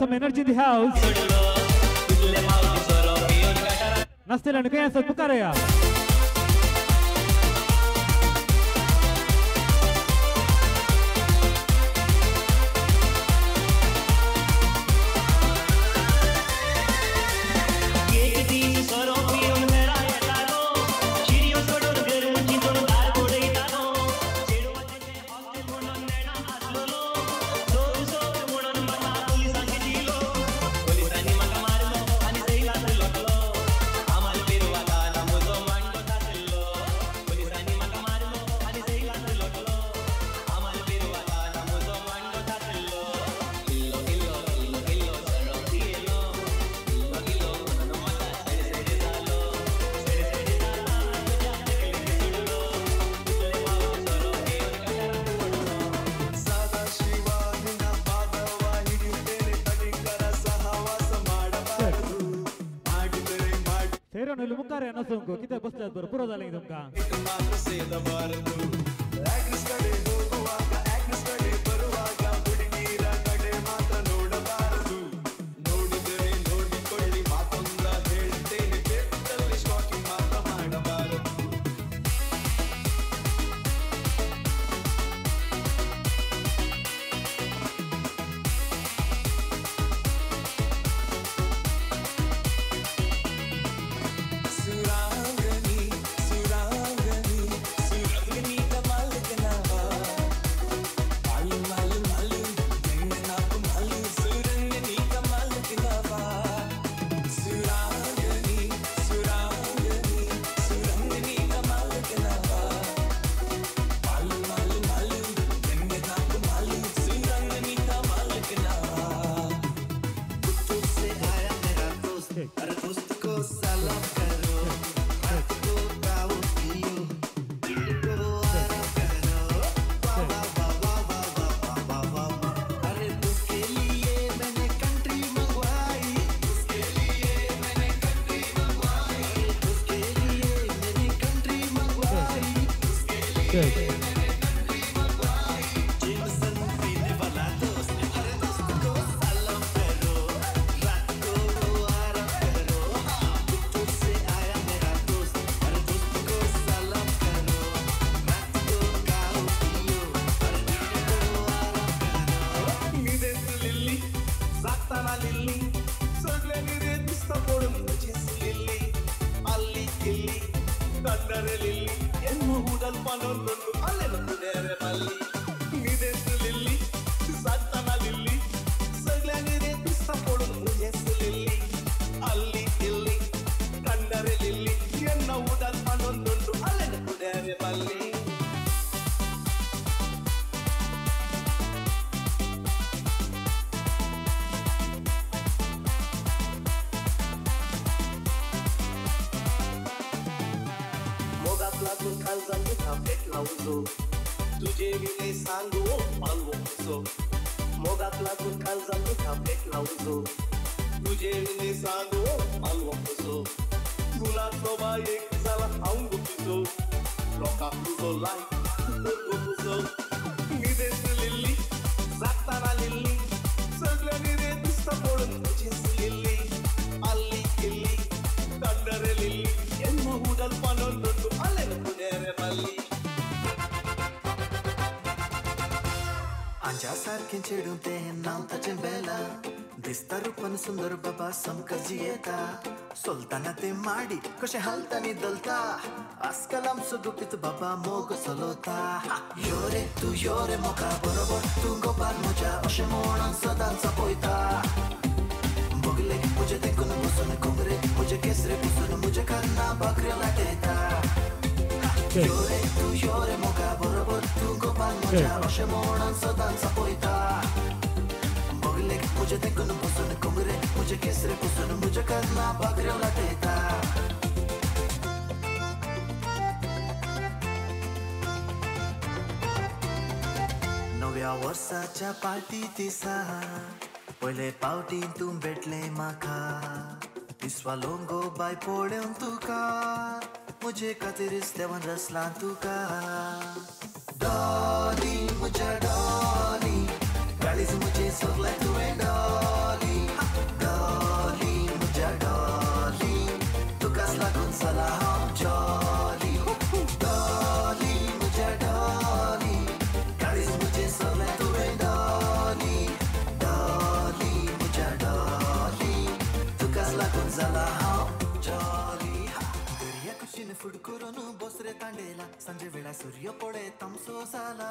some energy in the house. Nastilano, quem é essa pucareia? Seirano mukkare anasongo kita bosla bor puro daling dumka.
तुझे विने सांगो पालवो मोगात लागून काळजात थापलेट लावजो तुझे विने सांगो पालवो तुला सोबा एक झाला हाऊन गुपिजो लोका तुझो लाईक गुपिजो निदेश लिल्ली जाताना लिल्ली सगळ्यांनी रे दिसता पडून तुझेच लिल्ली अल्ली किल्ली कंडरे लिल्ली एन्न उडल पानोन दोंडू अले पुणेरे मल्ली
सारखे चिडून ते नाव ताचे बेला दिसता रूपान सुंदर बाबा समकजी येता सोलताना ते माडी कशे हालतानी दलता आजकाल आमचो गुपित बाबा मोग चलवता यो रे तू यो रे मोका बरोबर तू गोपाल म्हज्या अशें म्हणून सदांच पळयता बगले म्हजे देखून बसून कोंगरे म्हजे केसरे पुसून म्हजे कान्ना बाकऱ्यो लाटयता यो रे तू यो रे मोका बरोबर तू गोपाल म्हज्या अशें म्हणून सदांच पळयता बगले म्हजे देखून बसून कोंगरे म्हजे केसरे पुसून म्हजे कान्ना बाकऱ्यो लाटयता नव्या वर्साच्या पार्टी दिसा पयले पावटी तूं भेटले म्हाका दिसवा लोंगो बाय पळोवन तुका मुझे खातीरच देवान रचला तुका डॉली म्हज्या डॉली काळीज म्हजी सगळें तुवें डॉली फुड करून बसरे तांडेला संजे वेळा सूर्य पळे तमसो जाला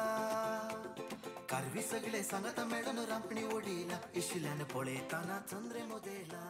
कारवी सगळे सांगता मेळून रांपणी ओडीला इशिल्यान पळयताना चंद्रे मोदेला